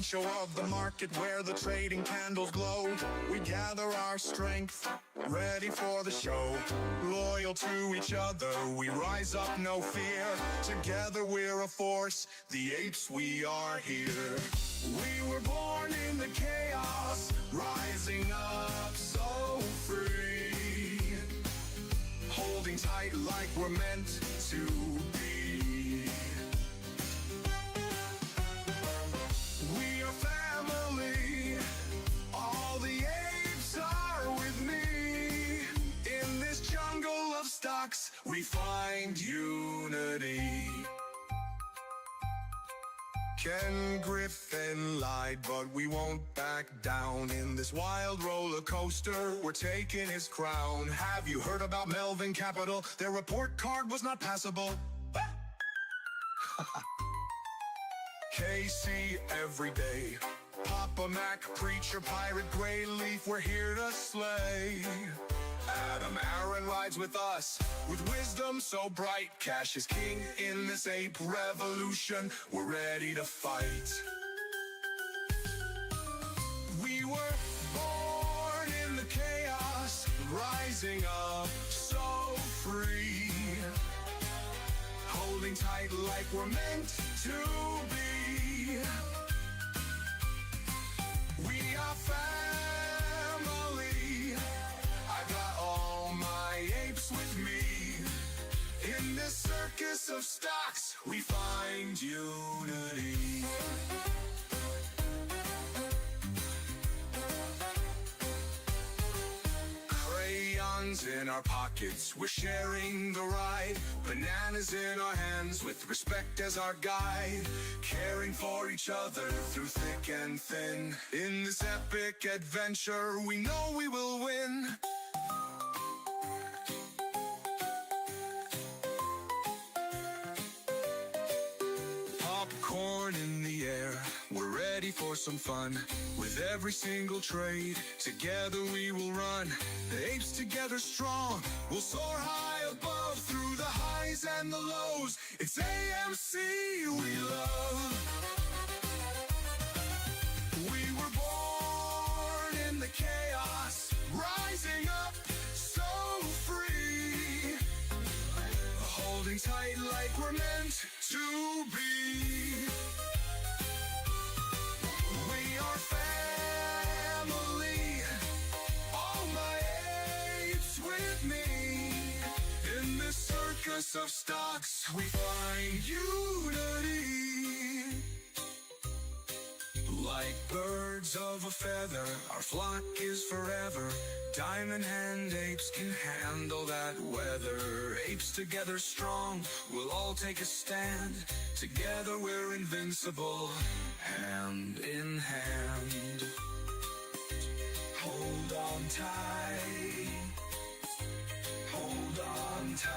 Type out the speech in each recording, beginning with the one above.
show of the market where the trading candles glow. We gather our strength, ready for the show. Loyal to each other, we rise up, no fear. Together we're a force, the apes, we are here. We were born in the chaos, rising up so free. Holding tight like we're meant to be. We are family, all the apes are with me. In this jungle of stocks, we find unity. Ken Griffin lied, but we won't back down. In this wild roller coaster, we're taking his crown. Have you heard about Melvin Capital? Their report card was not passable. KC every day, Papa Mac, Preacher, Pirate, GrayLeaf, we're here to slay. Adam Aaron rides with us, with wisdom so bright. Cash is king in this ape revolution, we're ready to fight. We were born in the chaos, rising up so free. Holding tight like we're meant to be. We are family, I got all my apes with me. In this circus of stocks, we find unity. Crayons in our pockets, we're sharing the ride. Bananas in our hands, with respect as our guide. Caring for each other through thick and thin. In this epic adventure, we know we will win. Popcorn in the air, we're ready for some fun. With every single trade, together we will run. The apes together strong, we'll soar high above. Through the highs and the lows, it's AMC we love. We were born in the chaos, rising up so free. Holding tight like we're meant to be. We are family, all my apes with me. In this circus of stocks, we find unity. Like birds of a feather, our flock is forever. Diamond Hand Apes can handle that weather. Apes together strong, we'll all take a stand. Together we're invincible, hand in hand. Hold on tight, hold on tight.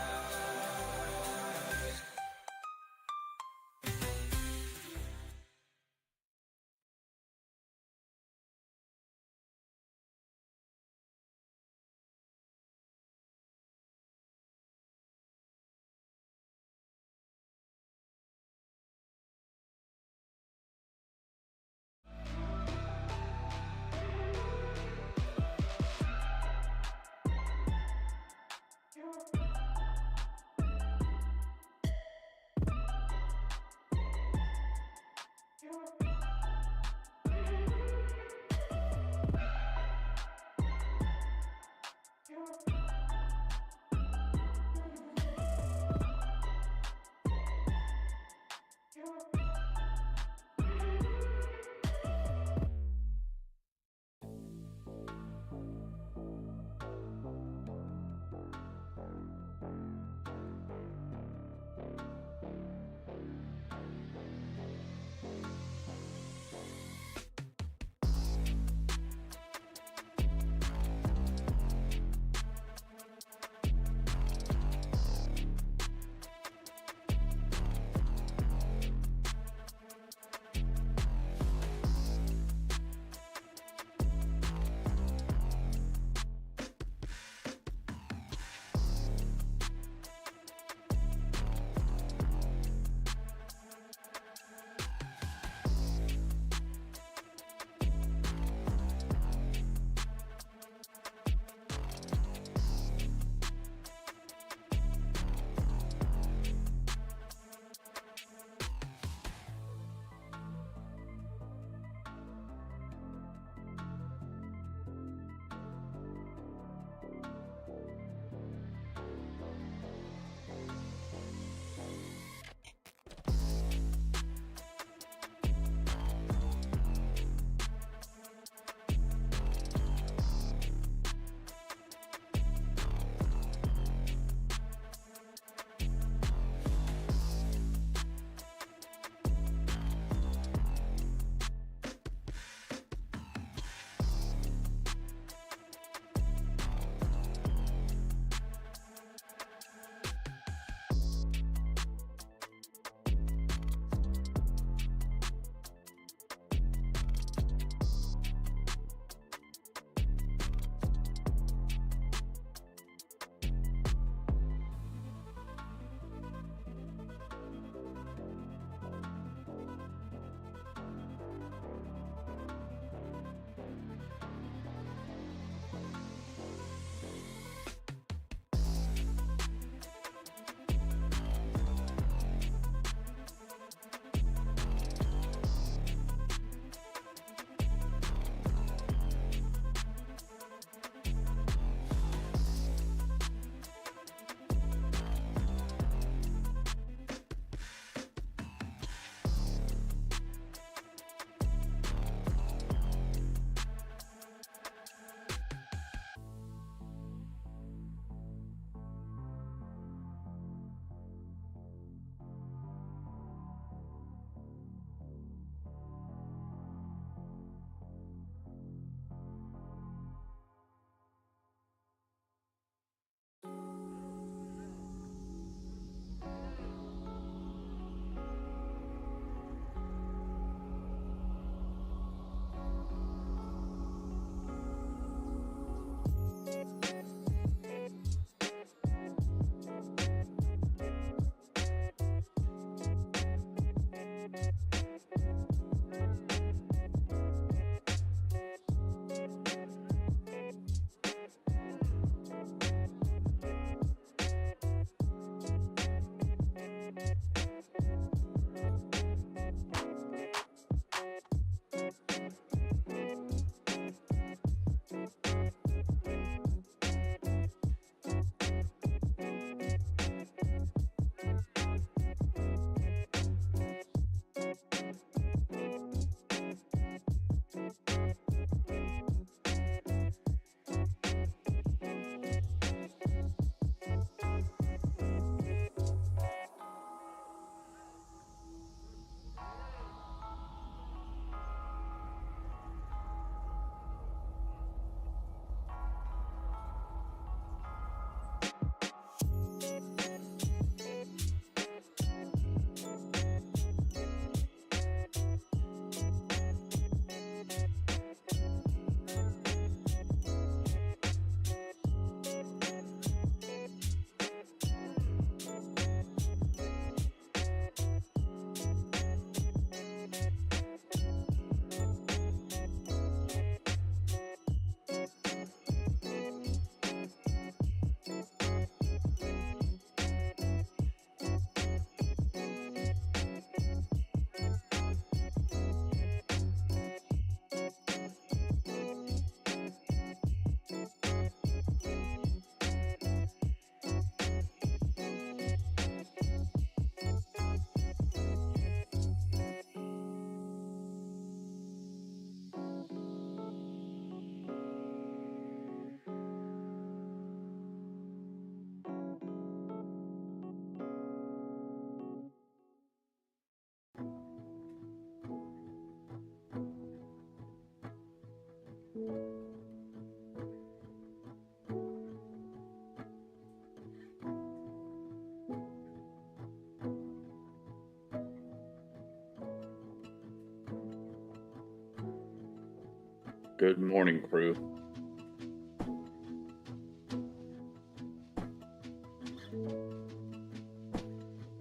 Good morning, crew.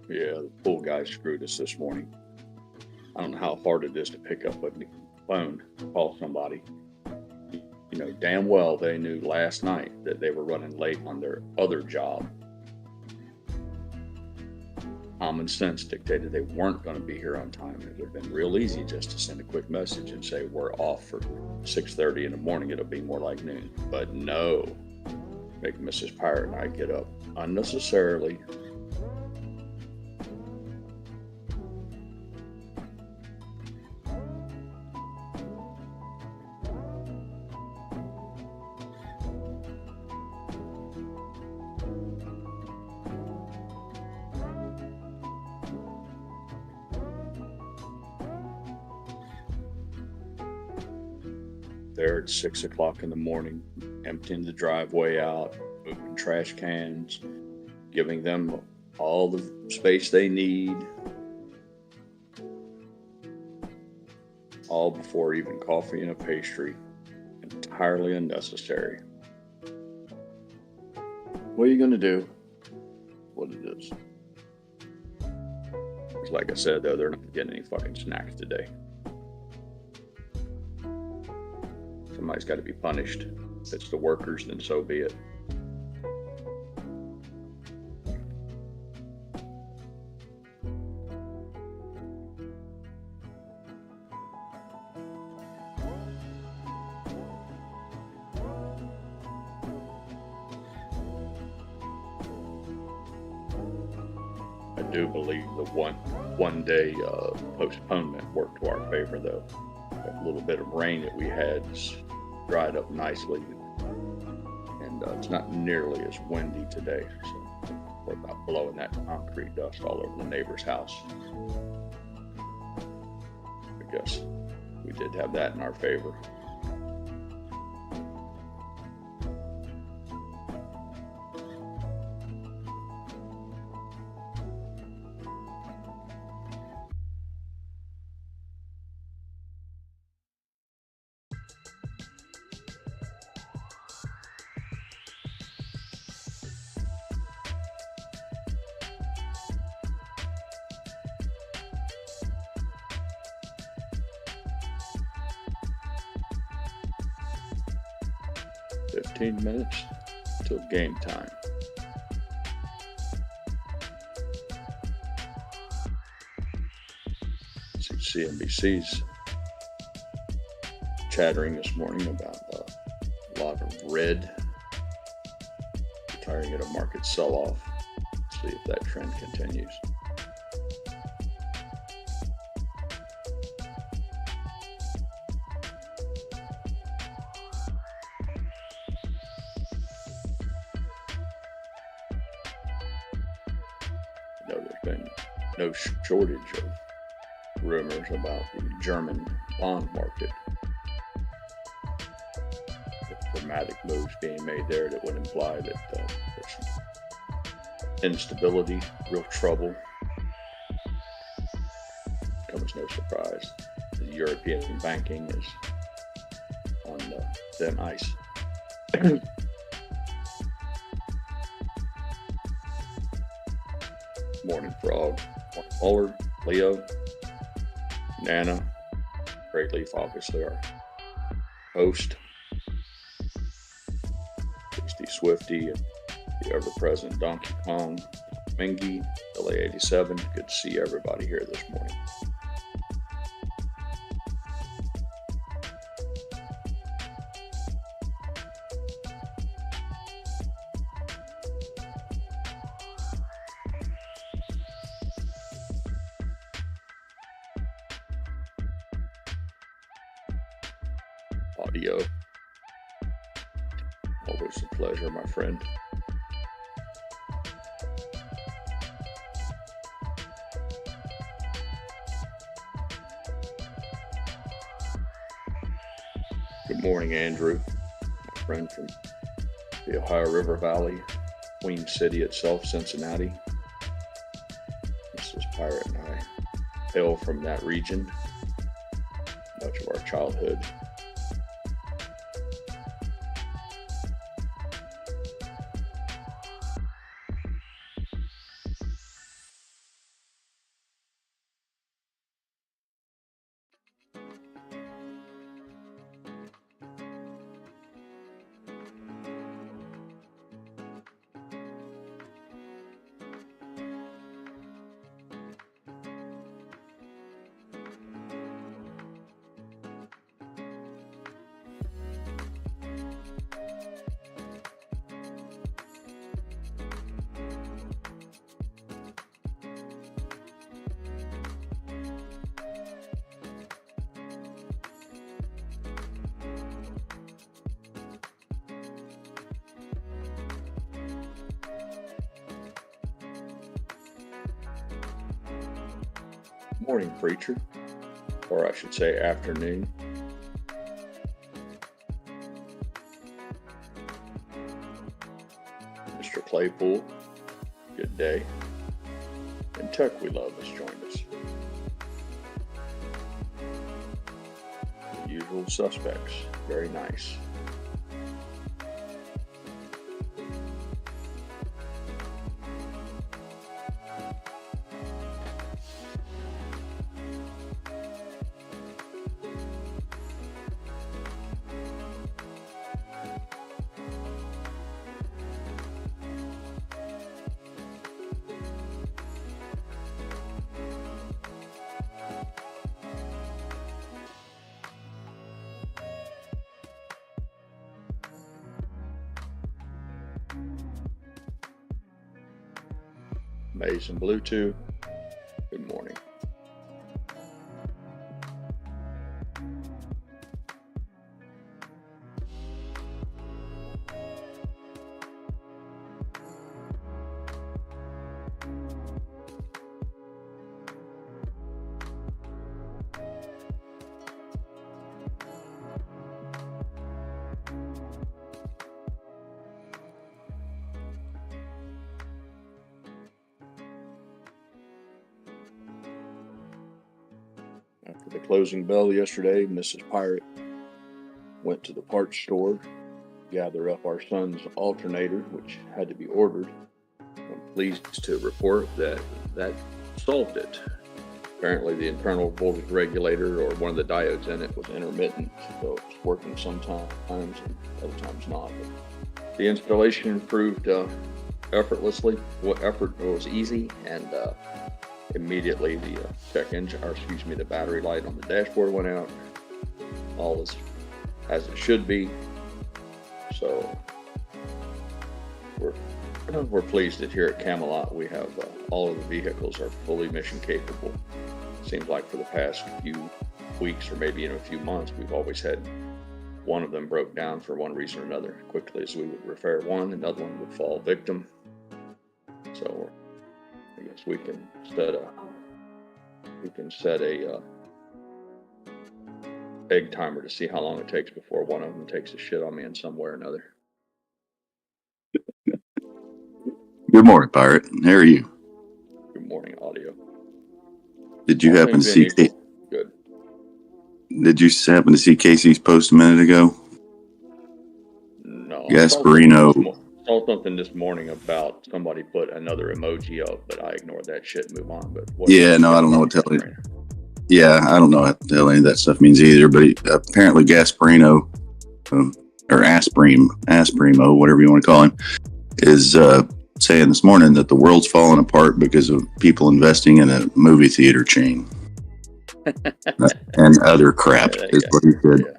Yeah, the pool guy screwed us this morning. I don't know how hard it is to pick up a phone, call somebody. You know, damn well they knew last night that they were running late on their other job. Common sense dictated they weren't going to be here on time. It would have been real easy just to send a quick message and say we're off for 6:30 in the morning. It'll be more like noon. But no, make Mrs. Pirate and I get up unnecessarily. There at 6 o'clock in the morning, emptying the driveway out, moving trash cans, giving them all the space they need, all before even coffee and a pastry. Entirely unnecessary. What are you going to do? What it is. Like I said, though, they're not getting any fucking snacks today. Somebody's got to be punished. If it's the workers, then so be it. I do believe the one day postponement worked to our favor, though. That little bit of rain that we had dried up nicely, and it's not nearly as windy today, so we're about blowing that concrete dust all over the neighbor's house. I guess we did have that in our favor. $15 minutes till game time. See CNBC's chattering this morning about a lot of red, retiring at a market sell-off. See if that trend continues. There's been no shortage of rumors about the German bond market. With dramatic moves being made there that would imply that there's instability, real trouble. Comes no surprise. The European banking is on thin ice. Morning Frog, Morning Muller, Leo, Nana, GrayLeaf, obviously our host, Tasty Swifty, and the ever-present Donkey Kong, Mingy, LA87. Good to see everybody here this morning. Audio. Always a pleasure, my friend. Good morning, Andrew, my friend from the Ohio River Valley, Queen City itself, Cincinnati. Mrs. Pirate and I hail from that region. Much of our childhood Morning, preacher, or I should say afternoon. Mr. Claypool, good day. And Tuck, we love, has joined us. The usual suspects, very nice. Mason Bluetooth, good morning. After the closing bell yesterday, Mrs. Pirate went to the parts store to gather up our son's alternator, which had to be ordered. I'm pleased to report that solved it. Apparently the internal voltage regulator or one of the diodes in it was intermittent, so it's working sometimes and other times not. But the installation proved effortlessly. It was easy, and immediately the battery light on the dashboard went out. All is as it should be. So we're pleased that here at Camelot we have all of the vehicles are fully mission capable. Seems like for the past few weeks or maybe in a few months we've always had one of them broke down for one reason or another. Quickly as we would repair one, another one would fall victim. So I guess we can set a egg timer to see how long it takes before one of them takes a shit on me in some way or another. Good morning, Pirate. How are you? Good morning, audio. Did you happen to see? Good. Did you happen to see Casey's post a minute ago? No. Gasparino. Saw something this morning about somebody put another emoji up, but I ignored that shit and move on. But I don't know what to tell you. Yeah, I don't know what the hell any of that stuff means either. But apparently, Gasparino or Asprimo, whatever you want to call him, is saying this morning that the world's falling apart because of people investing in a movie theater chain and other crap. Is what he said.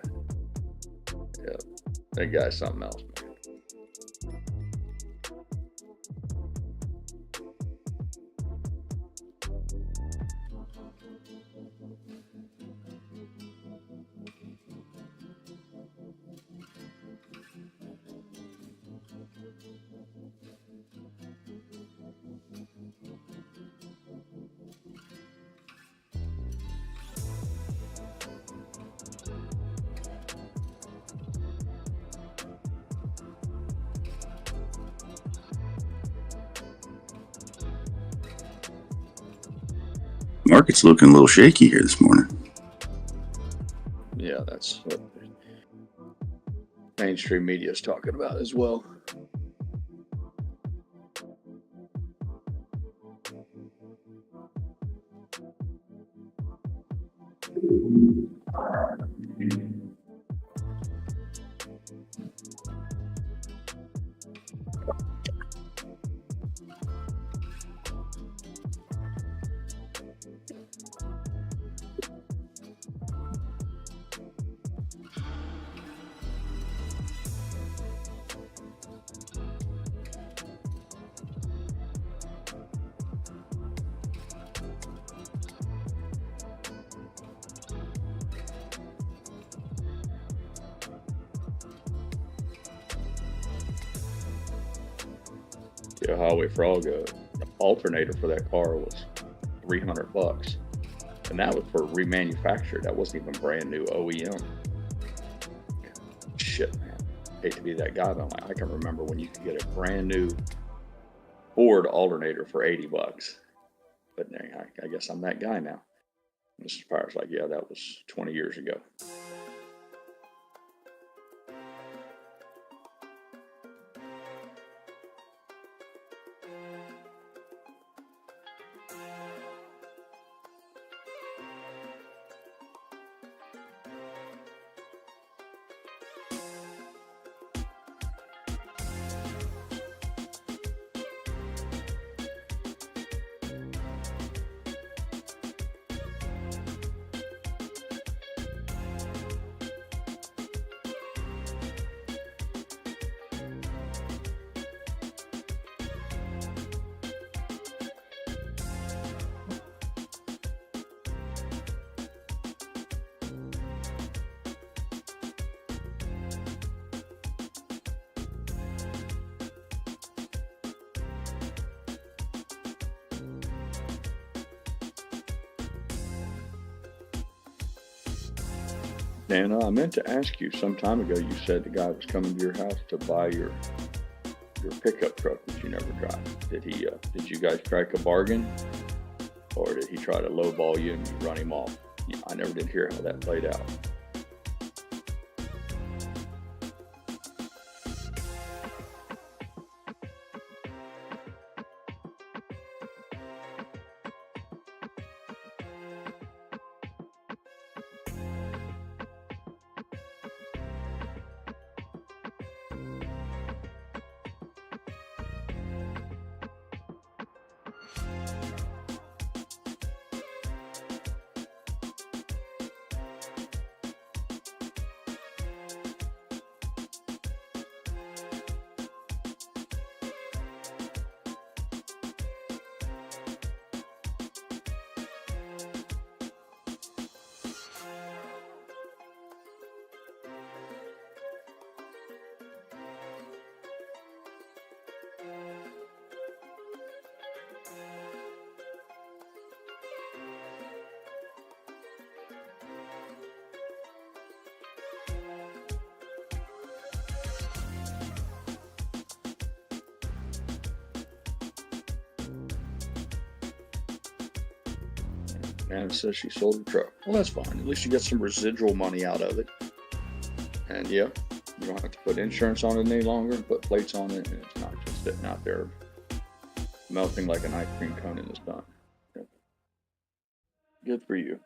Yeah, that guy's something else. Market's looking a little shaky here this morning. Yeah, that's what mainstream media is talking about as well. Yeah, Highway Frog, the alternator for that car was $300. And that was for remanufactured. That wasn't even brand new OEM. Shit, man. Hate to be that guy, but I can remember when you could get a brand new Ford alternator for $80. But I guess I'm that guy now. Mrs. Fire's like, yeah, that was 20 years ago. Nana, I meant to ask you some time ago, you said the guy was coming to your house to buy your pickup truck that you never drive. Did you guys strike a bargain, or did he try to lowball you and you run him off? I never did hear how that played out. And it says she sold her truck. Well, that's fine. At least you get some residual money out of it. And yeah, you don't have to put insurance on it any longer and put plates on it, and it's not just sitting out there melting like an ice cream cone in the sun. Yep. Good for you.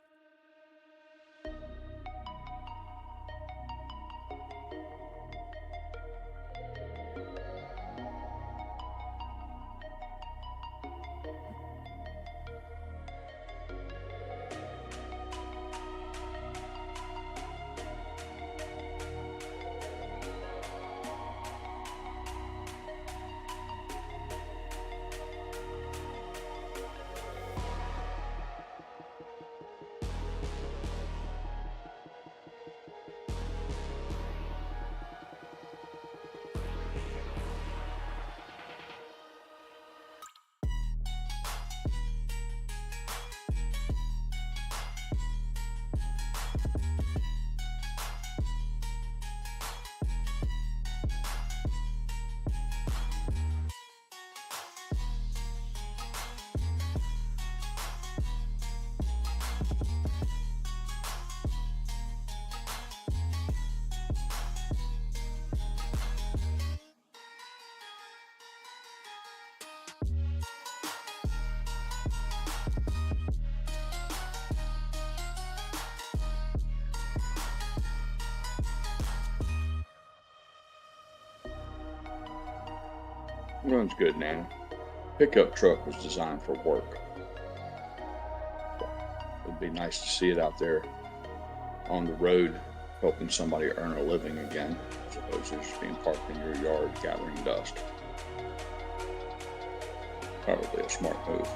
Runs good, Nana. Pickup truck was designed for work. It'd be nice to see it out there on the road, helping somebody earn a living again, as opposed to just being parked in your yard gathering dust. Probably a smart move.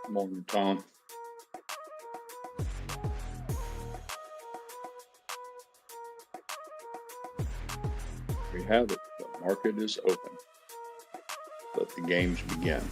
Morning, Tom. We have it. The market is open. Let the games begin.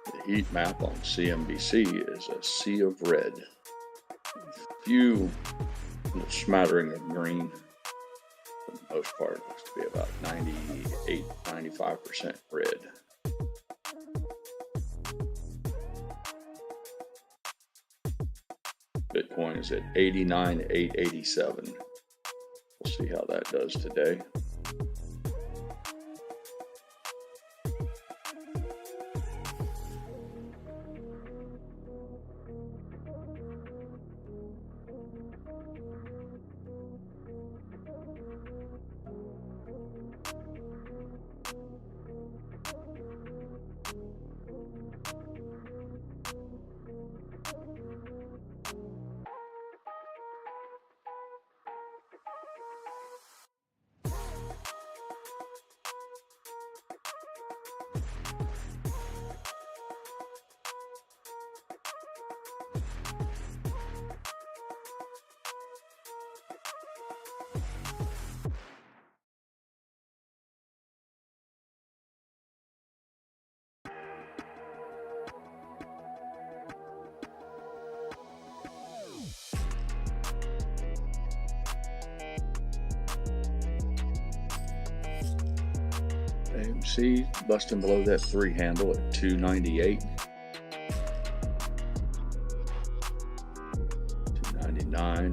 The heat map on CNBC is a sea of red. A few smattering of green. For the most part, it looks to be about 98, 95% red. Bitcoin is at 89,887. We'll see how that does today. AMC busting below that 3 handle at 298. 299.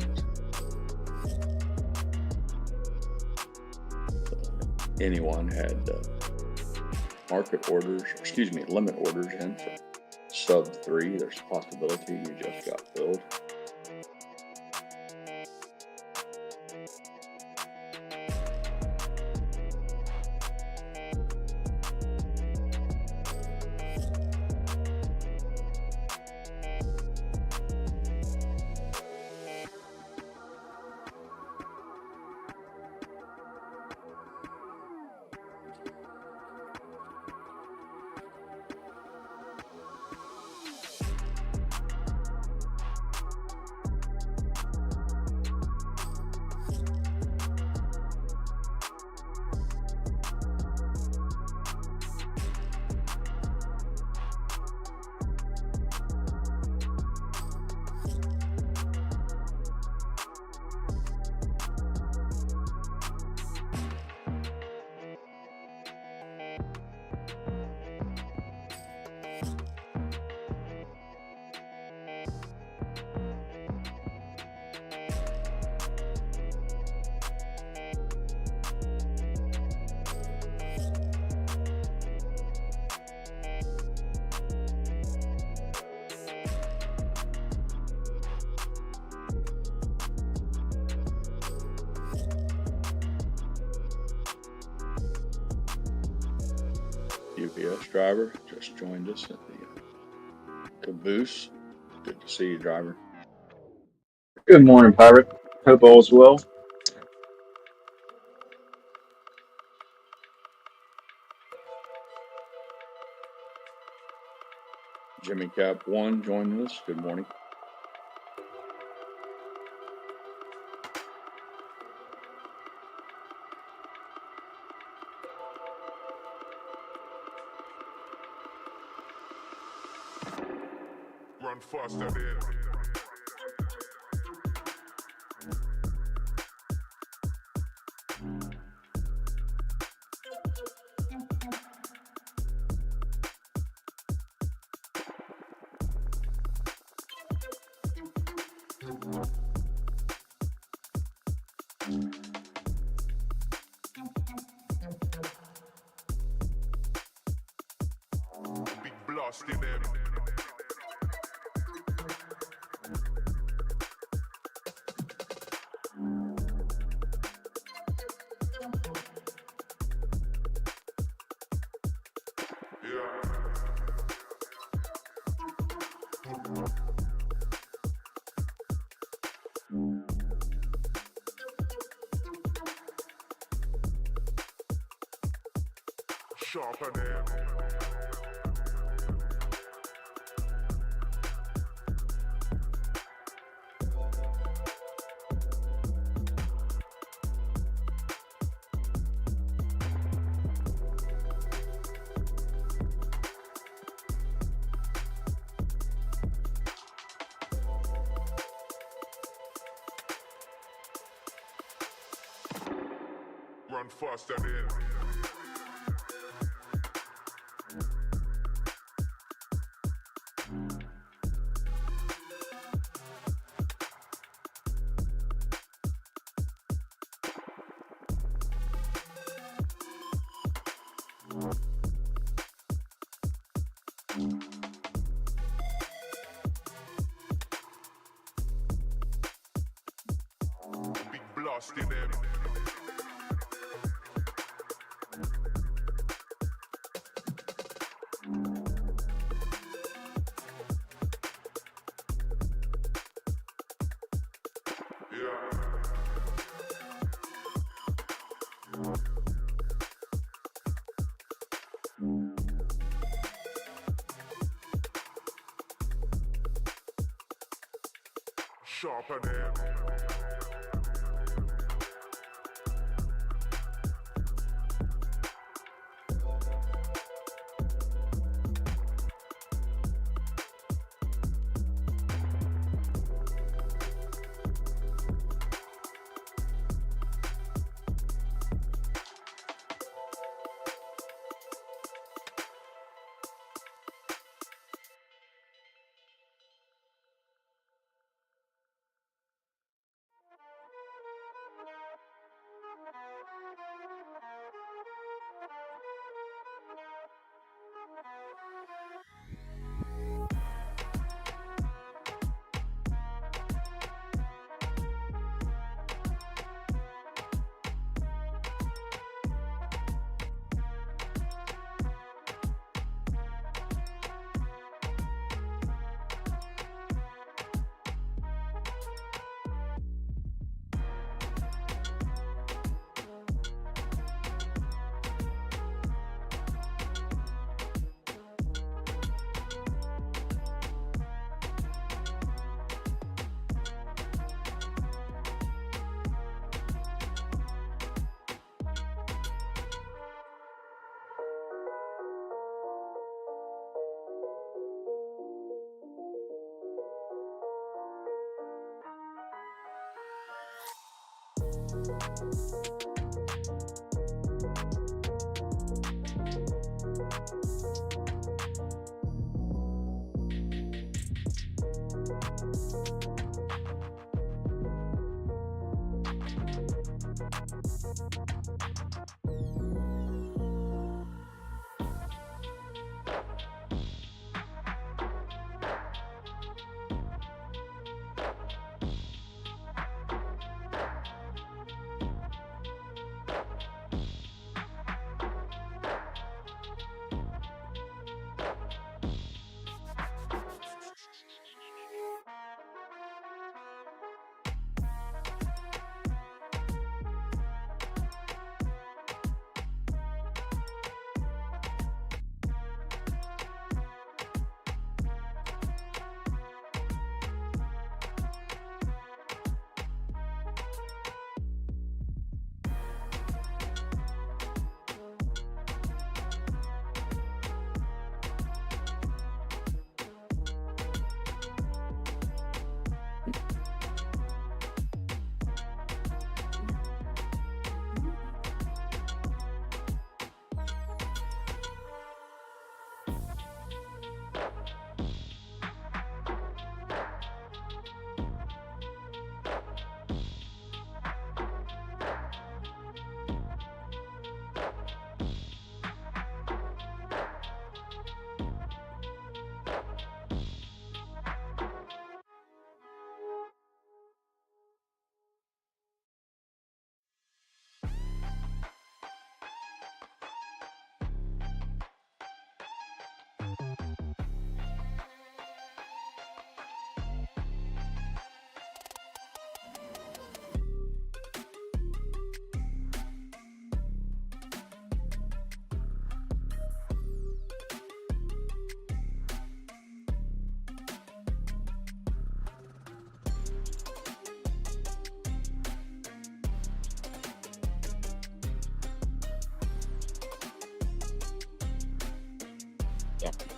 Anyone had limit orders in for sub 3. There's a possibility you just got filled. UPS driver just joined us at the caboose. Good to see you, driver. Good morning, Pirate. Hope all's well. Jimmy Cap 1 joining us. Good morning. Run faster than big blast in them. Sharper than run faster than big blast in them. Yeah. Sharper than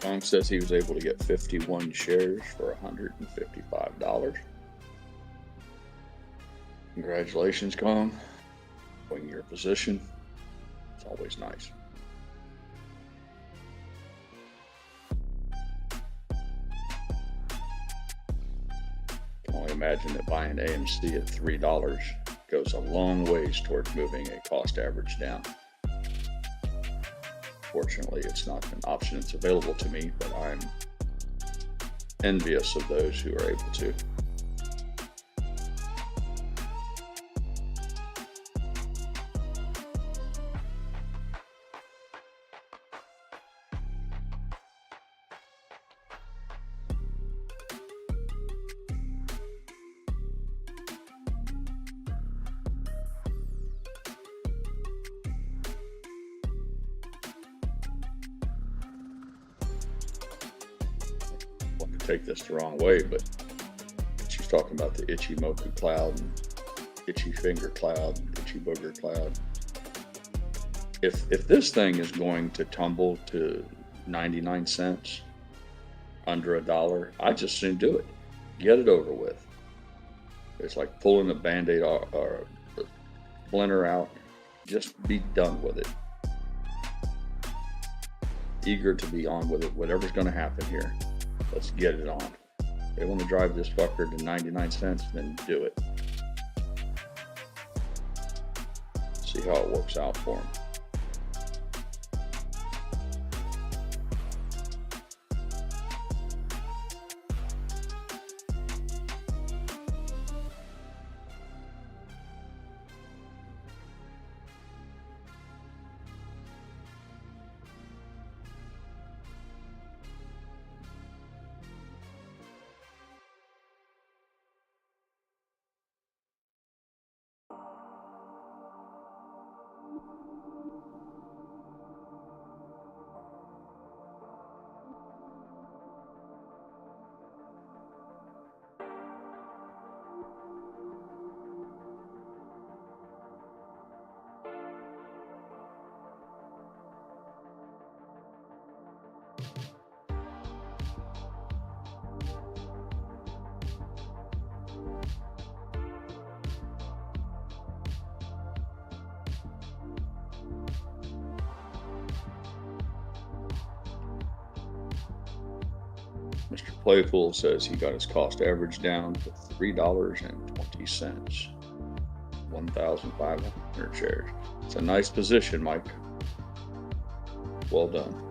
Kong says he was able to get 51 shares for $155. Congratulations, Kong. Knowing your position, it's always nice. Can only imagine that buying AMC at $3 goes a long ways towards moving a cost average down. Fortunately, it's not an option that's available to me, but I'm envious of those who are able to. Take this the wrong way, but she's talking about the itchy moku cloud and itchy finger cloud and itchy booger cloud. If this thing is going to tumble to 99 cents, under $1, I just soon do it. Get it over with. It's like pulling a Band-Aid or the splinter out. Just be done with it. Eager to be on with it. Whatever's going to happen here, let's get it on. If they want to drive this fucker to 99 cents, then do it. See how it works out for them. Mr. Playful says he got his cost average down to $3.20. 1,500 shares. It's a nice position, Mike. Well done.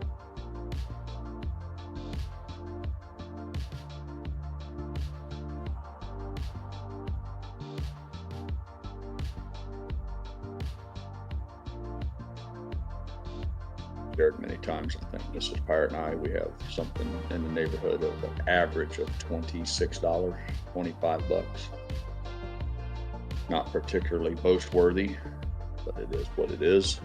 Shared many times, I think. Mrs. Pirate and I, we have something in the neighborhood of an average of $26, $25. Not particularly boast worthy, but it is what it is.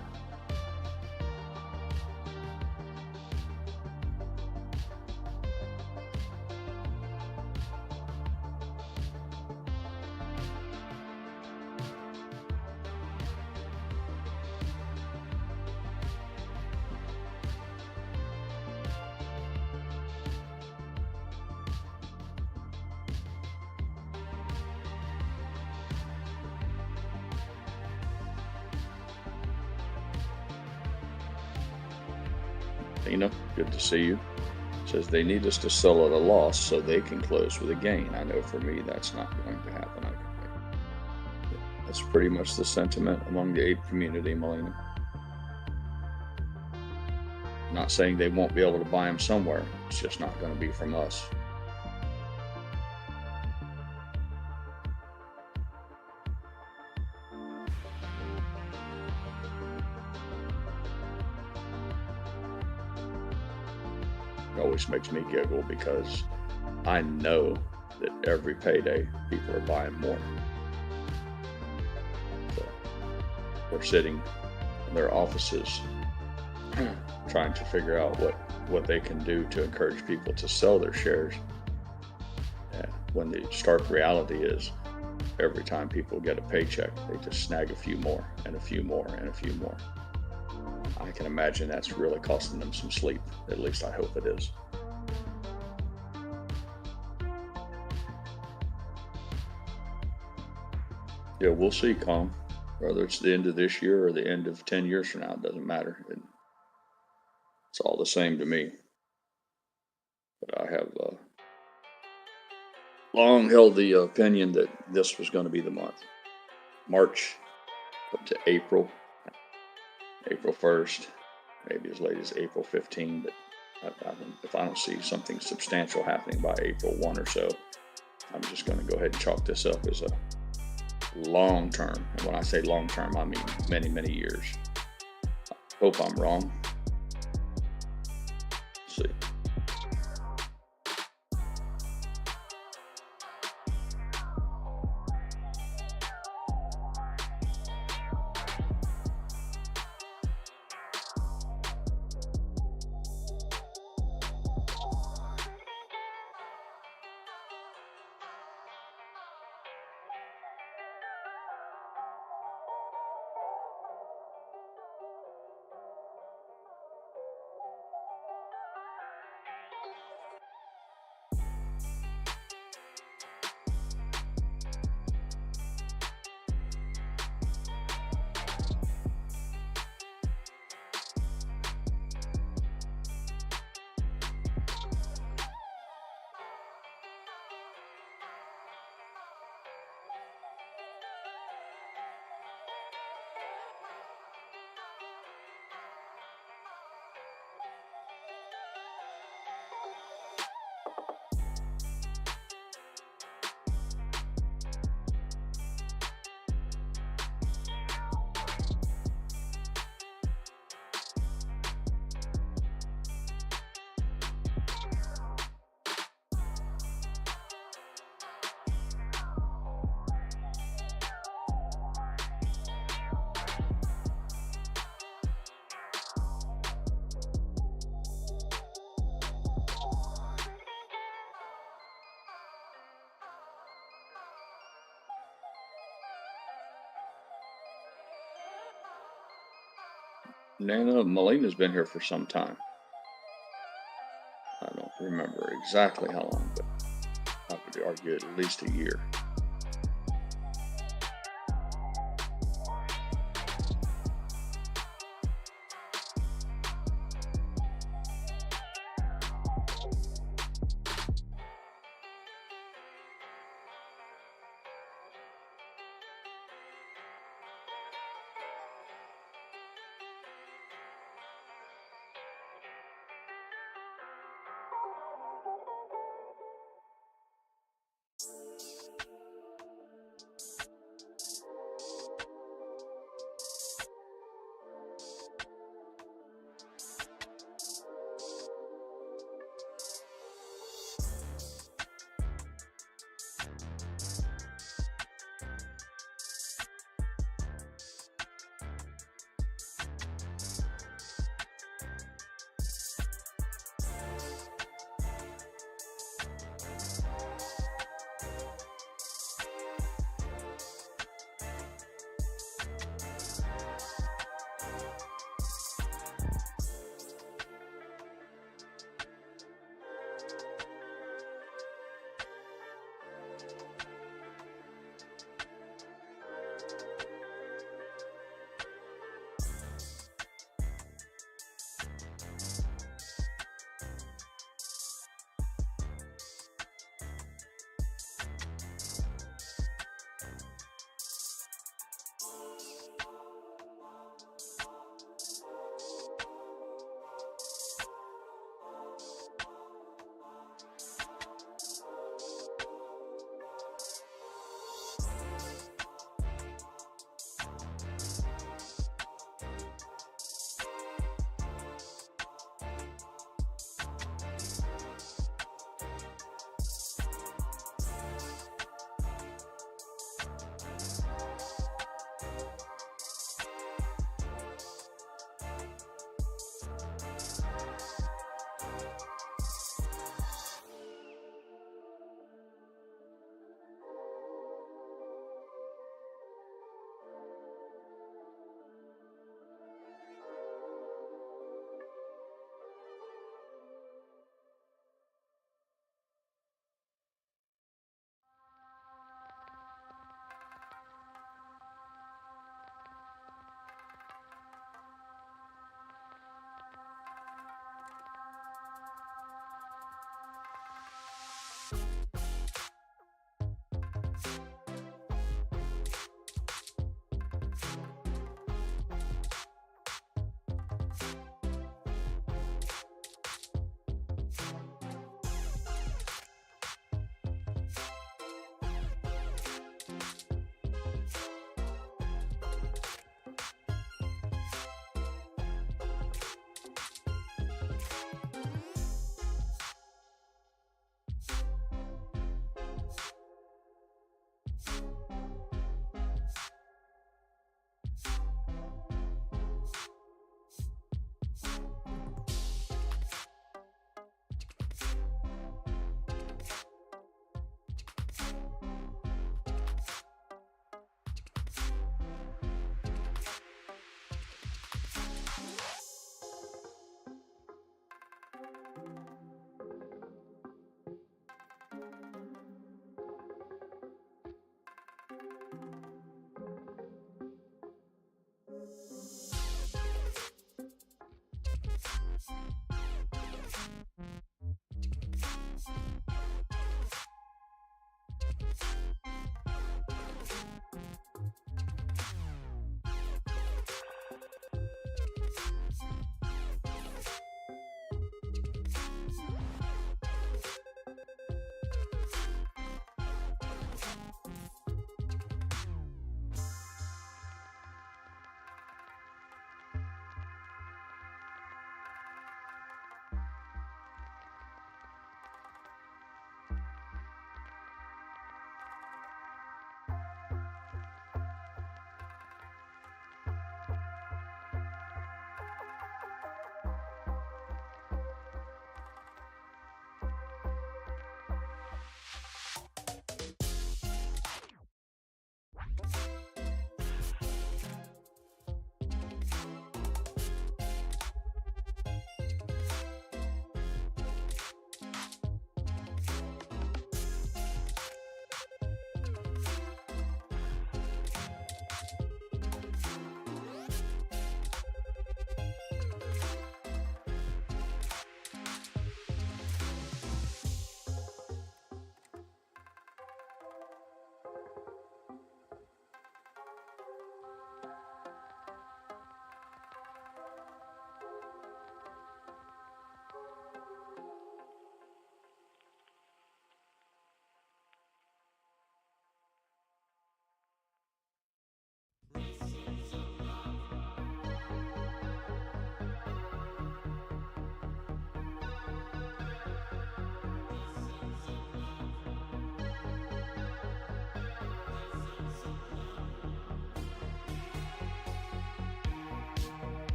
Tina, good to see you. Says they need us to sell at a loss so they can close with a gain. I know for me that's not going to happen. That's pretty much the sentiment among the ape community, Melina. Not saying they won't be able to buy them somewhere. It's just not going to be from us. It always makes me giggle because I know that every payday people are buying more. So they're sitting in their offices trying to figure out what they can do to encourage people to sell their shares. And when the stark reality is every time people get a paycheck, they just snag a few more and a few more and a few more. I can imagine that's really costing them some sleep. At least I hope it is. Yeah, we'll see, Colin. Whether it's the end of this year or the end of 10 years from now, it doesn't matter. It's all the same to me. But I have long held the opinion that this was going to be the month. March up to April 1st, maybe as late as April 15. But if I don't see something substantial happening by April 1 or so, I'm just going to go ahead and chalk this up as a long term. And when I say long term, I mean many, many years. Hope I'm wrong. Let's see. Nana Molina's been here for some time. I don't remember exactly how long, but I would argue at least a year.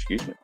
Excuse me.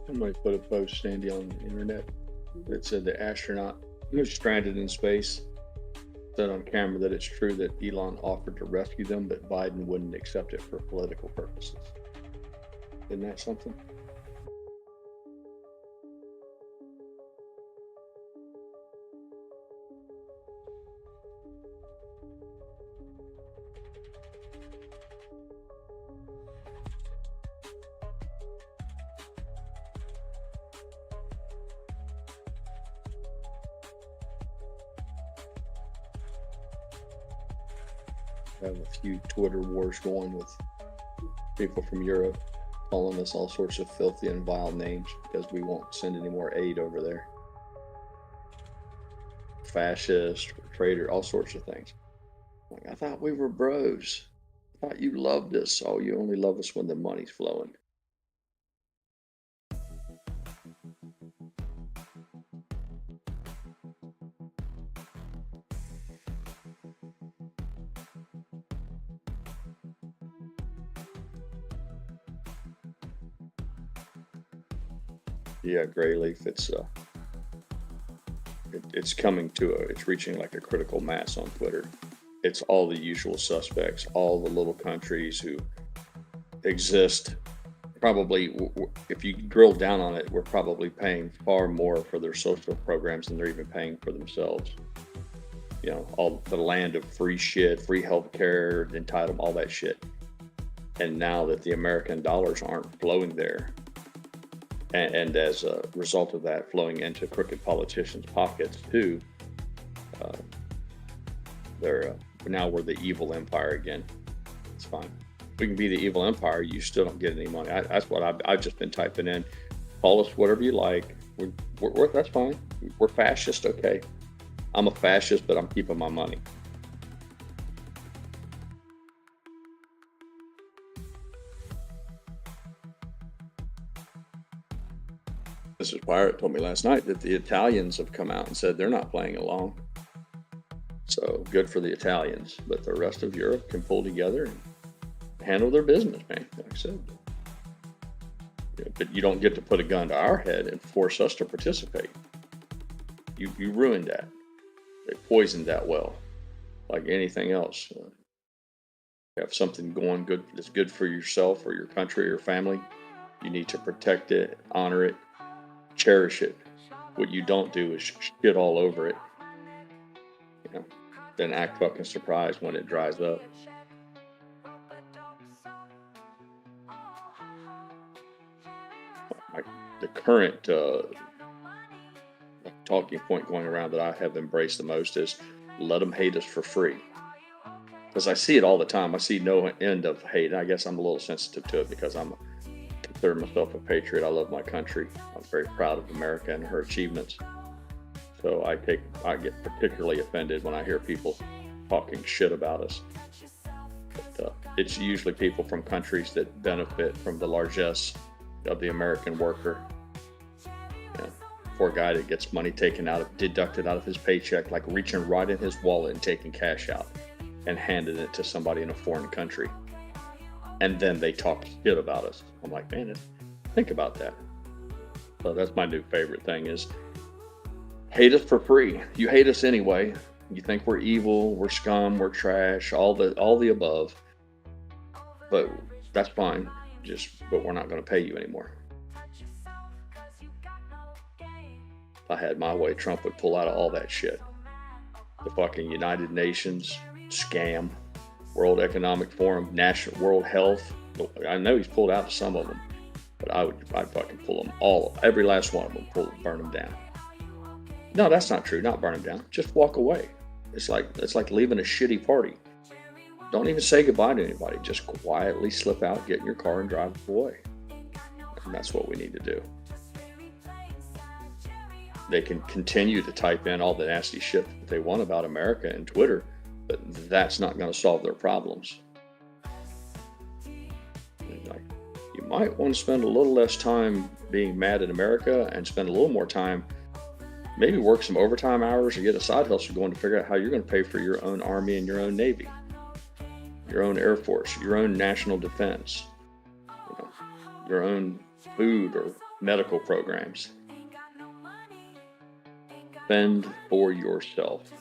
Somebody put a post, Sandy, on the internet that said the astronaut who was stranded in space said on camera that it's true that Elon offered to rescue them, but Biden wouldn't accept it for political purposes. Isn't that something? I have a few Twitter wars going with people from Europe calling us all sorts of filthy and vile names because we won't send any more aid over there. Fascist, traitor, all sorts of things. Like, I thought we were bros. I thought you loved us. Oh, you only love us when the money's flowing. Yeah, GrayLeaf, it's coming to it's reaching like a critical mass on Twitter. It's all the usual suspects, all the little countries who exist. Probably, if you drill down on it, we're probably paying far more for their social programs than they're even paying for themselves. You know, all the land of free shit, free healthcare, entitlement, all that shit. And now that the American dollars aren't flowing there, and as a result of that flowing into crooked politicians' pockets too, now we're the evil empire again. It's fine. We can be the evil empire. You still don't get any money. That's what I've just been typing in. Call us whatever you like. That's fine. We're fascist, okay? I'm a fascist, but I'm keeping my money. Mrs. Pirate told me last night that the Italians have come out and said they're not playing along. So good for the Italians, but the rest of Europe can pull together and handle their business, man. Like I said, but you don't get to put a gun to our head and force us to participate. You ruined that. They poisoned that well, like anything else. You have something going good that's good for yourself or your country or your family. You need to protect it, honor it, cherish it. What you don't do is shit all over it. You know, then act fucking surprised when it dries up. The current talking point going around that I have embraced the most is let them hate us for free. Because I see it all the time. I see no end of hate. And I guess I'm a little sensitive to it because I consider myself a patriot. I love my country. I'm very proud of America and her achievements. So I get particularly offended when I hear people talking shit about us. But it's usually people from countries that benefit from the largesse of the American worker. Yeah. for a guy that gets money deducted out of his paycheck, like reaching right in his wallet and taking cash out and handing it to somebody in a foreign country. And then they talk shit about us. I'm like, man, think about that. So that's my new favorite thing is hate us for free. You hate us anyway. You think we're evil, we're scum, we're trash, all the above. But that's fine. But we're not going to pay you anymore. If I had my way, Trump would pull out of all that shit. The fucking United Nations scam, World Economic Forum, National World Health. I know he's pulled out of some of them, but I'd fucking pull them all, every last one of them, burn them down. No, that's not true. Not burn them down. Just walk away. It's like leaving a shitty party. Don't even say goodbye to anybody. Just quietly slip out, get in your car, and drive away. And that's what we need to do. They can continue to type in all the nasty shit that they want about America and Twitter, but that's not going to solve their problems. You might want to spend a little less time being mad at America and spend a little more time, maybe work some overtime hours or get a side hustle going to figure out how you're going to pay for your own Army and your own Navy, your own Air Force, your own national defense, your own food or medical programs. Spend for yourself.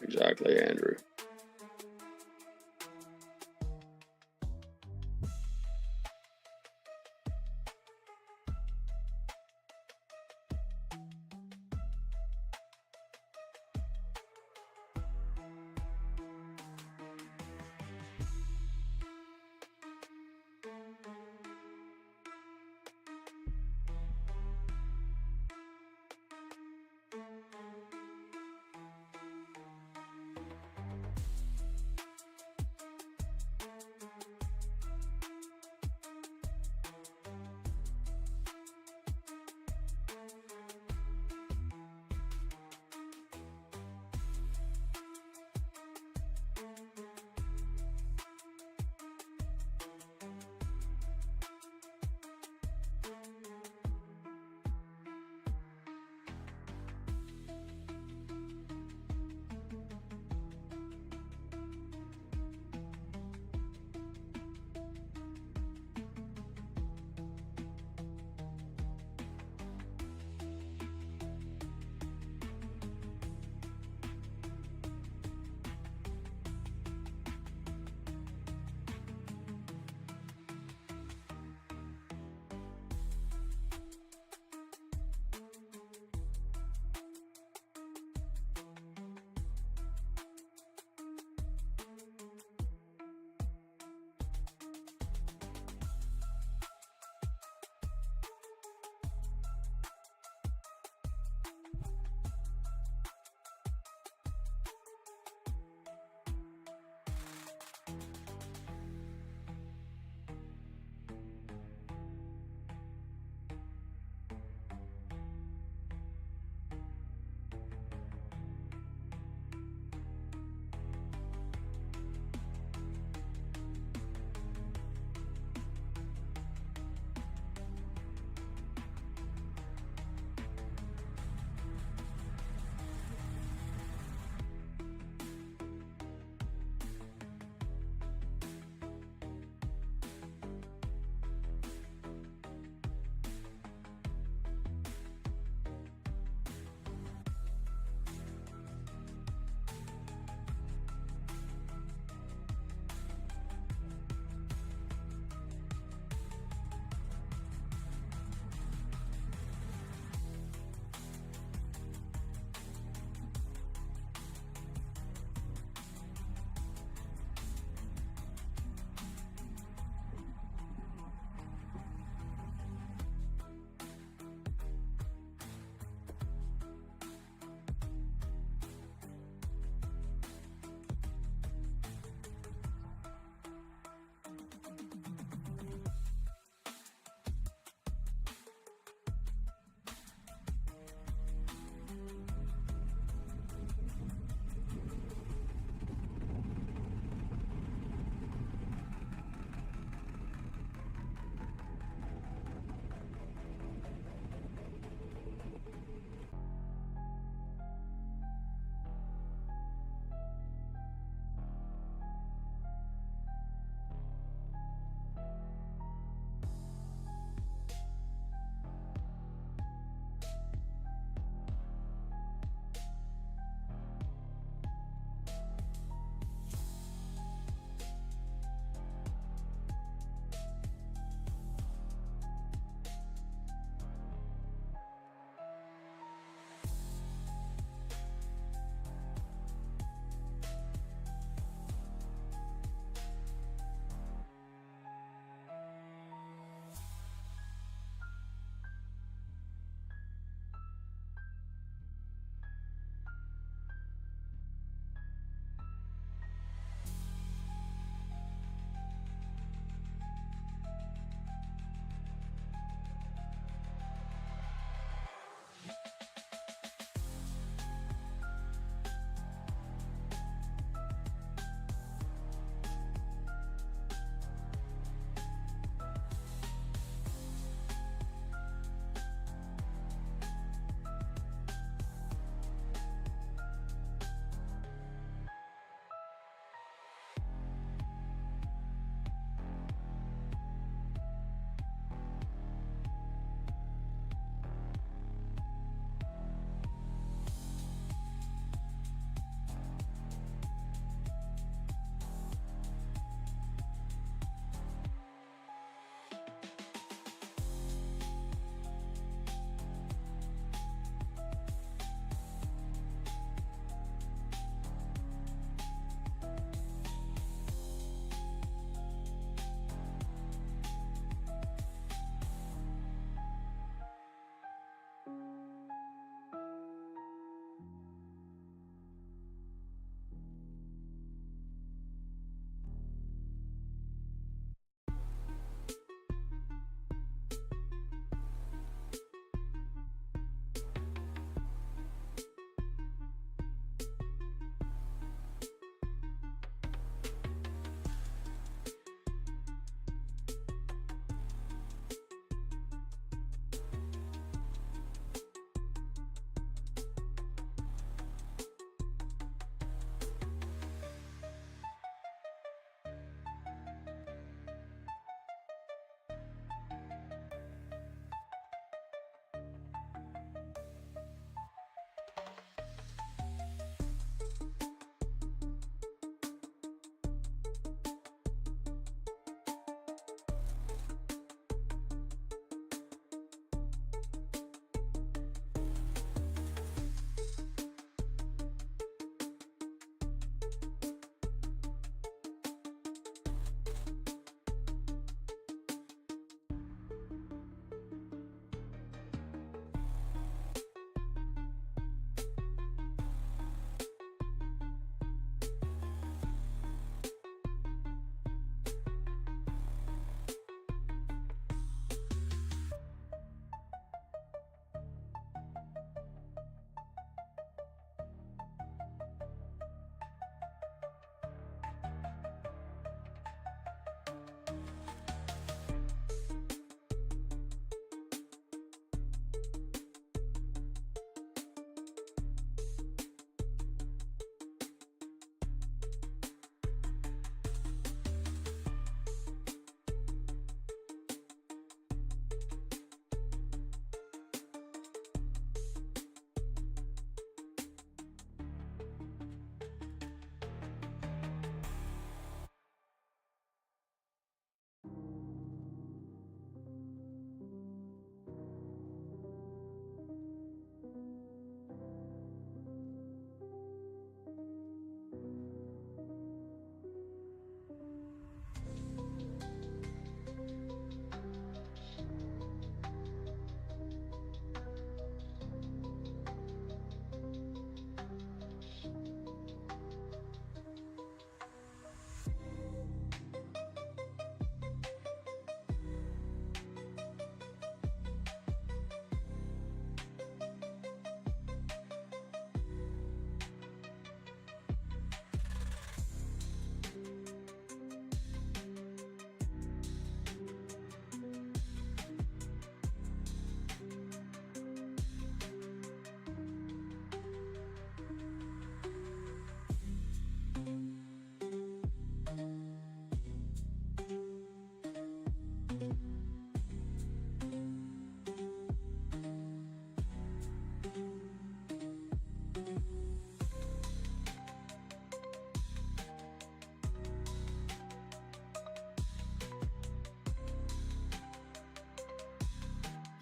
Exactly, Andrew.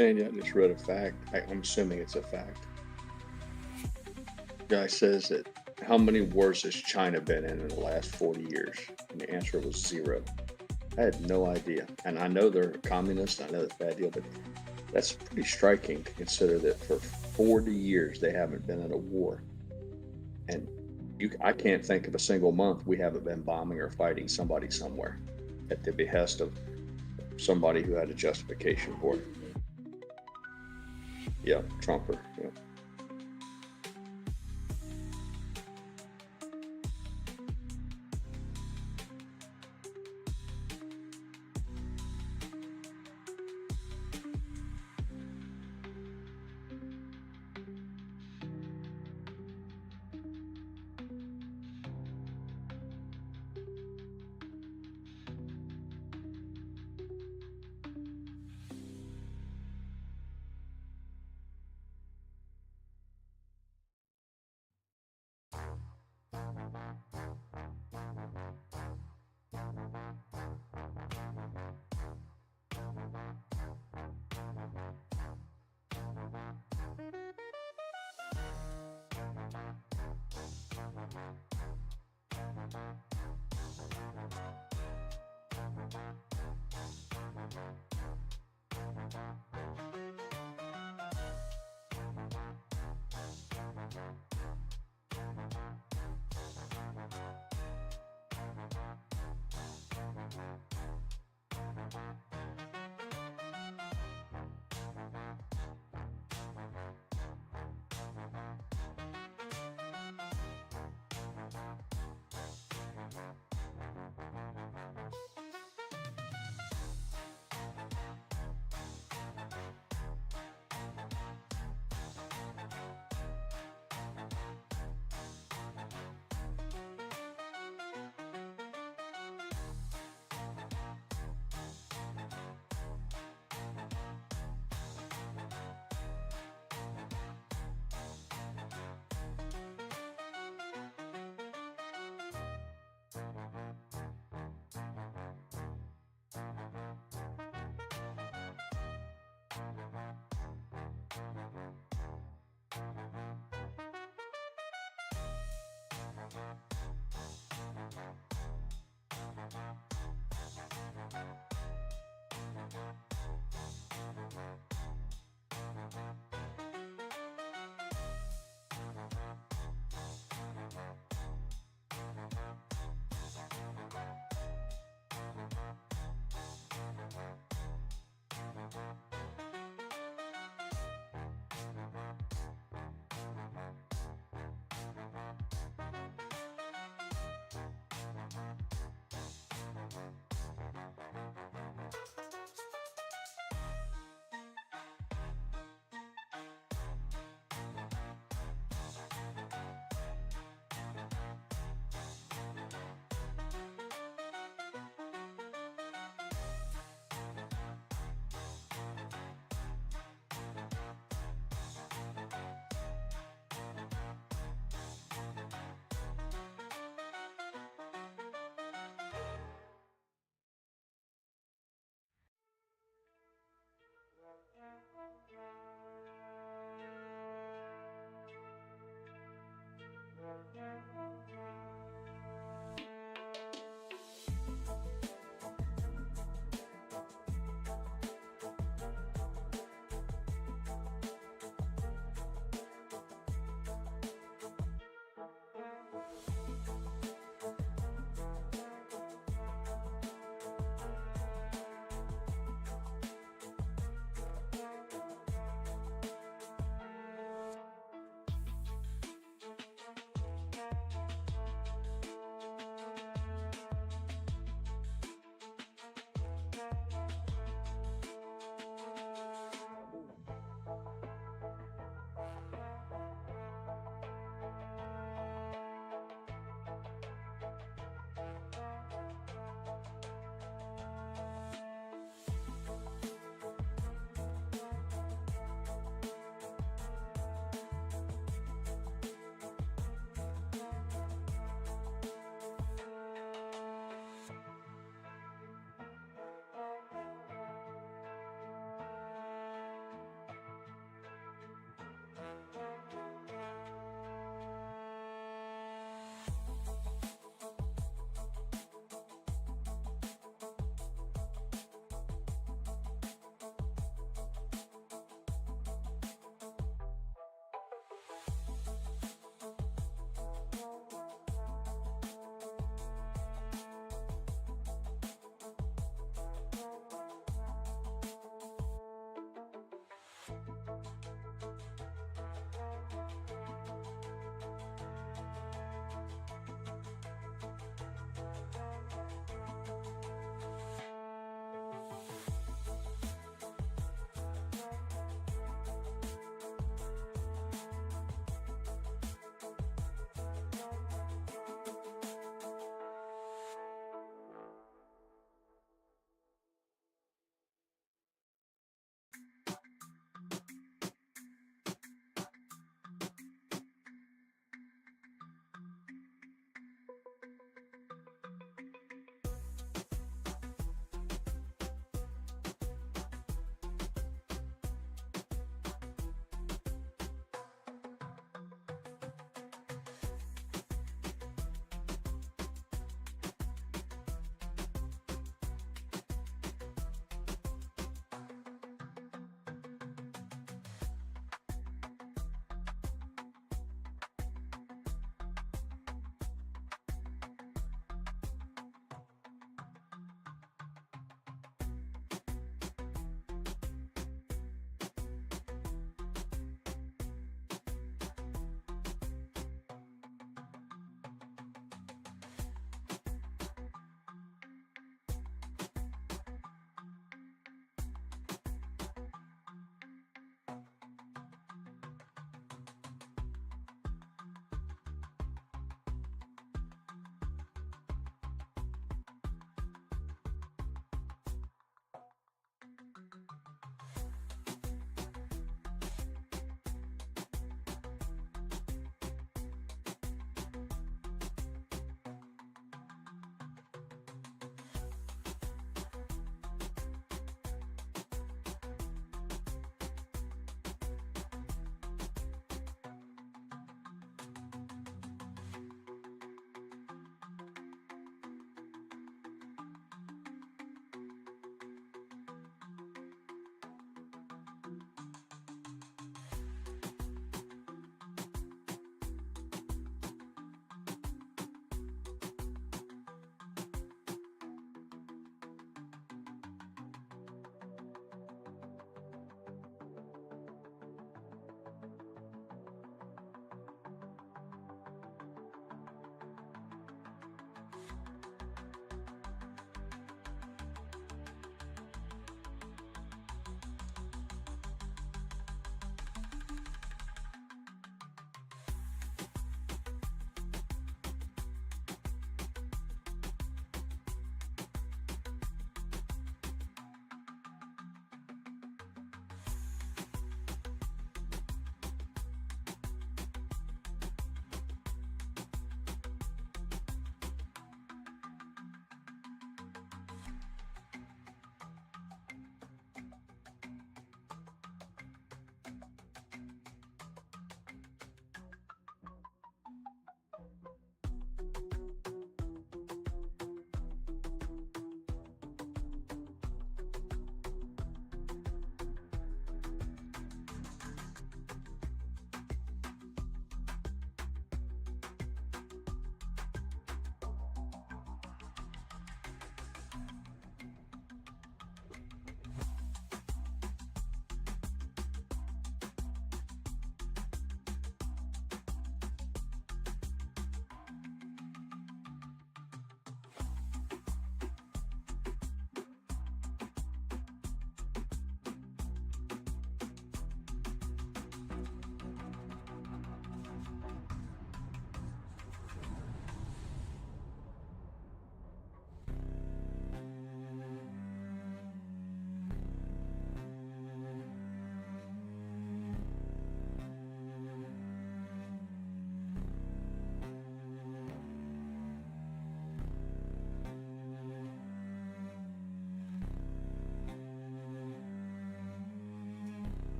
understand yet. I just read a fact. I'm assuming it's a fact. Guy says that how many wars has China been in the last 40 years? And the answer was 0. I had no idea. And I know they're communists. I know that's a bad deal, but that's pretty striking to consider that for 40 years they haven't been in a war. And I can't think of a single month we haven't been bombing or fighting somebody somewhere at the behest of somebody who had a justification for it. Yeah, Trumper. Yeah.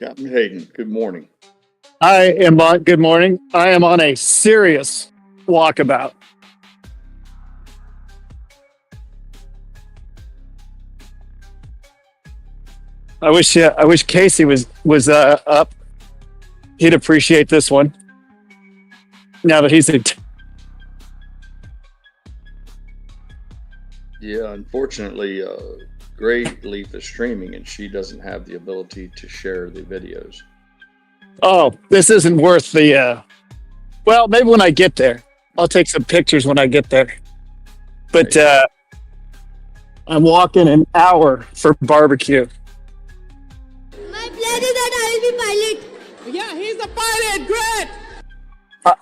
Captain Hayden, good morning. Good morning. I am on a serious walkabout. I wish Casey was up. He'd appreciate this one. Now that he's Yeah, unfortunately, GrayLeaf is streaming and she doesn't have the ability to share the videos. Oh, this isn't worth the. Well, maybe when I get there, I'll take some pictures when I get there. But I'm walking an hour for barbecue. My plan is that I will be pilot. Yeah, he's a pilot. Great.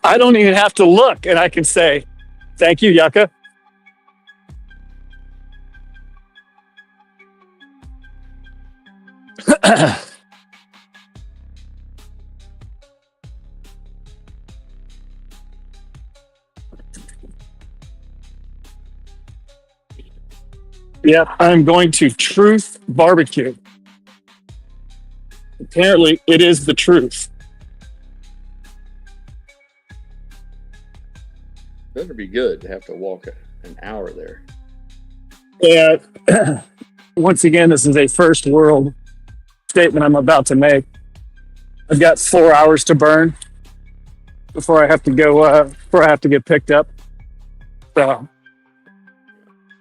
I don't even have to look, and I can say, "Thank you, Yucca." Yep, I'm going to Truth Barbecue. Apparently, it is the truth. Better be good to have to walk an hour there. Yeah. Once again, this is a first world statement I'm about to make. I've got 4 hours to burn before I have to go. Before I have to get picked up. So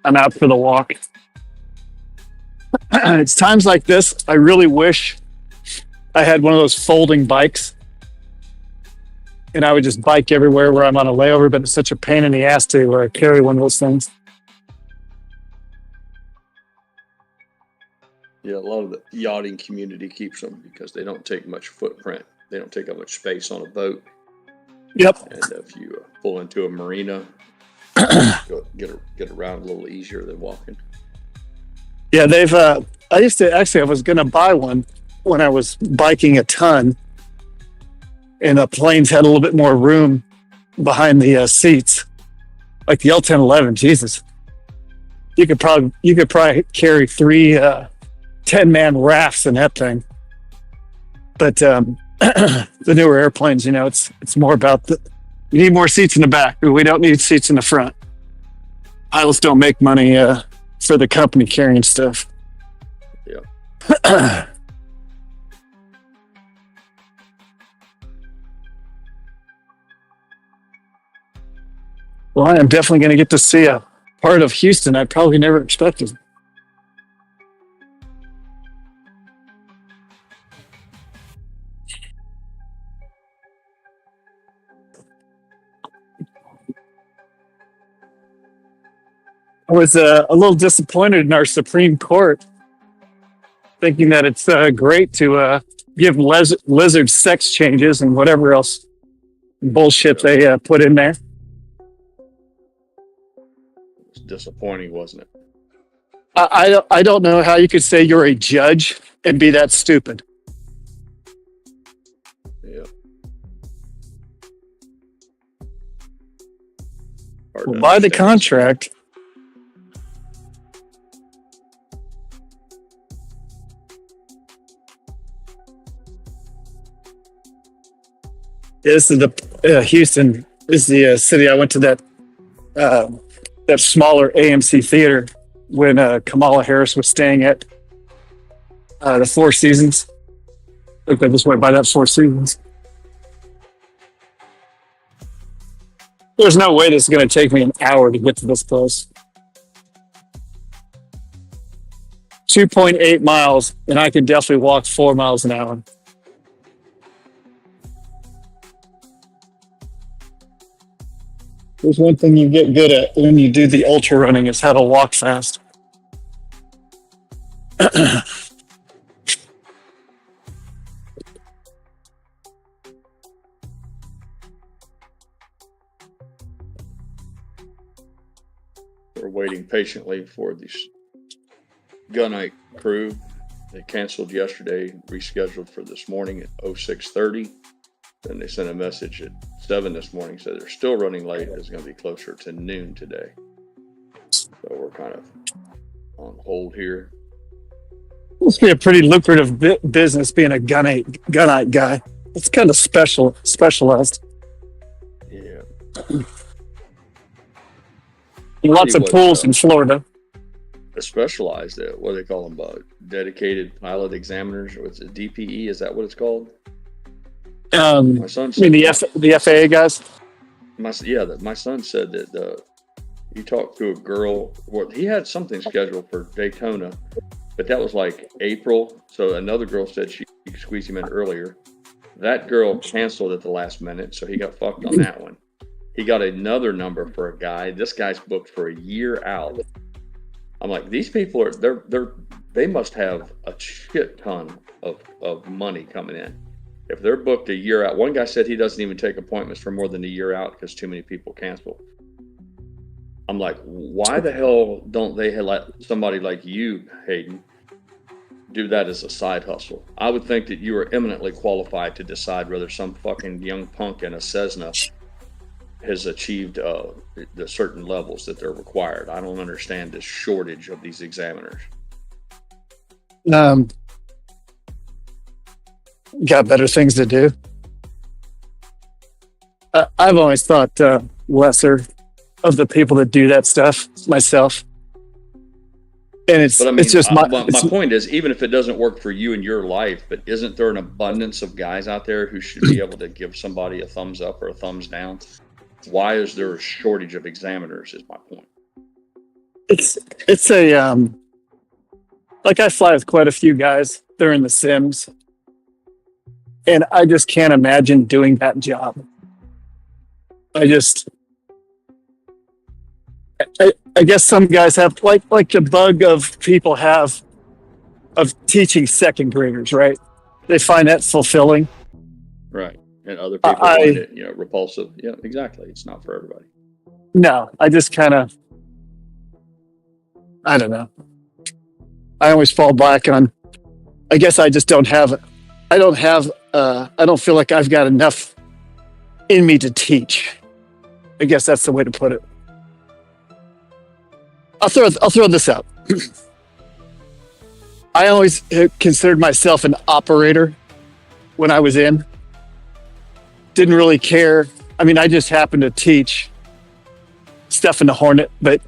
I'm out for the walk. It's times like this I really wish I had one of those folding bikes, and I would just bike everywhere where I'm on a layover. But it's such a pain in the ass to carry one of those things. Yeah, a lot of the yachting community keeps them because they don't take much footprint. They don't take up much space on a boat. Yep. And if you pull into a marina, get around a little easier than walking. Yeah, they've. I was going to buy one when I was biking a ton, and the planes had a little bit more room behind the seats, like the L1011. Jesus, you could probably carry three 10-man rafts in that thing. But the newer airplanes, it's more about you need more seats in the back. We don't need seats in the front. Pilots don't make money for the company carrying stuff. Yeah. Well, I am definitely going to get to see a part of Houston I probably never expected. I was a little disappointed in our Supreme Court, thinking that it's great to give lizards sex changes and whatever else bullshit they put in there. It's disappointing, wasn't it? I don't know how you could say you're a judge and be that stupid. Yeah. Well, by the contract. This is the Houston. This is the city I went to that smaller AMC theater when Kamala Harris was staying at the Four Seasons. I think I just went by that Four Seasons. There's no way this is going to take me an hour to get to this place. 2.8 miles, and I can definitely walk 4 miles an hour. There's one thing you get good at when you do the ultra running is how to walk fast. We're waiting patiently for the gunite crew. They canceled yesterday, rescheduled for this morning at 06:30. Then they sent a message at 7 this morning, said they're still running late. It's going to be closer to noon today. So we're kind of on hold here. Must be a pretty lucrative business being a gunite guy. It's kind of specialized. Yeah. Lots of pools in Florida. Specialized, what do they call them? Dedicated pilot examiners. What's it? DPE? Is that what it's called? My son said the FAA guys. My son said that he talked to a girl. Well, he had something scheduled for Daytona, but that was like April. So another girl said she could squeeze him in earlier. That girl canceled at the last minute, so he got fucked on that one. He got another number for a guy. This guy's booked for a year out. I'm like, these people they must have a shit ton of money coming in. If they're booked a year out, one guy said he doesn't even take appointments for more than a year out because too many people cancel. I'm like, why the hell don't they let somebody like you, Hayden, do that as a side hustle? I would think that you are eminently qualified to decide whether some fucking young punk in a Cessna has achieved the certain levels that they're required. I don't understand this shortage of these examiners. Got better things to do. I've always thought lesser of the people that do that stuff myself. And it's just my point is, even if it doesn't work for you in your life, but isn't there an abundance of guys out there who should be able to give somebody a thumbs up or a thumbs down? Why is there a shortage of examiners is my point. It's a like I fly with quite a few guys. They're in the sims. And I just can't imagine doing that job. I guess some guys have like the bug of people have of teaching second graders, right? They find that fulfilling. Right. And other people find it, repulsive. Yeah, exactly. It's not for everybody. No, I just kind of, I don't know. I always fall back on, I guess I just don't have, I don't feel like I've got enough in me to teach. I guess that's the way to put it. I'll throw this out. I always considered myself an operator when I was in. Didn't really care. I mean, I just happened to teach Stefan the Hornet, but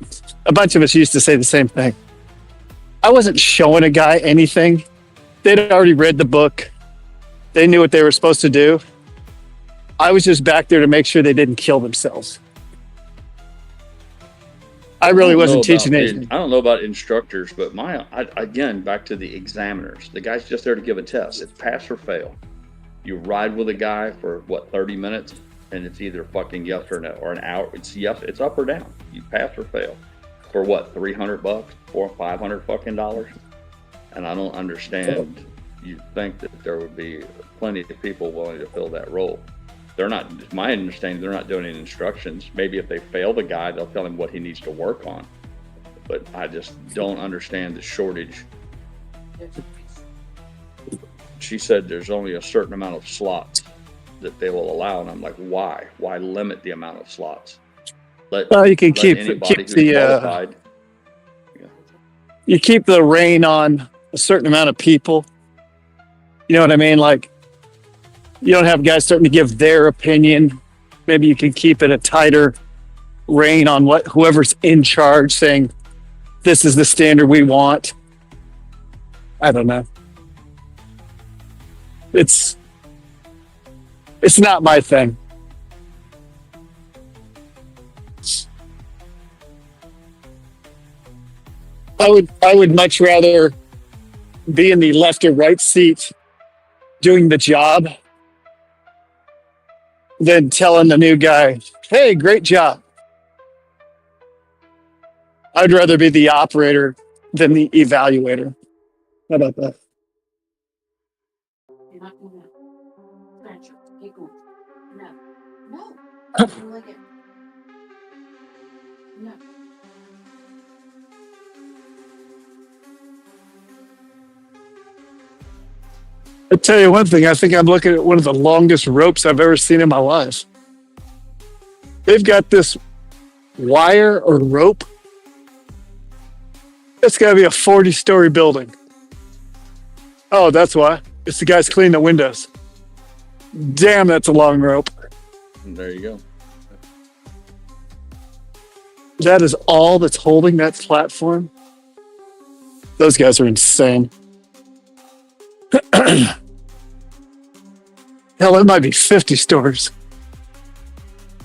a bunch of us used to say the same thing. I wasn't showing a guy anything. They'd already read the book. They knew what they were supposed to do. I was just back there to make sure they didn't kill themselves. I really wasn't teaching anything. I don't know about instructors, but again, back to the examiners. The guy's just there to give a test. It's pass or fail. You ride with a guy for 30 minutes, and it's either fucking yes or no, or an hour. It's yes, it's up or down. You pass or fail. For what, $300, $400-$500 fucking dollars? And I don't understand. You'd think that there would be plenty of people willing to fill that role. They're not, my understanding, they're not doing any instructions. Maybe if they fail the guy, they'll tell him what he needs to work on. But I just don't understand the shortage. She said there's only a certain amount of slots that they will allow, and I'm like, why? Why limit the amount of slots? You can keep the you keep the rein on a certain amount of people. You know what I mean? Like, you don't have guys starting to give their opinion. Maybe you can keep it a tighter rein on whoever's in charge saying, this is the standard we want. I don't know. It's not my thing. I would much rather be in the left or right seat doing the job than telling the new guy, hey, great job. I'd rather be the operator than the evaluator. How about that? You're not going to scratch your pickle. No. I don't like it. No. I'll tell you one thing. I think I'm looking at one of the longest ropes I've ever seen in my life. They've got this wire or rope. It's got to be a 40-story building. Oh, that's why. It's the guys cleaning the windows. Damn, that's a long rope. And there you go. That is all that's holding that platform. Those guys are insane. Hell, it might be 50 stores.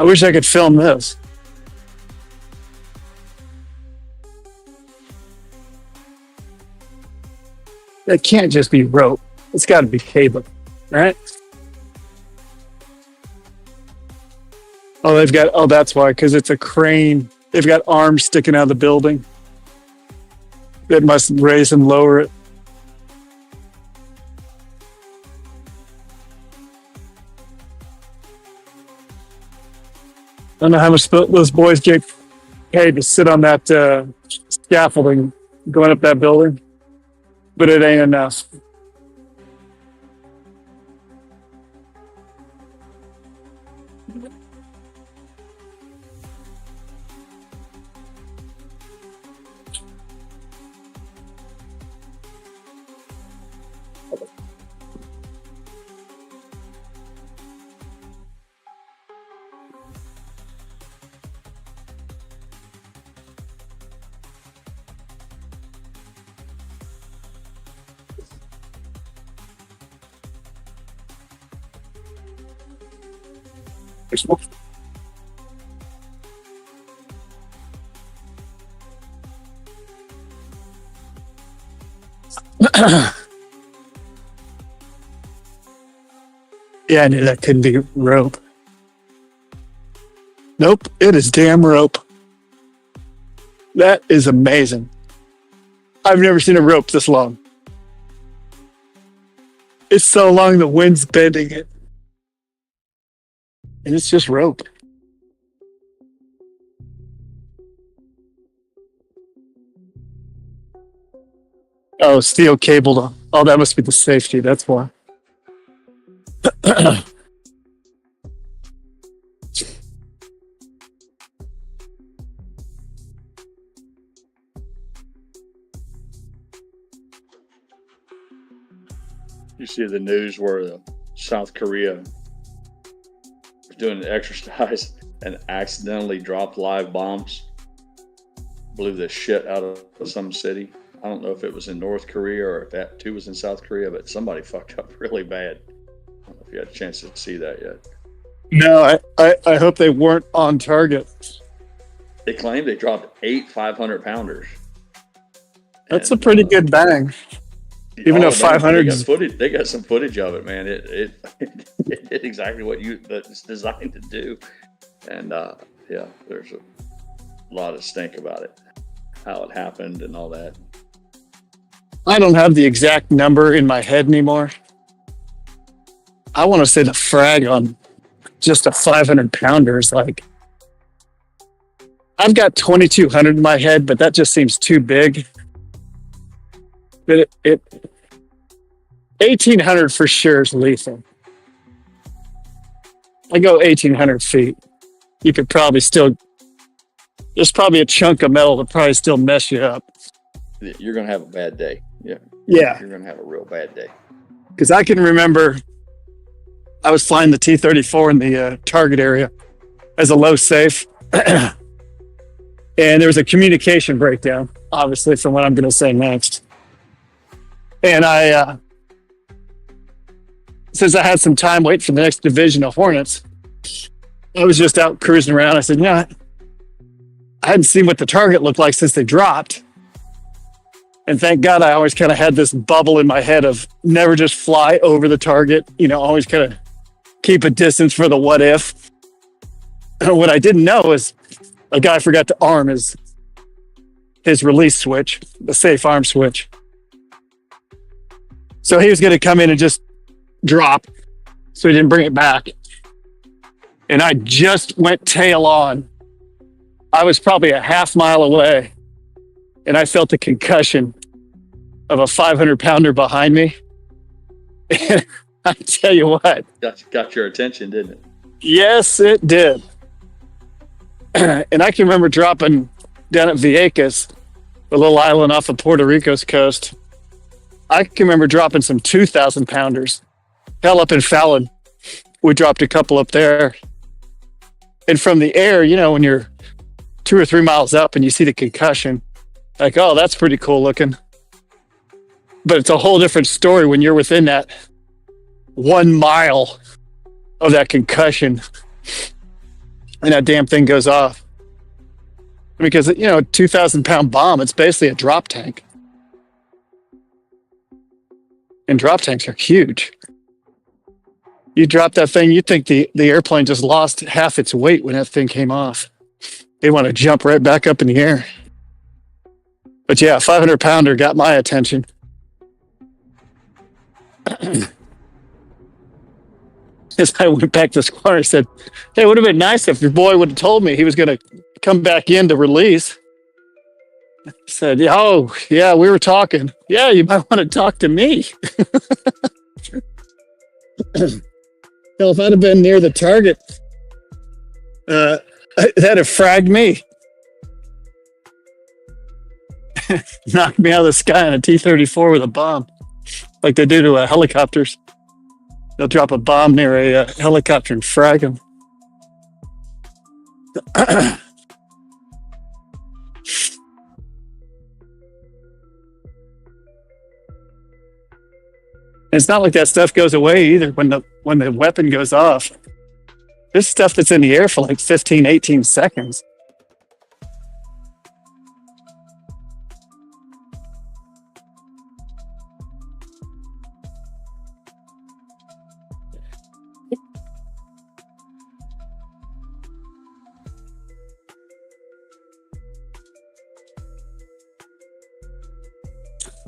I wish I could film this. That can't just be rope. It's got to be cable, right? Oh, they've got, oh, that's why, because it's a crane. They've got arms sticking out of the building that must raise and lower it. I don't know how much those boys get paid to sit on that scaffolding going up that building, but it ain't enough. There's more. Yeah, I knew that couldn't be rope. Nope, it is damn rope. That is amazing. I've never seen a rope this long. It's so long the wind's bending it. And it's just rope. Oh, steel cable. Oh, that must be the safety. That's why. You see the news where South Korea was doing an exercise and accidentally dropped live bombs, blew the shit out of some city. I don't know if it was in North Korea or if that too was in South Korea, but somebody fucked up really bad. I don't know if you had a chance to see that yet. No, I hope they weren't on target. They claimed they dropped 8 500-pounders. That's a pretty good bang. Even though 500 they got some footage of it, man. It did exactly what it's designed to do. And yeah, there's a lot of stink about it, how it happened and all that. I don't have the exact number in my head anymore. I want to say the frag on just a 500-pounder is like, I've got 2,200 in my head, but that just seems too big. But it 1,800 for sure is lethal. I go 1,800 feet. You could probably still, there's probably a chunk of metal that probably still mess you up. You're going to have a bad day. Yeah. Yeah. You're going to have a real bad day. Because I can remember I was flying the T-34 in the target area as a low safe. And there was a communication breakdown, obviously, from what I'm going to say next. And I, since I had some time waiting for the next division of Hornets, I was just out cruising around. I said, I hadn't seen what the target looked like since they dropped. And thank God I always kind of had this bubble in my head of never just fly over the target, always kind of keep a distance for the what if. And what I didn't know is a guy forgot to arm his release switch, the safe arm switch. So he was going to come in and just drop. So he didn't bring it back. And I just went tail on. I was probably a half mile away. And I felt the concussion of a 500-pounder behind me. And I tell you what. Got your attention, didn't it? Yes, it did. And I can remember dropping down at Vieques, a little island off of Puerto Rico's coast. I can remember dropping some 2,000 pounders. Hell, up in Fallon, we dropped a couple up there. And from the air, when you're 2 or 3 miles up and you see the concussion, like, oh, that's pretty cool looking. But it's a whole different story when you're within that 1 mile of that concussion and that damn thing goes off. Because, a 2,000-pound bomb, it's basically a drop tank. And drop tanks are huge. You drop that thing, you think the airplane just lost half its weight when that thing came off. They want to jump right back up in the air. But yeah, 500-pounder got my attention. As I went back to the squad, I said, hey, it would have been nice if your boy would have told me he was going to come back in to release. I said, oh, yeah, we were talking. Yeah, you might want to talk to me. Hell, if I'd have been near the target, that'd have fragged me. Knocked me out of the sky on a T-34 with a bomb, like they do to helicopters. They'll drop a bomb near a helicopter and frag them. It's not like that stuff goes away either when the weapon goes off. There's stuff that's in the air for like 15, 18 seconds.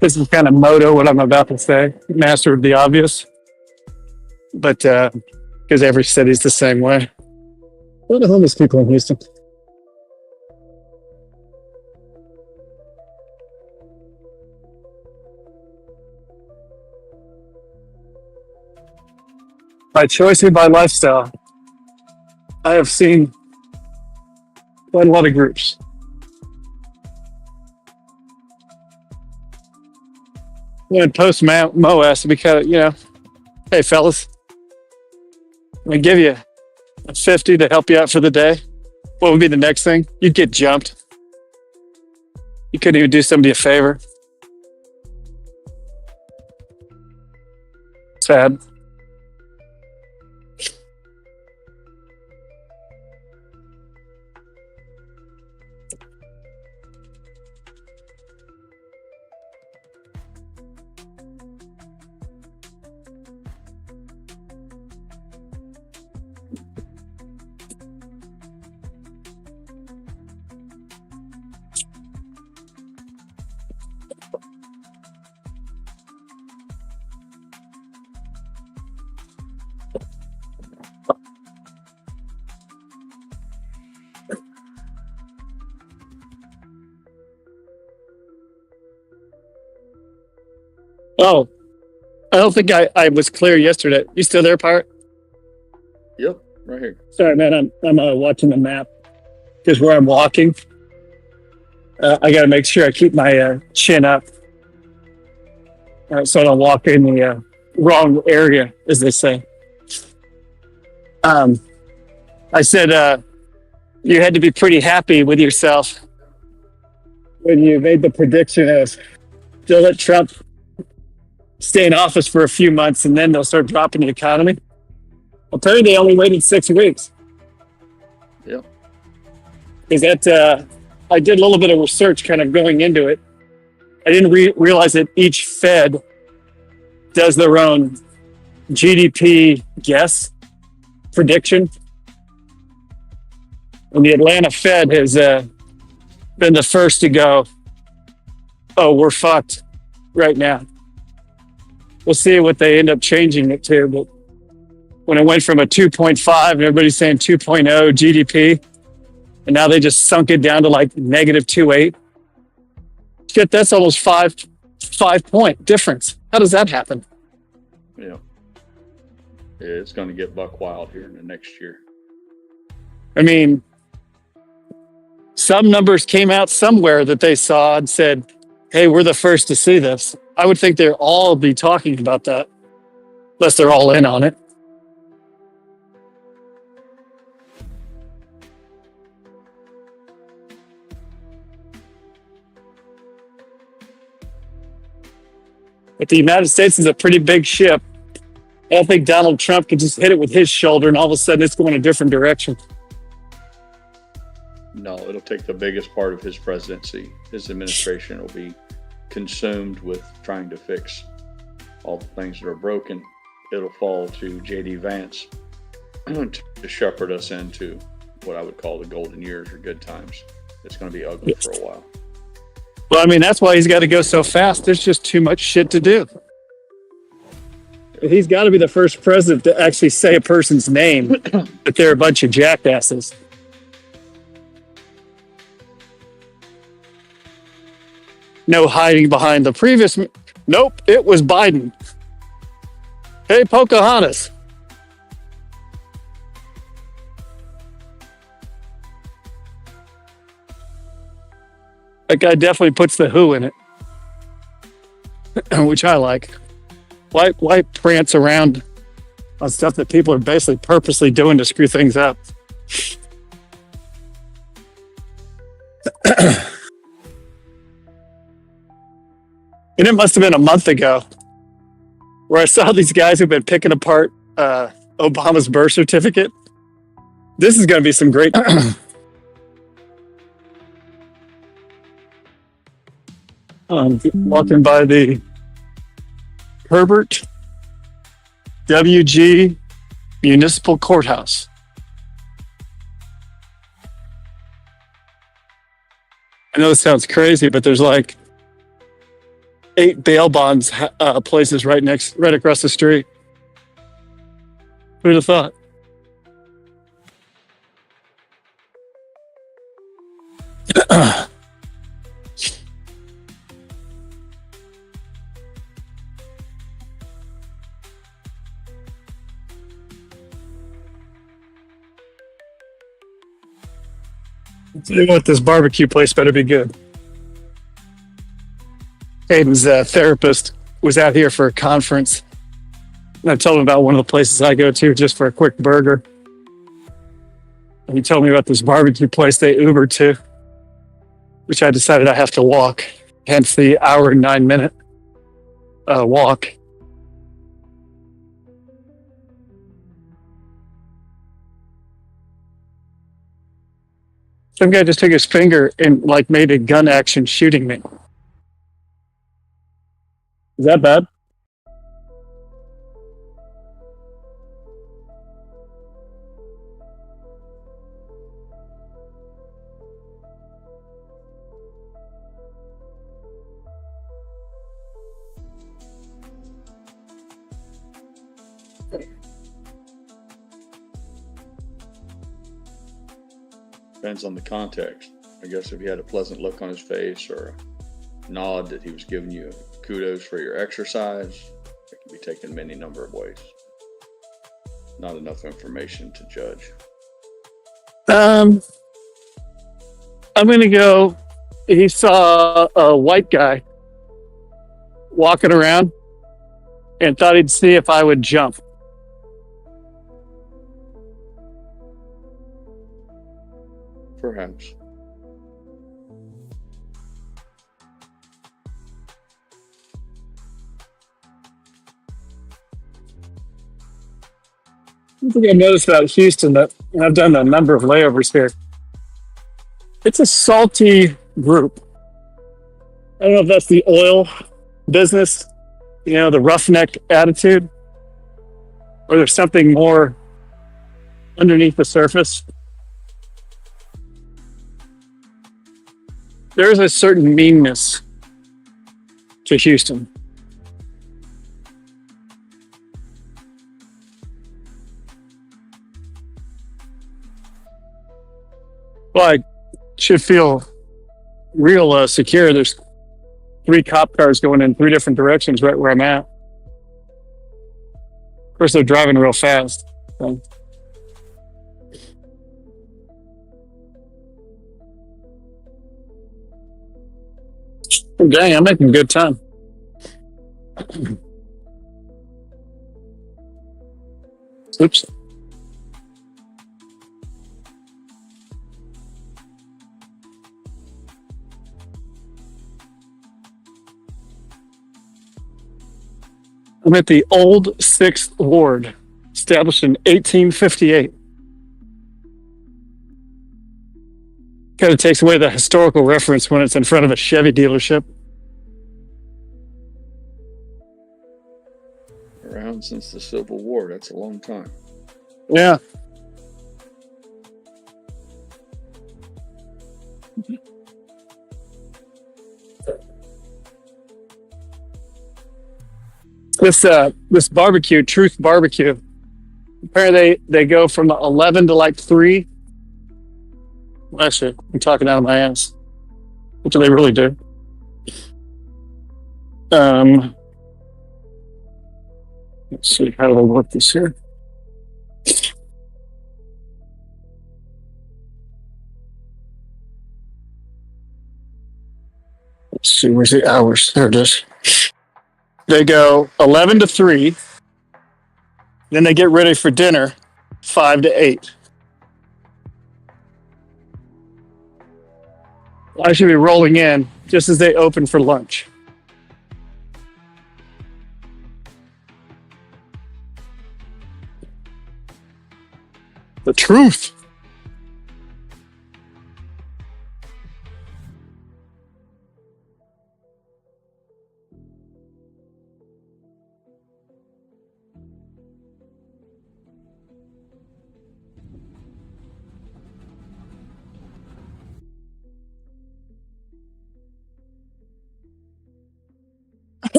This is kind of moto, what I'm about to say. Master of the obvious. But, because every city's the same way. What are the homeless people in Houston? By choice or by lifestyle, I have seen quite a lot of groups. When post Mo has to be kind of, hey fellas, I'm gonna give you a 50 to help you out for the day. What would be the next thing? You'd get jumped. You couldn't even do somebody a favor. Sad. Oh, I don't think I was clear yesterday. You still there, Pirate? Yep, right here. Sorry, man. I'm watching the map because where I'm walking, I got to make sure I keep my chin up so I don't walk in the wrong area, as they say. I said you had to be pretty happy with yourself when you made the prediction of they'll let Trump stay in office for a few months and then they'll start dropping the economy. Apparently, they only waited 6 weeks. Yep. Is that I did a little bit of research kind of going into it. I didn't realize that each Fed does their own GDP guess prediction. And the Atlanta Fed has been the first to go, oh, we're fucked right now. We'll see what they end up changing it to. But when it went from a 2.5 and everybody's saying 2.0 GDP, and now they just sunk it down to like negative 2.8. Shit, that's almost 5-point difference. How does that happen? Yeah. It's going to get buck wild here in the next year. I mean, some numbers came out somewhere that they saw and said, hey, we're the first to see this. I would think they'll all be talking about that, unless they're all in on it. But the United States is a pretty big ship. I don't think Donald Trump can just hit it with his shoulder and all of a sudden it's going a different direction. No, it'll take the biggest part of his presidency. His administration will be consumed with trying to fix all the things that are broken. It'll fall to J.D. Vance to shepherd us into what I would call the golden years or good times. It's going to be ugly for a while. Well, I mean, that's why he's got to go so fast. There's just too much shit to do. He's got to be the first president to actually say a person's name, that they're a bunch of jackasses. No hiding behind the previous. Nope, it was Biden. Hey, Pocahontas. That guy definitely puts the who in it, which I like. Why prance around on stuff that people are basically purposely doing to screw things up? And it must have been a month ago where I saw these guys who've been picking apart Obama's birth certificate. This is going to be some great. Walking by the Herbert W.G. Municipal Courthouse. I know this sounds crazy, but there's like 8 bail bonds places right across the street. Who'd have thought? You know what? This barbecue place better be good. Hayden's therapist was out here for a conference. And I told him about one of the places I go to just for a quick burger. And he told me about this barbecue place they Ubered to, which I decided I have to walk. Hence the hour and 9-minute walk. Some guy just took his finger and like made a gun action shooting me. Is that bad? Depends on the context. I guess if he had a pleasant look on his face or a nod that he was giving you kudos for your exercise, it can be taken many number of ways. Not enough information to judge. I'm going to go. He saw a white guy walking around and thought he'd see if I would jump. Perhaps. One thing I noticed about Houston, that and I've done a number of layovers here, it's a salty group. I don't know if that's the oil business, the roughneck attitude, or there's something more underneath the surface. There is a certain meanness to Houston. Well, I should feel real secure. There's 3 cop cars going in 3 different directions right where I'm at. Of course, they're driving real fast. So. Dang, I'm making good time. Oops. I'm at the old 6th Ward, established in 1858. Kind of takes away the historical reference when it's in front of a Chevy dealership. Around since the Civil War. That's a long time. Yeah. This barbecue, Truth Barbecue. Apparently they go from 11 to like 3. Well, actually, I'm talking out of my ass. What do they really do? Let's see, how do I work this here? Let's see, where's the hours? There it is. They go 11 to 3. Then they get ready for dinner, 5 to 8. I should be rolling in just as they open for lunch. The truth.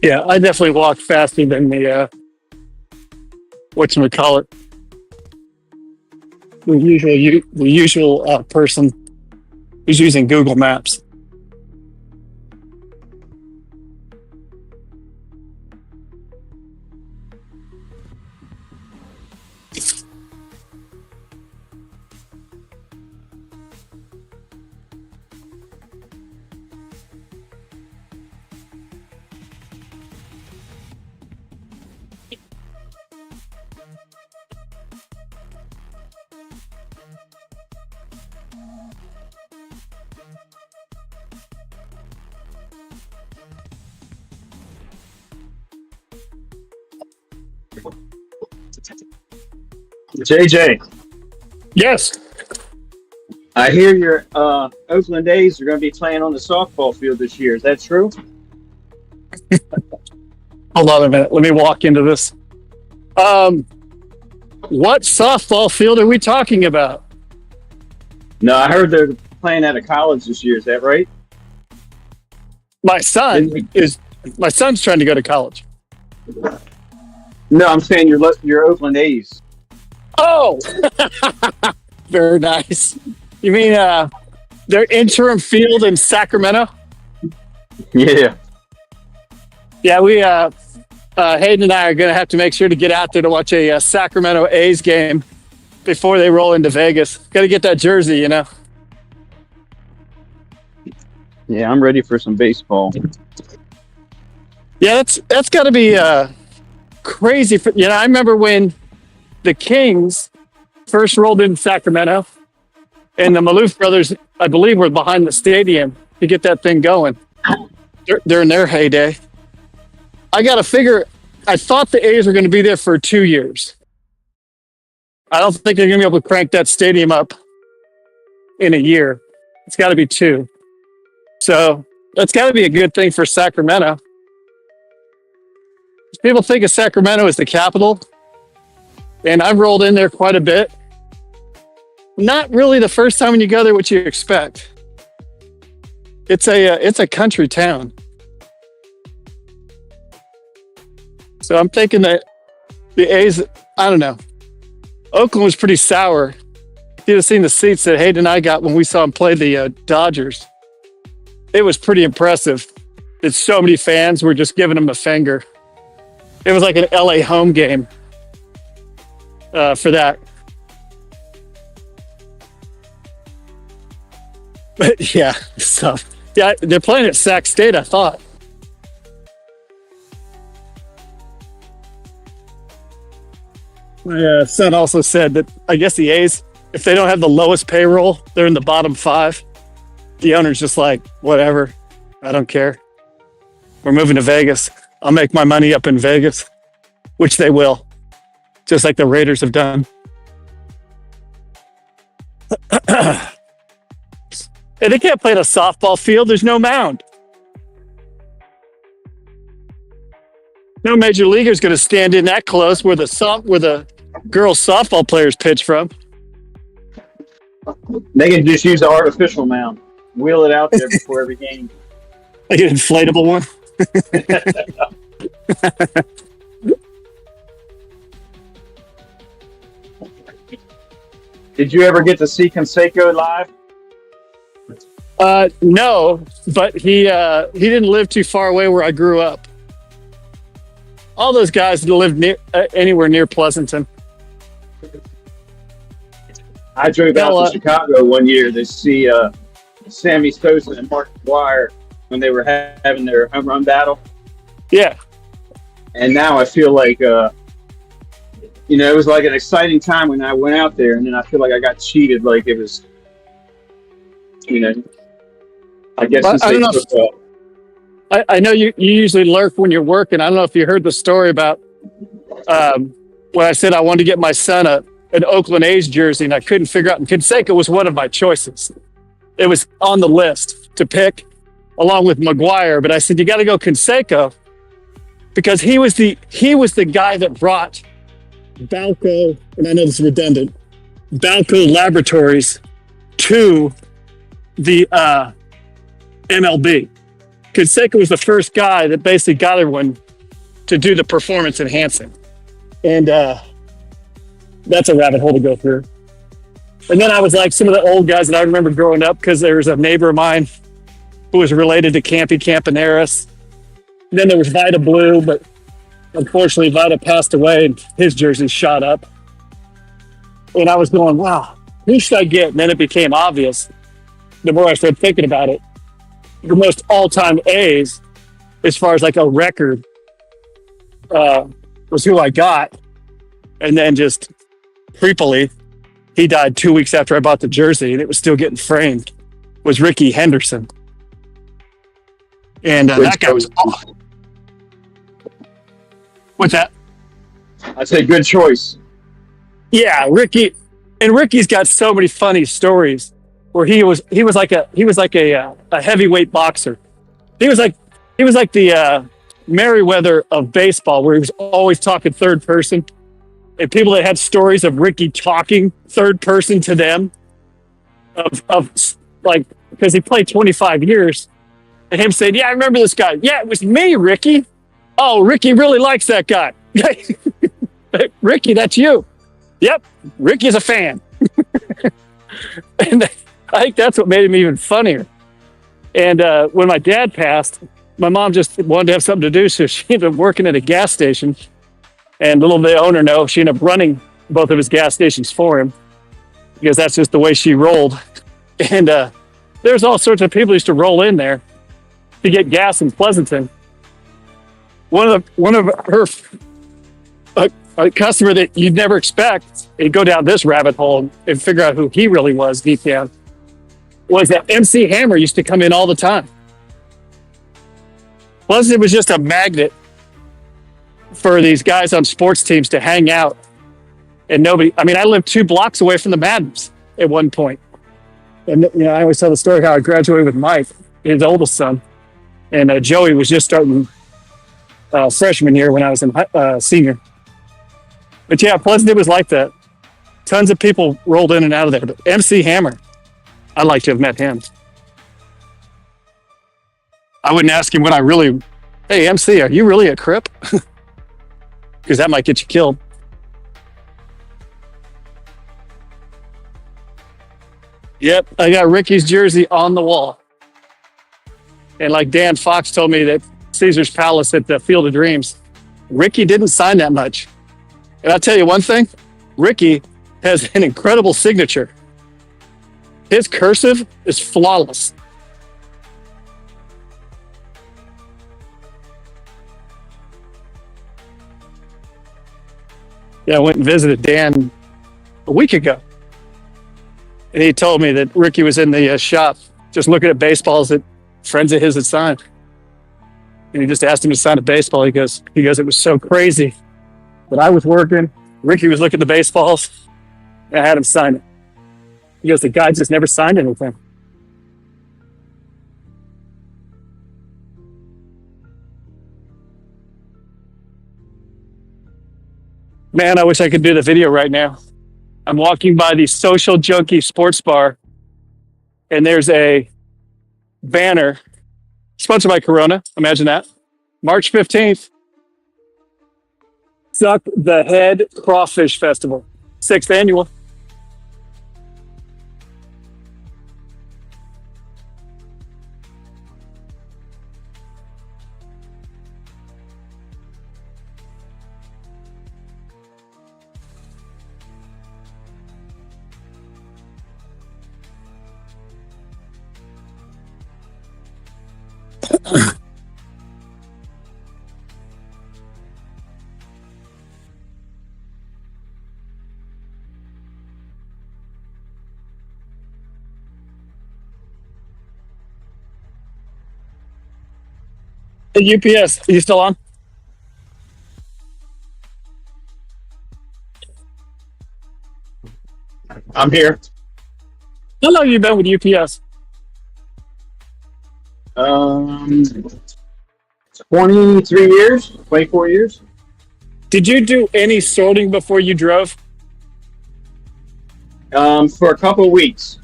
Yeah, I definitely walk faster than the whatchamacallit, the usual person who's using Google Maps. JJ, Yes. I hear your Oakland A's are going to be playing on the softball field this year. Is that true? Hold on a minute. Let me walk into this. What softball field are we talking about? No, I heard they're playing at a college this year. Is that right? My son's trying to go to college. No, I'm saying your Oakland A's. Oh, very nice. You mean their interim field in Sacramento? Yeah. Yeah, we Hayden and I are going to have to make sure to get out there to watch a Sacramento A's game before they roll into Vegas. Got to get that jersey, you know. Yeah, I'm ready for some baseball. Yeah, that's got to be crazy. I remember when the Kings first rolled into Sacramento, and the Maloof brothers, I believe, were behind the stadium to get that thing going. They're in their heyday. I got to figure. I thought the A's were going to be there for 2 years. I don't think they're going to be able to crank that stadium up in a year. It's got to be 2. So that's got to be a good thing for Sacramento. people think of Sacramento as the capital, and I've rolled in there quite a bit. Not really the first time when you go there what you expect. It's a country town. So I'm thinking that the A's, I don't know. Oakland was pretty sour. If you'd have seen the seats that Hayden and I got when we saw him play the Dodgers, it was pretty impressive. That so many fans were just giving him a finger. It was like an LA home game for that. But yeah, so yeah, they're playing at Sac State, I thought. My son also said that I guess the A's, if they don't have the lowest payroll, they're in the bottom 5. The owner's just like, whatever, I don't care. We're moving to Vegas. I'll make my money up in Vegas, which they will, just like the Raiders have done. Hey, they can't play in a softball field. There's no mound. No major leaguer is going to stand in that close where the girls softball players pitch from. They can just use the artificial mound. Wheel it out there before every game. Like an inflatable one. Did you ever get to see Canseco live? No, but he didn't live too far away where I grew up. All those guys lived near anywhere near Pleasanton. I drove out to Chicago one year to see Sammy Sosa and Mark McGwire when they were having their home run battle. Yeah. And now I feel like, it was like an exciting time when I went out there, and then I feel like I got cheated. Like it was, I guess. Well, I don't know. I know you usually lurk when you're working. I don't know if you heard the story about when I said I wanted to get my son an Oakland A's jersey, and I couldn't figure out. And Canseco was one of my choices. It was on the list to pick, along with McGuire. But I said you got to go Canseco because he was the guy that brought Balco, and I know this is redundant, Balco Laboratories to the MLB. Canseco was the first guy that basically got everyone to do the performance enhancing. And that's a rabbit hole to go through. And then I was like some of the old guys that I remember growing up because there was a neighbor of mine who was related to Campy Campaneris. And then there was Vita Blue, but unfortunately Vita passed away and his jersey shot up. And I was going, wow, who should I get? And then it became obvious the more I started thinking about it. The most all-time A's, as far as like a record, was who I got. And then just creepily, he died 2 weeks after I bought the jersey, and it was still getting framed, was Ricky Henderson. And that guy was awesome. What's that? I say good choice. Yeah, Ricky. And Ricky's got so many funny stories where he was like a heavyweight boxer. He was like the Merriweather of baseball, where he was always talking third person. And people that had stories of Ricky talking third person to them, of like, because he played 25 years, and him saying, "Yeah, I remember this guy. Yeah, it was me, Ricky. Oh, Ricky really likes that guy. Ricky, that's you. Yep, Ricky's a fan." And I think that's what made him even funnier. And when my dad passed, my mom just wanted to have something to do, so she ended up working at a gas station. And little did the owner know, she ended up running both of his gas stations for him because that's just the way she rolled. And there's all sorts of people who used to roll in there to get gas in Pleasanton. One of her a customer that you'd never expect, and go down this rabbit hole and figure out who he really was deep down, was that MC Hammer used to come in all the time. Pleasanton was just a magnet for these guys on sports teams to hang out. And I lived 2 blocks away from the Madams at one point. And I always tell the story how I graduated with Mike, his oldest son. And Joey was just starting freshman year when I was in senior. But yeah, Pleasanton was like that. Tons of people rolled in and out of there. But MC Hammer, I'd like to have met him. I wouldn't ask him what I really. Hey, MC, are you really a Crip? Because that might get you killed. Yep, I got Ricky's jersey on the wall. And like Dan Fox told me that Caesar's Palace at the Field of Dreams, Ricky didn't sign that much. And I'll tell you one thing, Ricky has an incredible signature. His cursive is flawless. Yeah, I went and visited Dan a week ago. And he told me that Ricky was in the shop just looking at baseballs that friends of his had signed. And he just asked him to sign a baseball. He goes, it was so crazy that I was working, Ricky was looking at the baseballs, and I had him sign it. He goes, the guy just never signed anything. Man, I wish I could do the video right now. I'm walking by the Social Junkie Sports Bar, and there's a banner sponsored by Corona. Imagine that. March 15th, Suck the Head Crawfish Festival, 6th annual. Hey, UPS, are you still on? I'm here. How long have you been with UPS? 23 years, 24 years. Did you do any sorting before you drove? For a couple of weeks.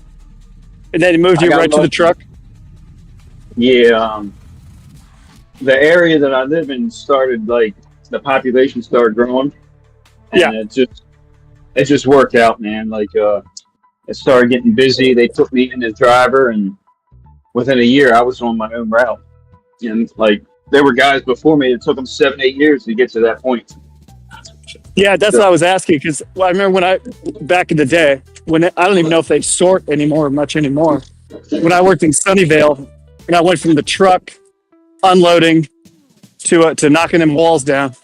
And then it moved you right to the truck? Yeah. The area that I live in started, like, the population started growing. And Yeah. it just worked out, man. Like, it started getting busy. They put me in as driver, and within a year, I was on my own route. And, like, there were guys before me. It took them 7-8 years to get to that point. Yeah, that's what I was asking. Because I remember back in the day, I don't even know if they sort much anymore. When I worked in Sunnyvale, and I went from the truck unloading to knocking them walls down.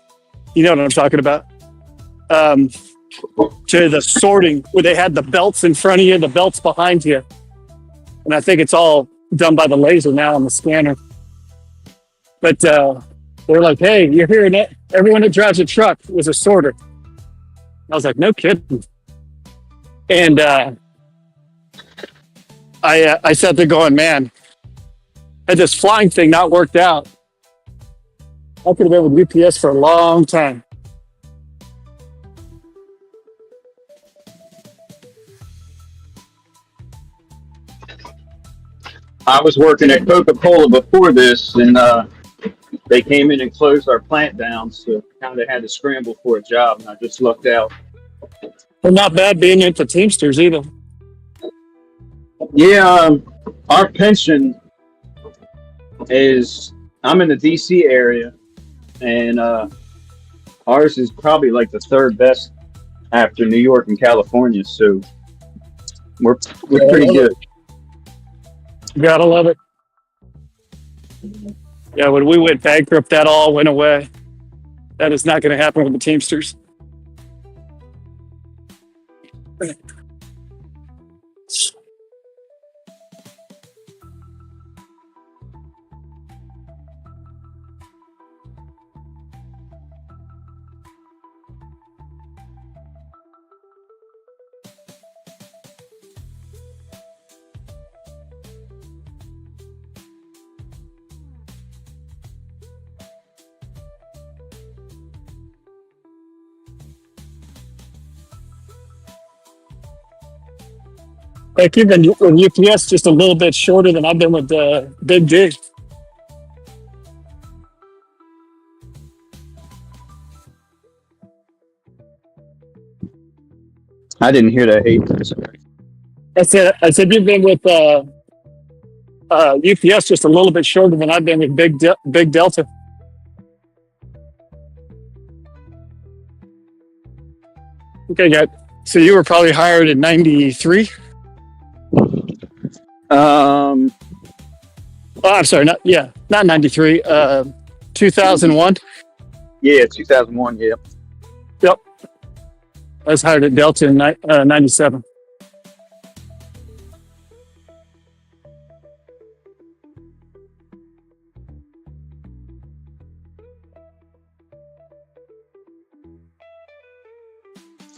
You know what I'm talking about? To the sorting where they had the belts in front of you, the belts behind you. And I think it's all done by the laser now on the scanner. But they're like, hey, you're hearing it. Everyone that drives a truck was a sorter. I was like, no kidding. And I sat there going, man, had this flying thing not worked out, I could have been with UPS for a long time. I was working at Coca-Cola before this, and they came in and closed our plant down, so kind of had to scramble for a job, and I just lucked out. Well, not bad being into Teamsters either. Yeah, our pension is, I'm in the DC area, and ours is probably like the third best after New York and California, so we're pretty good. Gotta love it. Yeah, when we went bankrupt, that all went away. That is not going to happen with the Teamsters. Like you've been with UPS just a little bit shorter than I've been with Big D. I didn't hear that. Hey, sorry. I said you've been with UPS just a little bit shorter than I've been with Big Delta. Okay, got. So you were probably hired in '93. Oh, I'm sorry, not '93. 2001. Yeah, 2001. Yeah. Yep, I was hired at Delta in '97.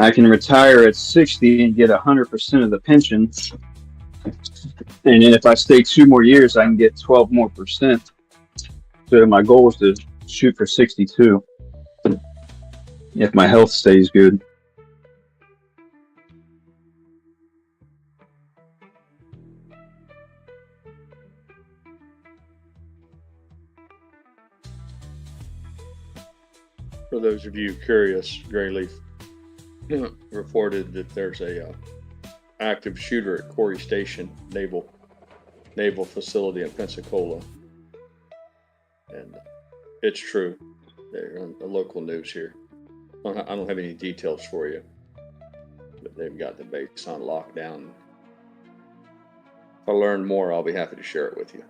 I can retire at 60 and get 100% of the pension. And then if I stay 2 more years, I can get 12 more percent. So my goal is to shoot for 62 if my health stays good. For those of you curious, GrayLeaf reported that there's a active shooter at Corey Station Naval Facility in Pensacola, and it's true. They're on the local news here. I don't have any details for you, but they've got the base on lockdown. If I learn more, I'll be happy to share it with you.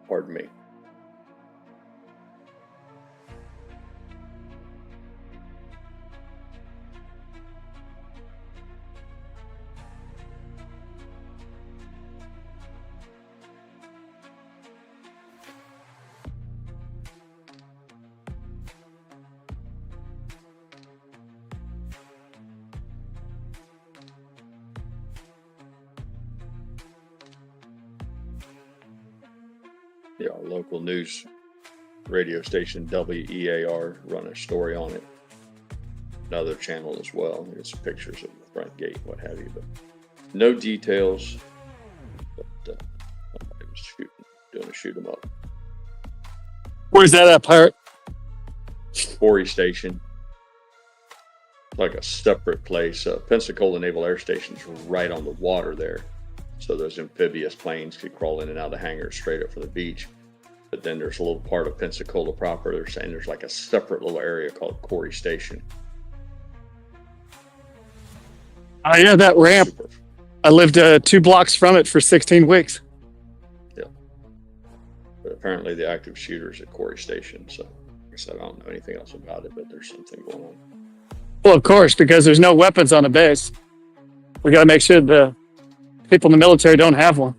Pardon me. Yeah, our local news radio station WEAR run a story on it. Another channel as well. There's pictures of the front gate, what have you, but no details. But somebody was doing a shoot 'em up. Where's that at, Pirate? Corey Station, like a separate place. Pensacola Naval Air Station's right on the water there. So those amphibious planes could crawl in and out of the hangar straight up from the beach. But then there's a little part of Pensacola proper. They're saying there's like a separate little area called Corey Station. Oh, yeah, that ramp. I lived 2 blocks from it for 16 weeks. Yeah. But apparently the active shooter's at Corey Station. So I guess I don't know anything else about it, but there's something going on. Well, of course, because there's no weapons on the base. We got to make sure the people in the military don't have one.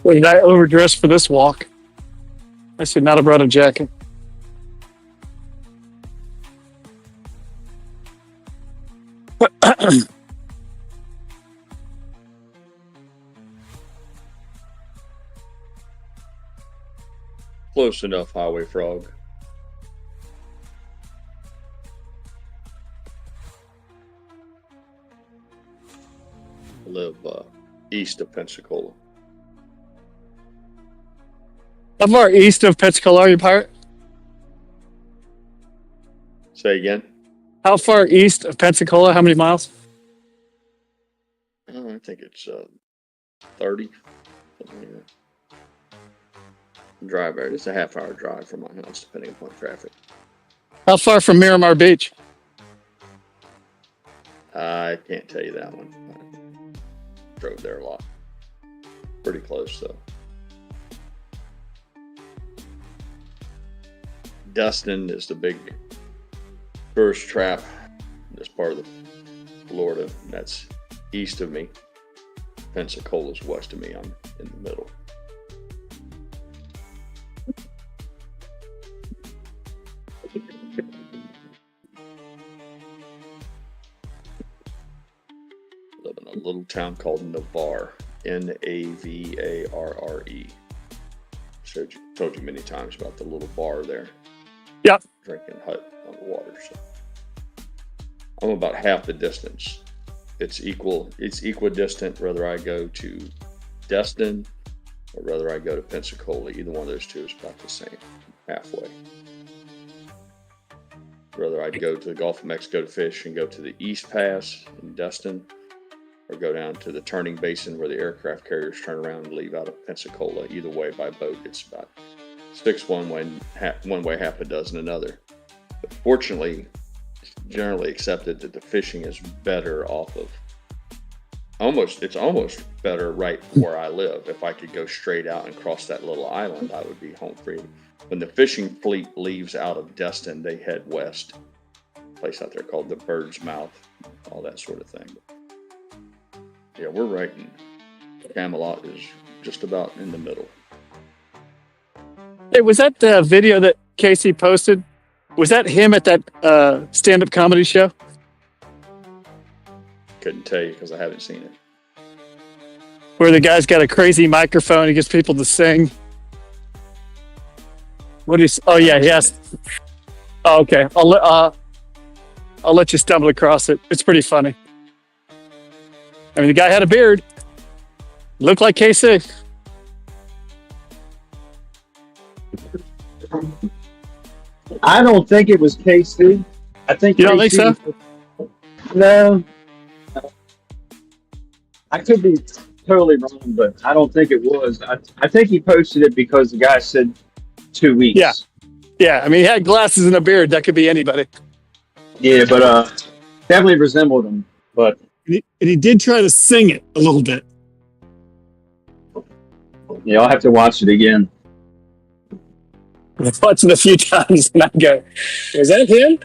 Wait, did I overdress for this walk? I should not have brought a jacket. Close enough, Highway Frog. I live east of Pensacola. How far east of Pensacola are you, Pirate? Say again? How far east of Pensacola? How many miles? I think it's 30, something like that. Drive there. It's a half-hour drive from my house, depending upon traffic. How far from Miramar Beach? I can't tell you that one. I drove there a lot. Pretty close, though. Destin is the big tourist trap in this part of the Florida. That's east of me. Pensacola's west of me. I'm in the middle. Live in a little town called Navarre. Navarre. Told you many times about the little bar there. Yep. Drinking hut on the water. So I'm about half the distance. It's equidistant whether I go to Destin or whether I go to Pensacola. Either one of those two is about the same, halfway. Whether I'd go to the Gulf of Mexico to fish and go to the East Pass in Destin, or go down to the turning basin where the aircraft carriers turn around and leave out of Pensacola. Either way, by boat, it's about 6 one way, half a dozen another. But fortunately, it's generally accepted that the fishing is better off of it's almost better right where I live. If I could go straight out and cross that little island, I would be home free. When the fishing fleet leaves out of Destin, they head west. A place out there called the Bird's Mouth, all that sort of thing. Yeah, we're right in Camelot is just about in the middle. Hey, was that the video that Casey posted? Was that him at that stand-up comedy show? Couldn't tell you because I haven't seen it. Where the guy's got a crazy microphone, he gets people to sing. What is? Oh yeah, yes. Oh, okay, I'll let you stumble across it. It's pretty funny. I mean, the guy had a beard. Looked like KC. I don't think it was KC. I think you don't think so? No. I could be totally wrong, but I don't think it was. I think he posted it because the guy said 2 weeks. Yeah. I mean, he had glasses and a beard. That could be anybody. Yeah, but definitely resembled him. But and he did try to sing it a little bit. yeah, I'll have to watch it again. I've watched it a few times and I go, is that him?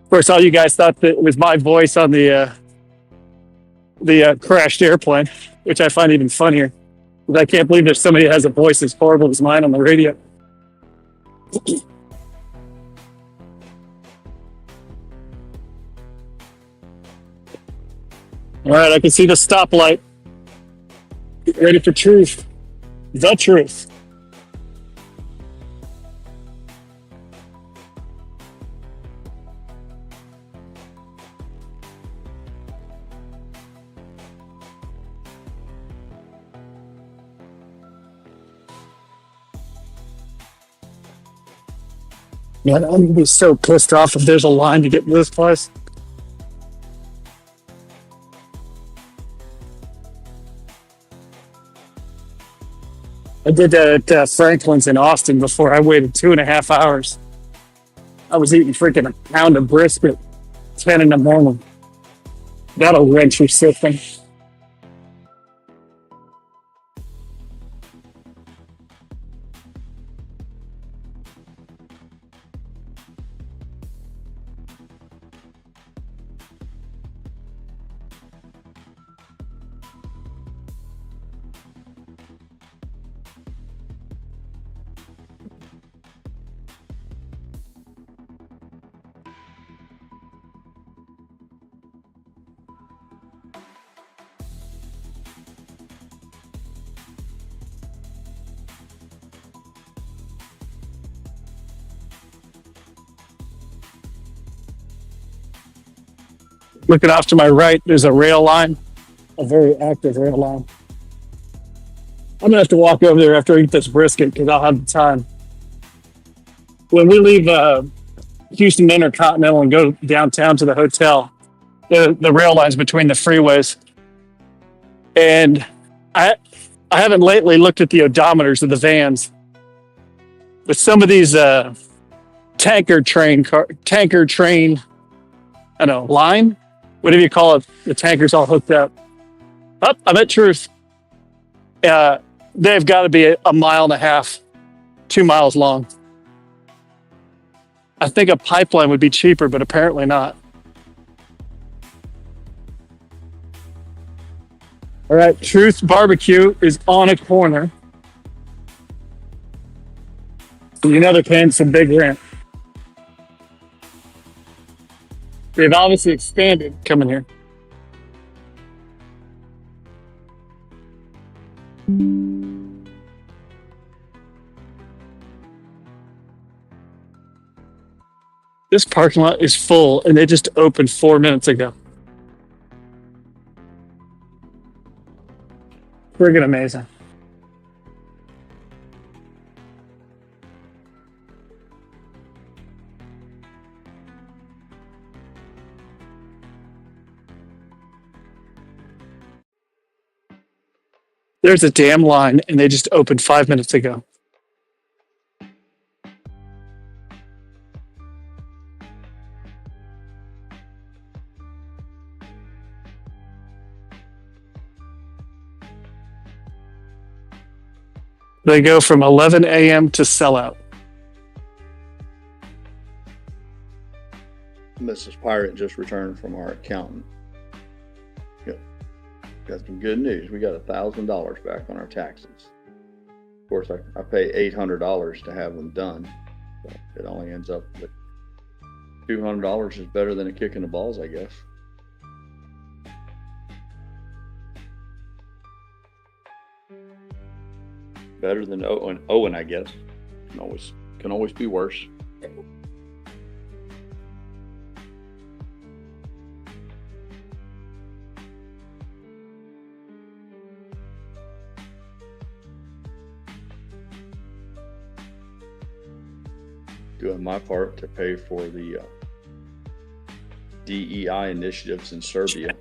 Of course, all you guys thought that it was my voice on the crashed airplane, which I find even funnier. I can't believe there's somebody that has a voice as horrible as mine on the radio. All right, I can see the stoplight. Get ready for truth. The truth. Man, I'm gonna be so pissed off if there's a line to get to this place. I did that at Franklin's in Austin before. I waited 2.5 hours. I was eating freaking a pound of brisket, 10 in the morning. That'll wrench your system. Looking off to my right, there's a rail line, a very active rail line. I'm gonna have to walk over there after I eat this brisket because I'll have the time. When we leave Houston Intercontinental and go downtown to the hotel. The rail lines between the freeways. And I haven't lately looked at the odometers of the vans, but some of these tanker train, I don't know, line, whatever you call it, the tankers all hooked up. I'm at Truth. They've got to be a mile and a half, 2 miles long. I think a pipeline would be cheaper, but apparently not. All right, Truth Barbecue is on a corner. You know they're paying some big rent. They've obviously expanded coming here. This parking lot is full, and they just opened 4 minutes ago. Friggin' amazing. There's a damn line, and they just opened 5 minutes ago. They go from 11 a.m. to sellout. Mrs. Pirate just returned from our accountant. Yep. Got some good news. We got $1,000 back on our taxes. Of course, I pay $800 to have them done. So it only ends up with $200 is better than a kick in the balls, I guess. Better than Owen, I guess. Can always be worse. Doing my part to pay for the DEI initiatives in Serbia.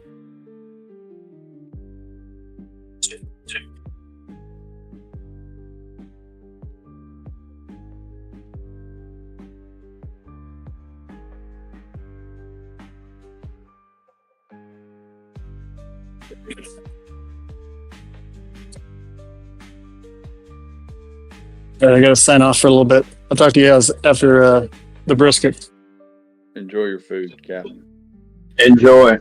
I got to sign off for a little bit. I'll talk to you guys after the brisket. Enjoy your food, Captain. Enjoy.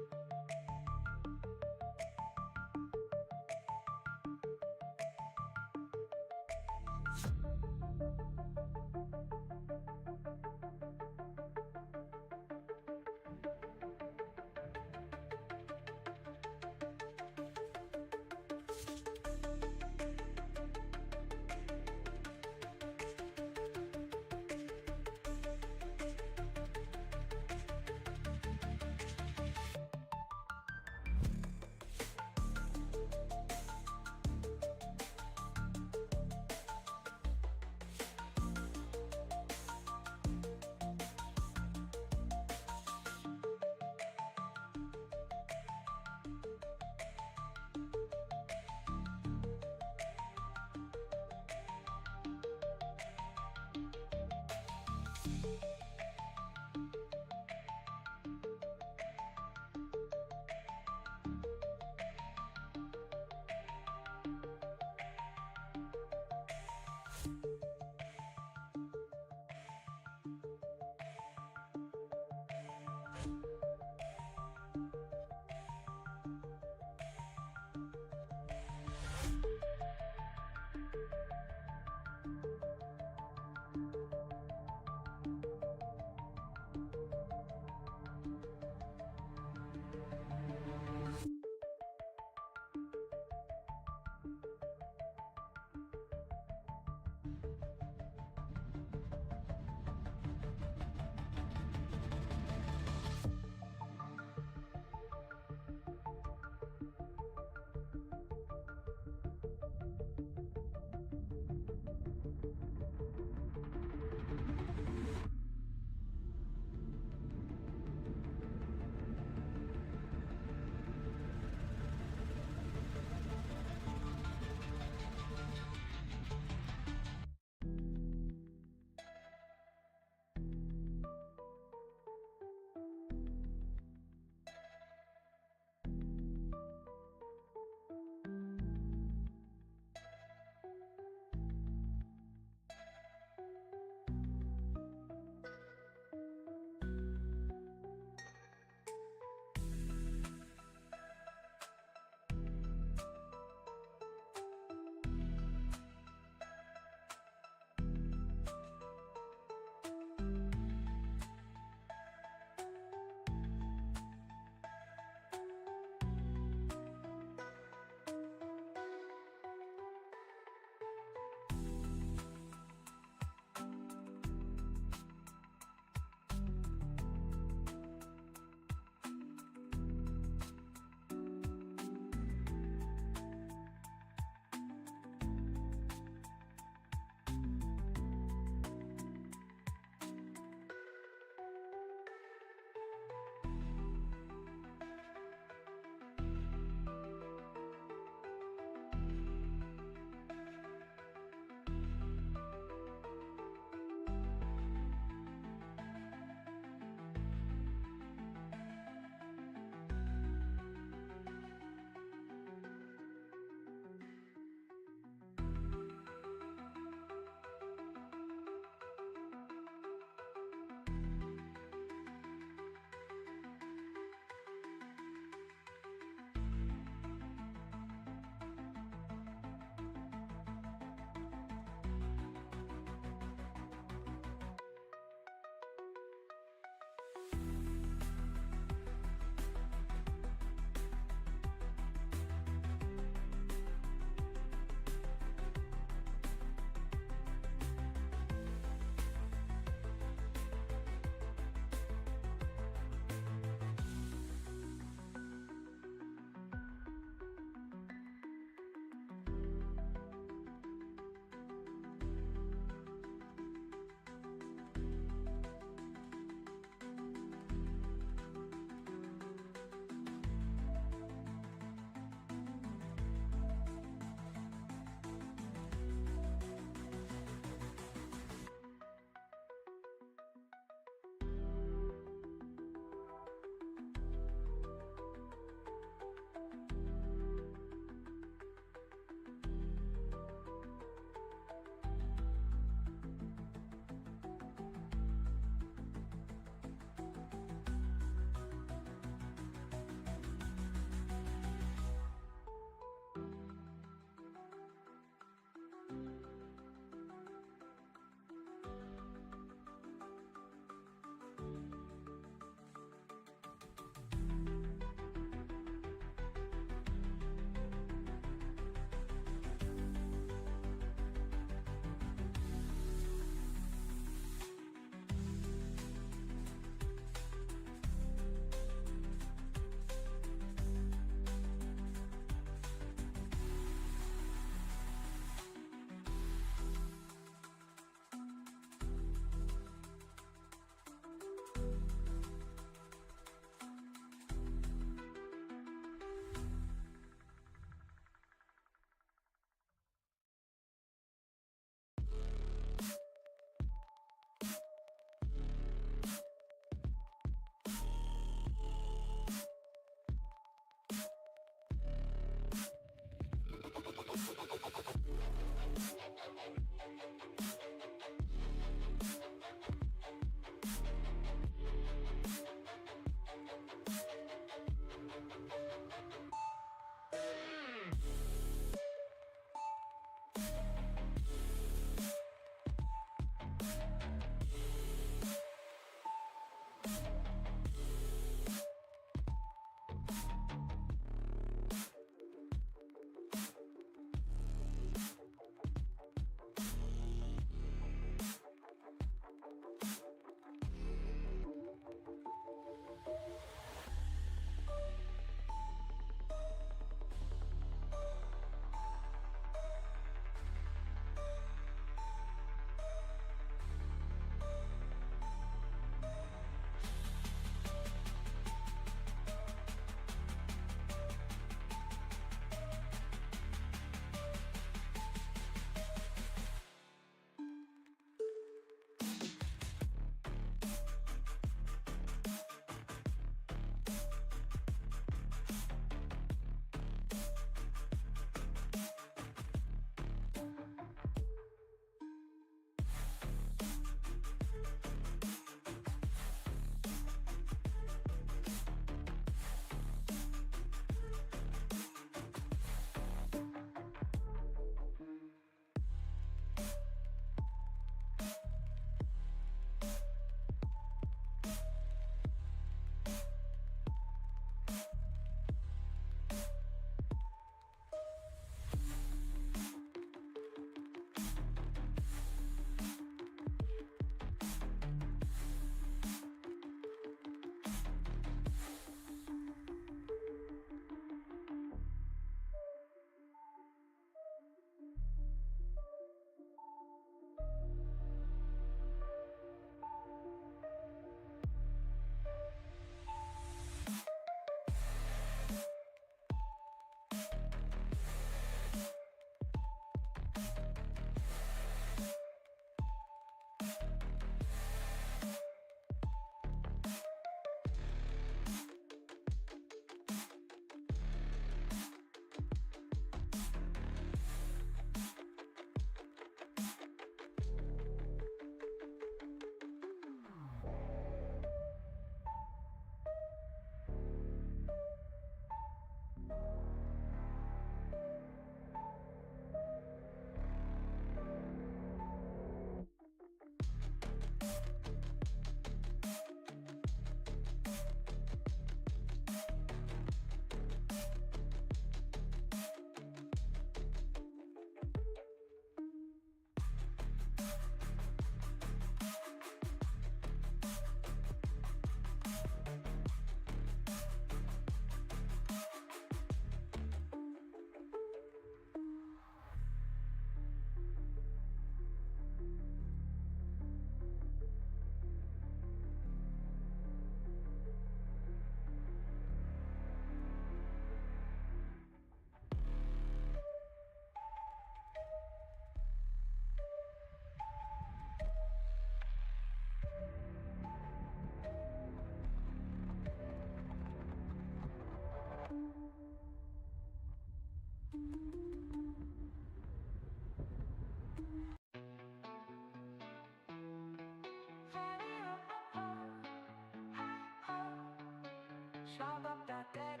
Job up that deck,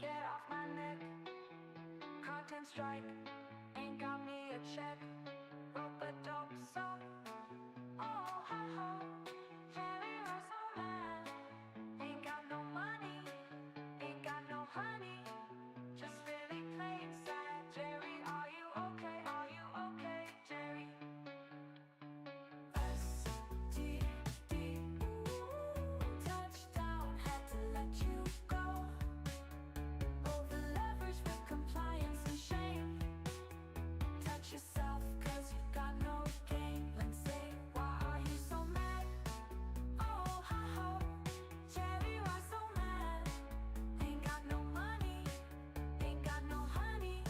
get off my neck. Content strike, ain't got me a check. Wrote the dope song, oh ha ha. Jerry was so mad, ain't got no money, ain't got no honey. Just really plain sad. Jerry, are you okay? Are you okay, Jerry? STD, touchdown, had to let you go. Over leverage with compliance and shame. Touch yourself, cause you got no game. Let's say, why are you so mad? Oh, ha ha. Jerry, why so mad? Ain't got no money, ain't got no honey.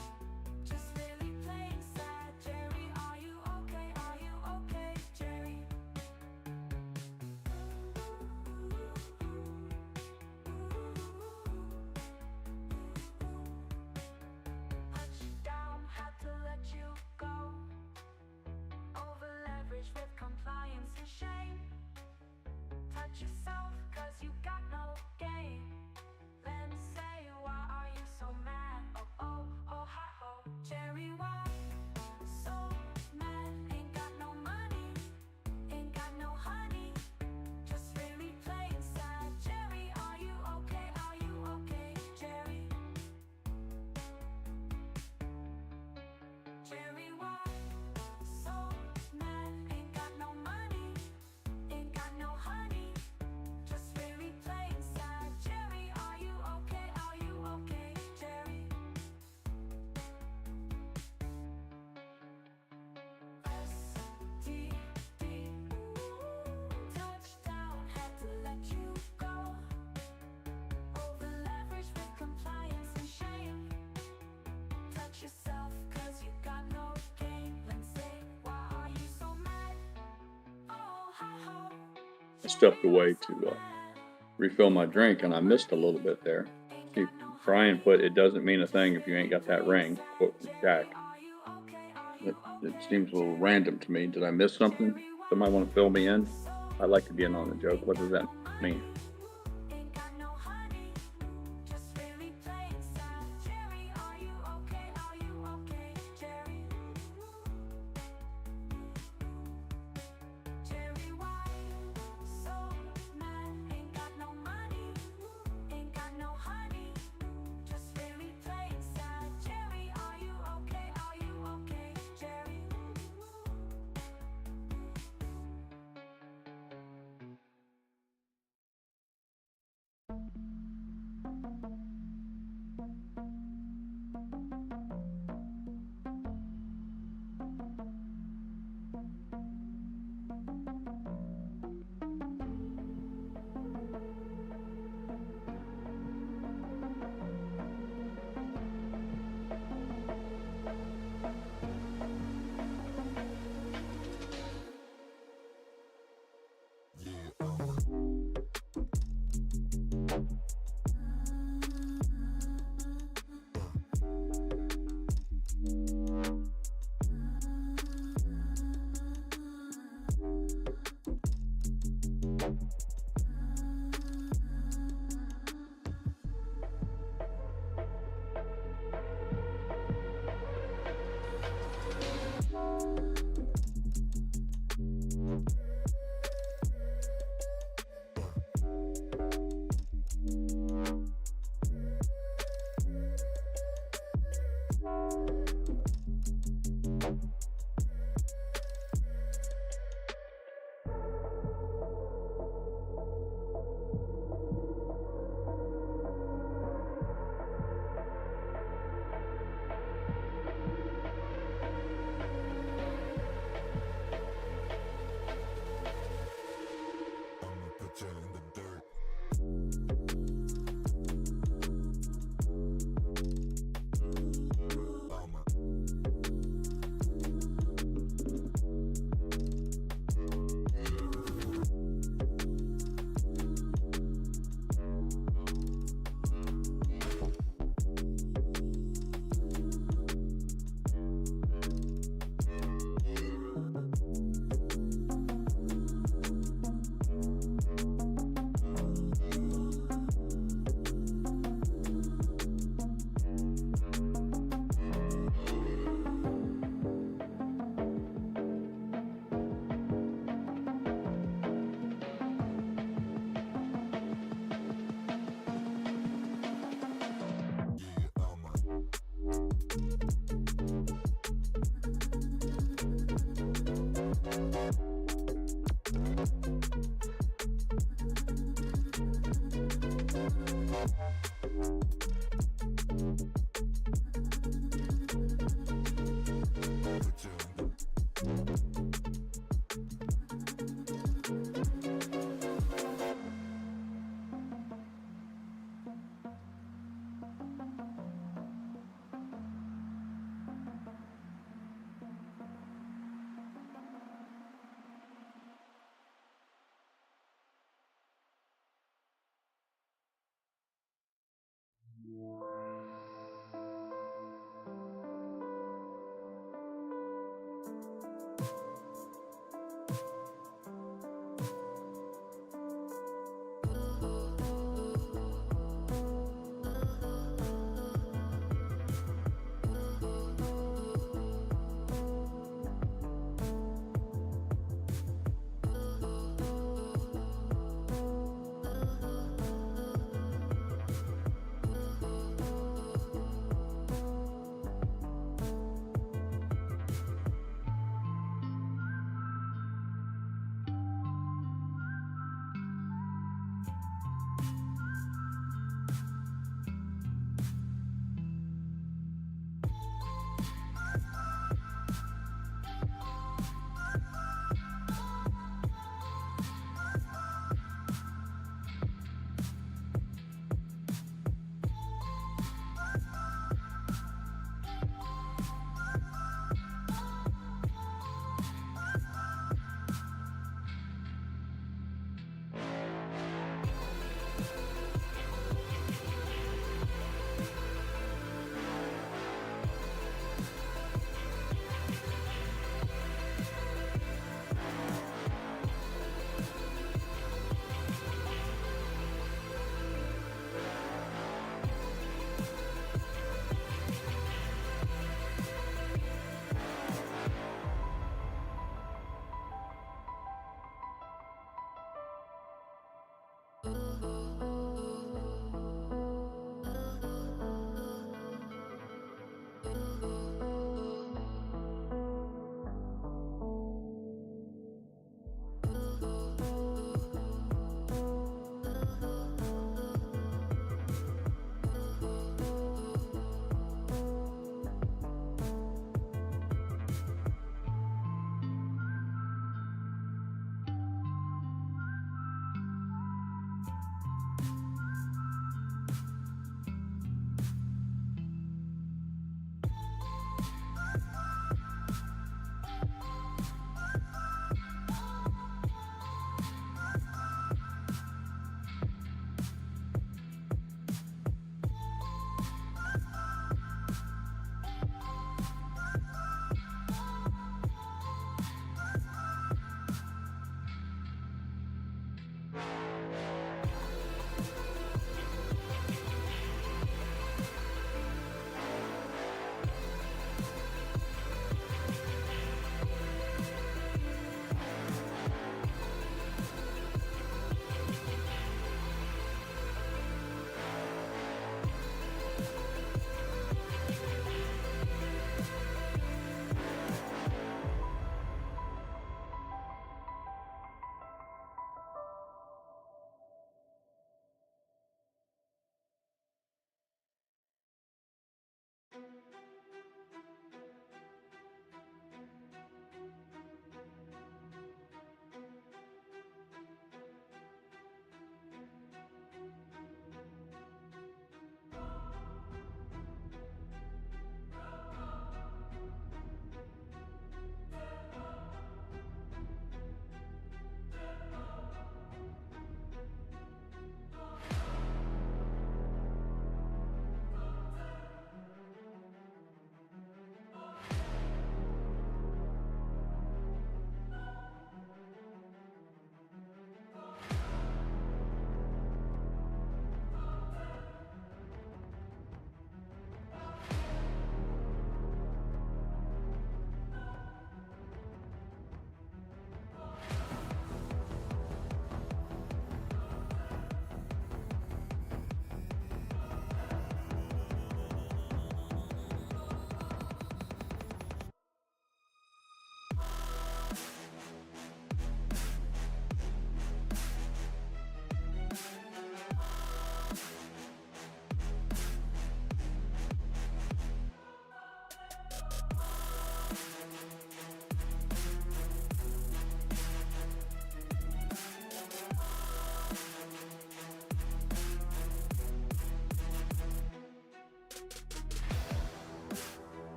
Just really plain sad. Jerry, are you okay? Are you okay, Jerry? Touchdown, had to let you go. Over leverage with compliance and shame. Touch yourself, cause you got no game. Then say, why are you so mad? Oh, oh, oh, ha, oh. Jerry, why so mad? Ain't got no money, ain't got no honey. Just really plain sad. Jerry, are you okay? Are you okay, Jerry? Jerry, why so mad? Ain't got no money, ain't got no honey. Just really plain sad. Jerry, are you okay? Are you okay, Jerry? STD, touchdown, had to let you go. Over leverage with compliance and shame. Touch yourself, cause you got no game. Let's say, why are you so mad? Oh, ha ha. I stepped away to refill my drink, and I missed a little bit there. See, Brian put, "It doesn't mean a thing if you ain't got that ring," quote from Jack. It seems a little random to me. Did I miss something? Somebody want to fill me in? I'd like to be in on the joke. What does that mean? Ain't got no honey, just really plain sad. Jerry, are you okay? Are you okay, Jerry? Jerry, why so mad? Ain't got no money, ain't got no honey. Just really plain sad. Jerry, are you okay? Are you okay, Jerry?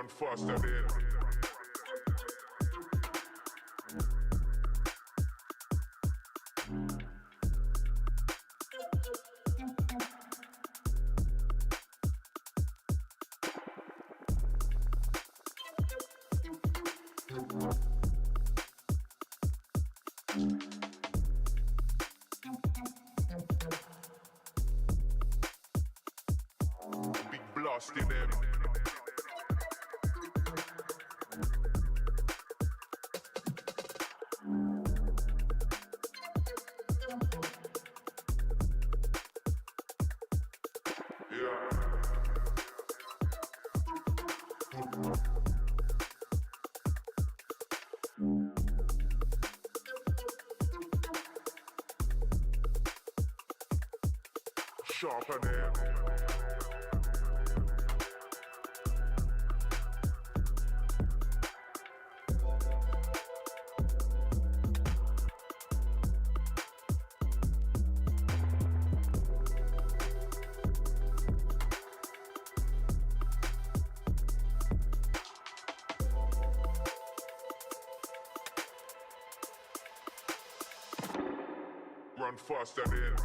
Run faster than. Big blast in them. Yeah. Sharper than. Run faster than.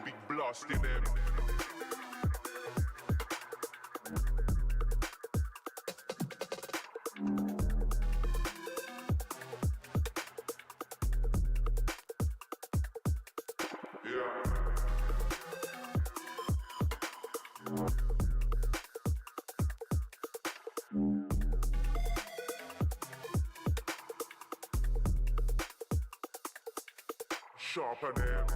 Big blast in them. Yeah. Sharper than.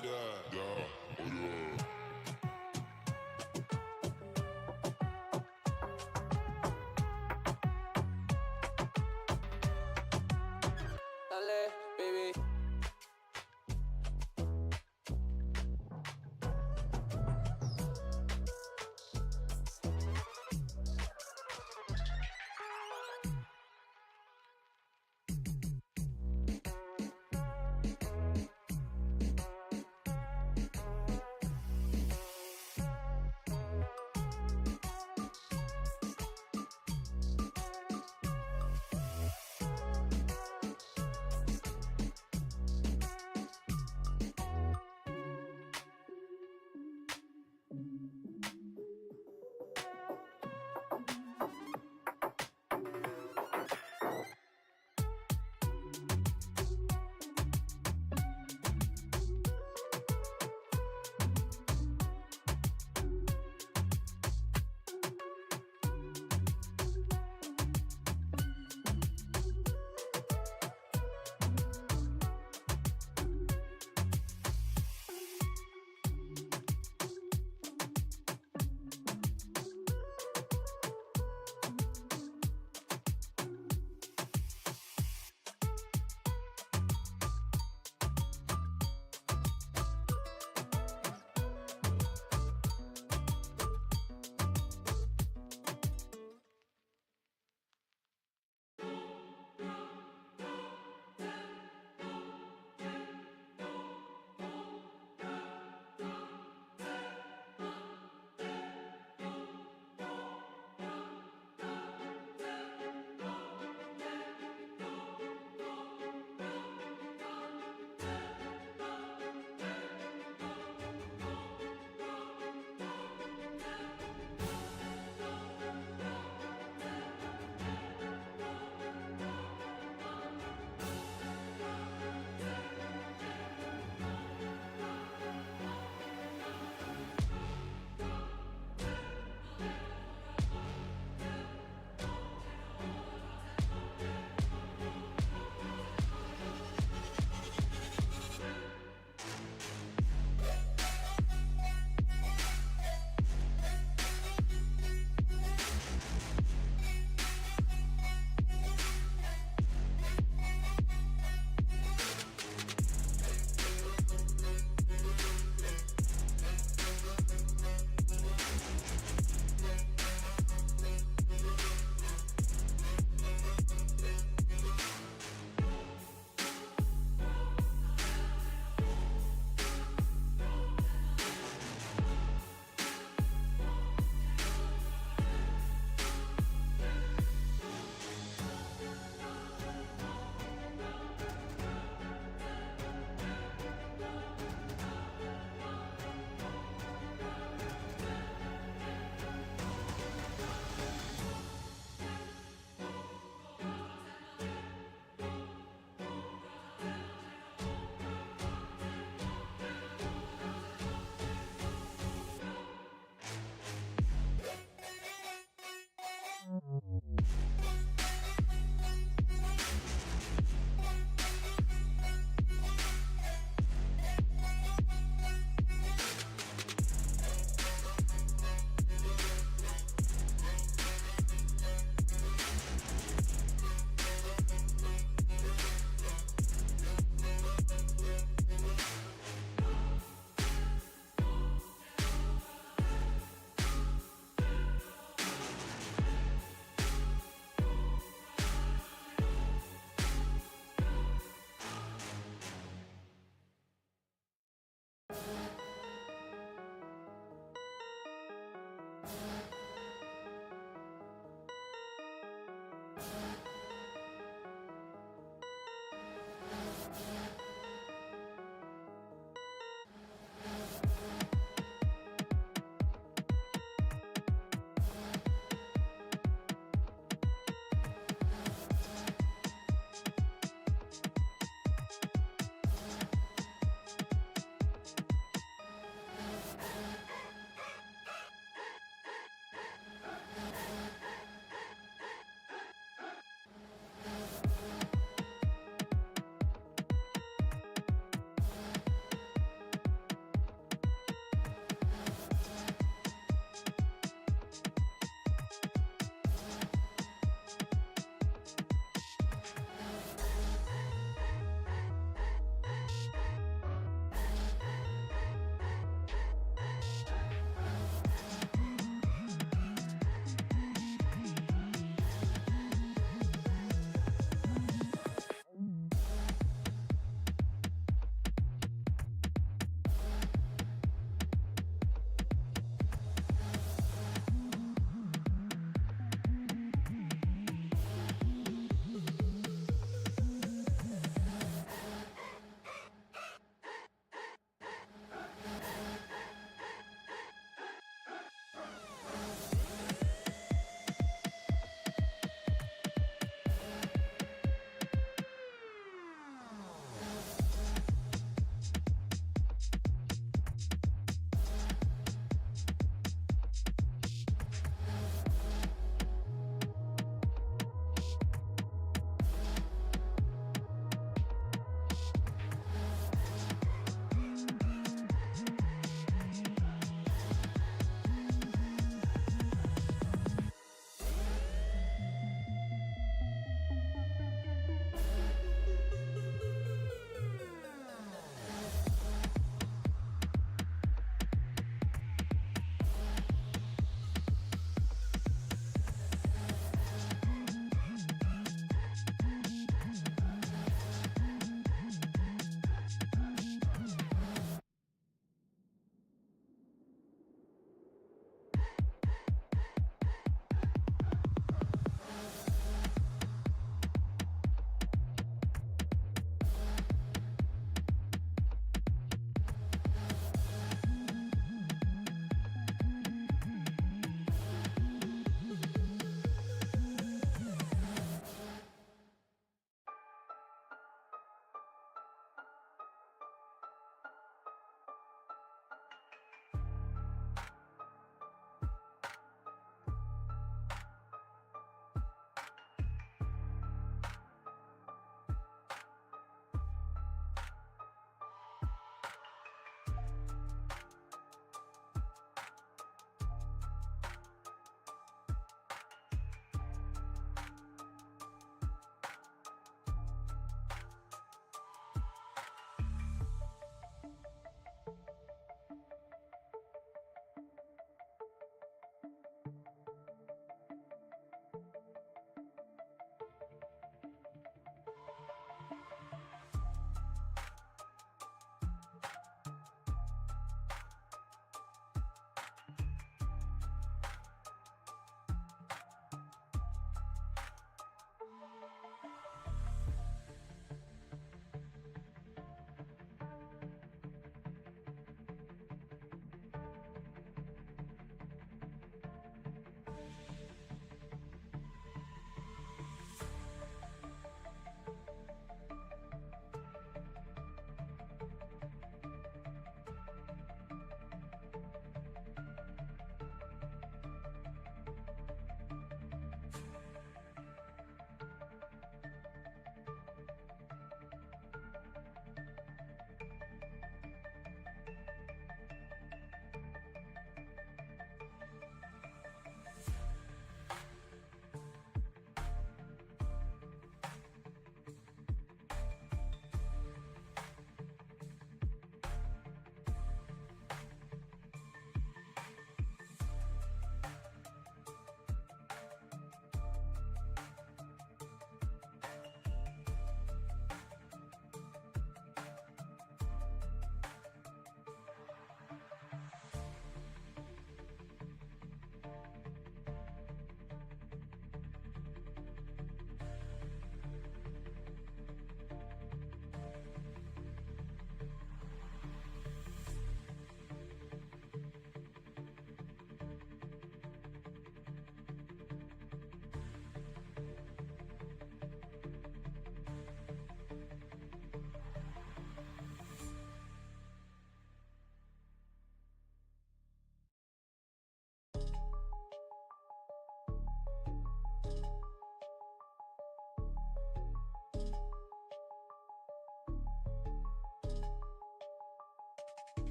Dale, baby.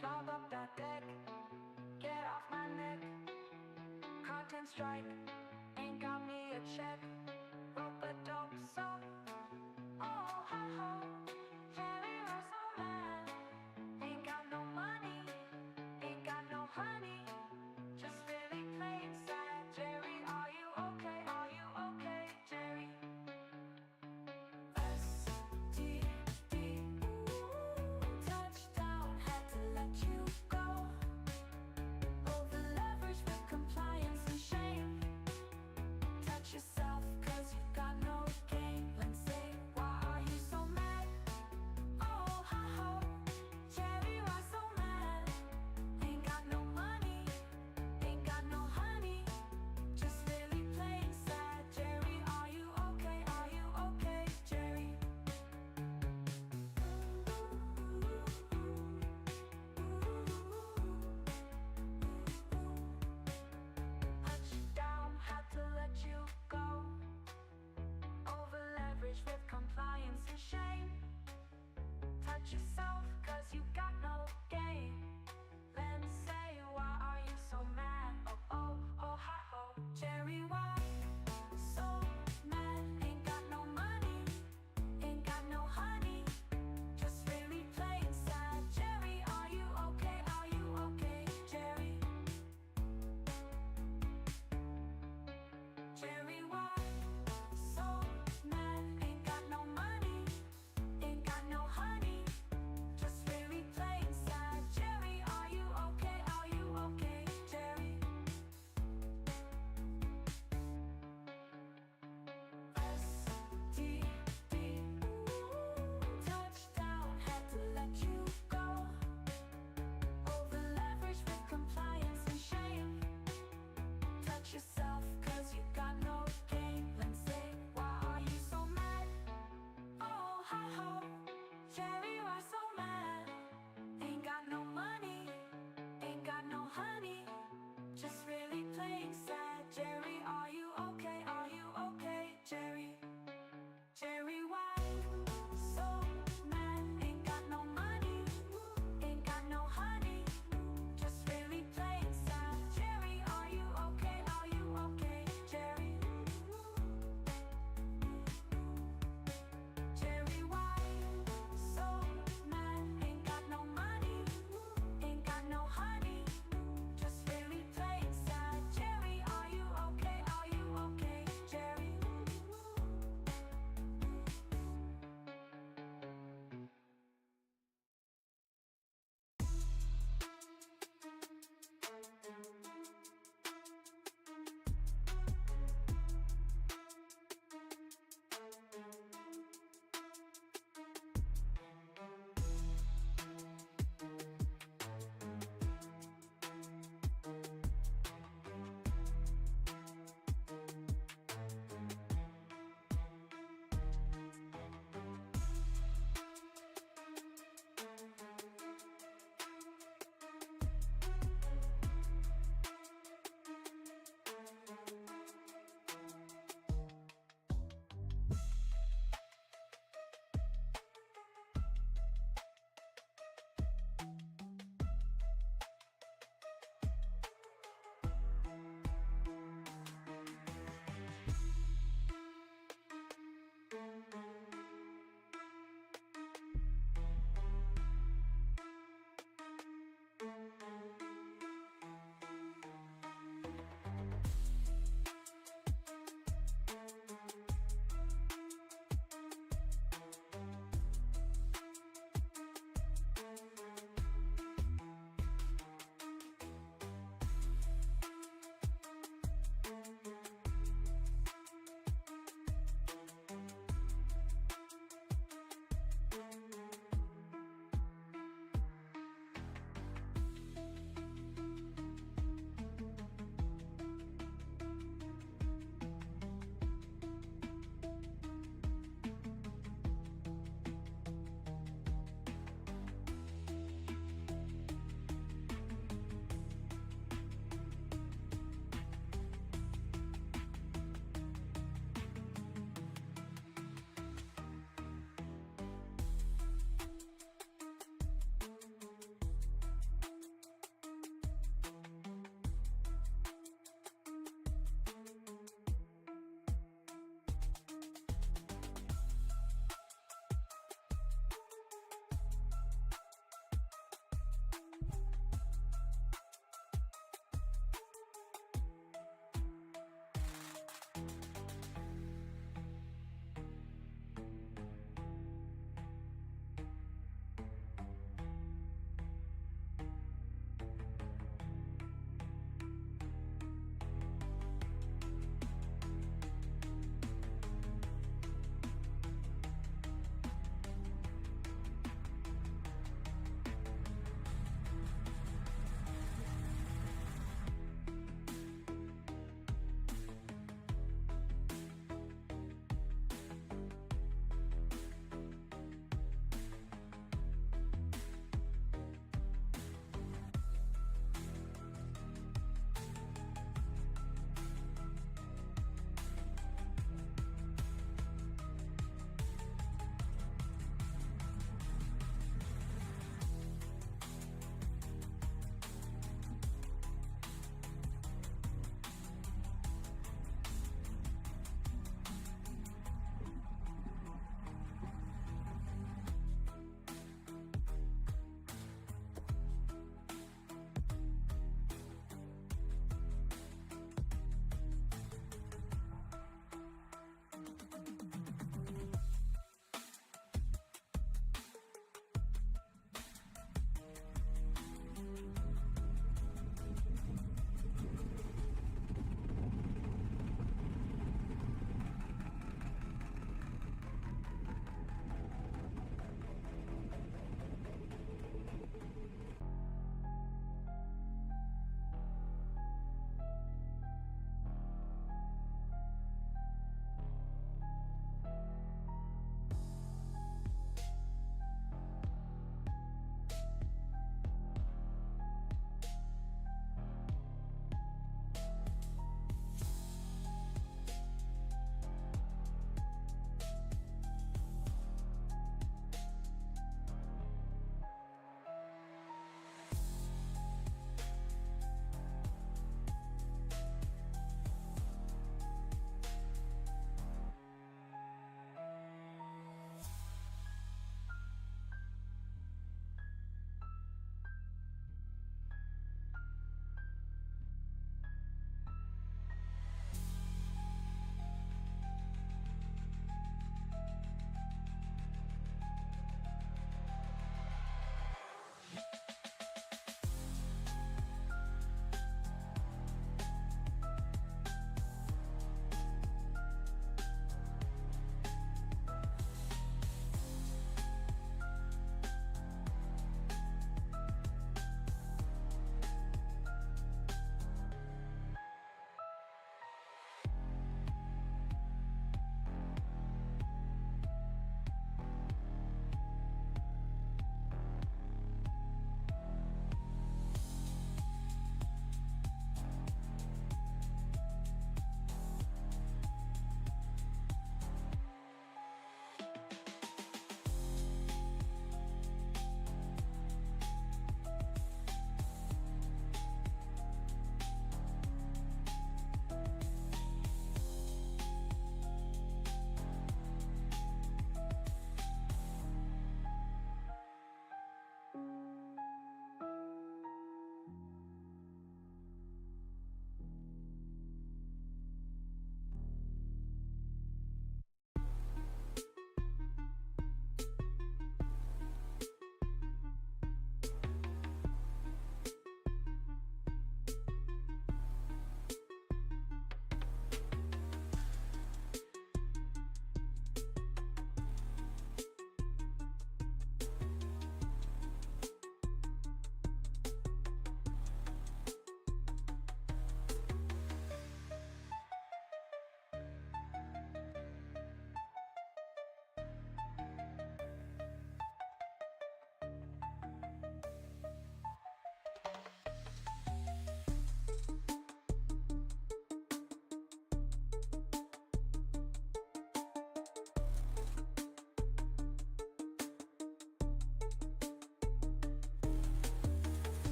Slog up that deck, get off my neck. Content strike, ain't got me a check. Rope a dope so, oh ha ha. Very so mad, ain't got no money, ain't got no honey. Just really plain sad. Jerry, are you okay? Are you okay, Jerry? STD, touchdown, had to let you go. Over leverage with compliance and shame. Touch yourself, cause you got no game. Let's say, why are you so mad? Oh, ha ha.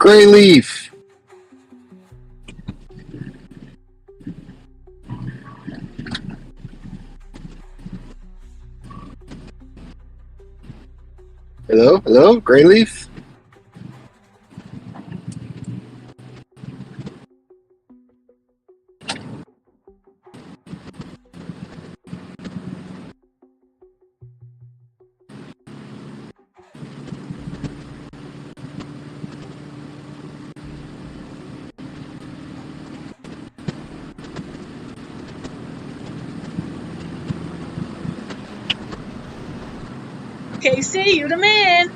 GrayLeaf. Hello, GrayLeaf. KC, you the man.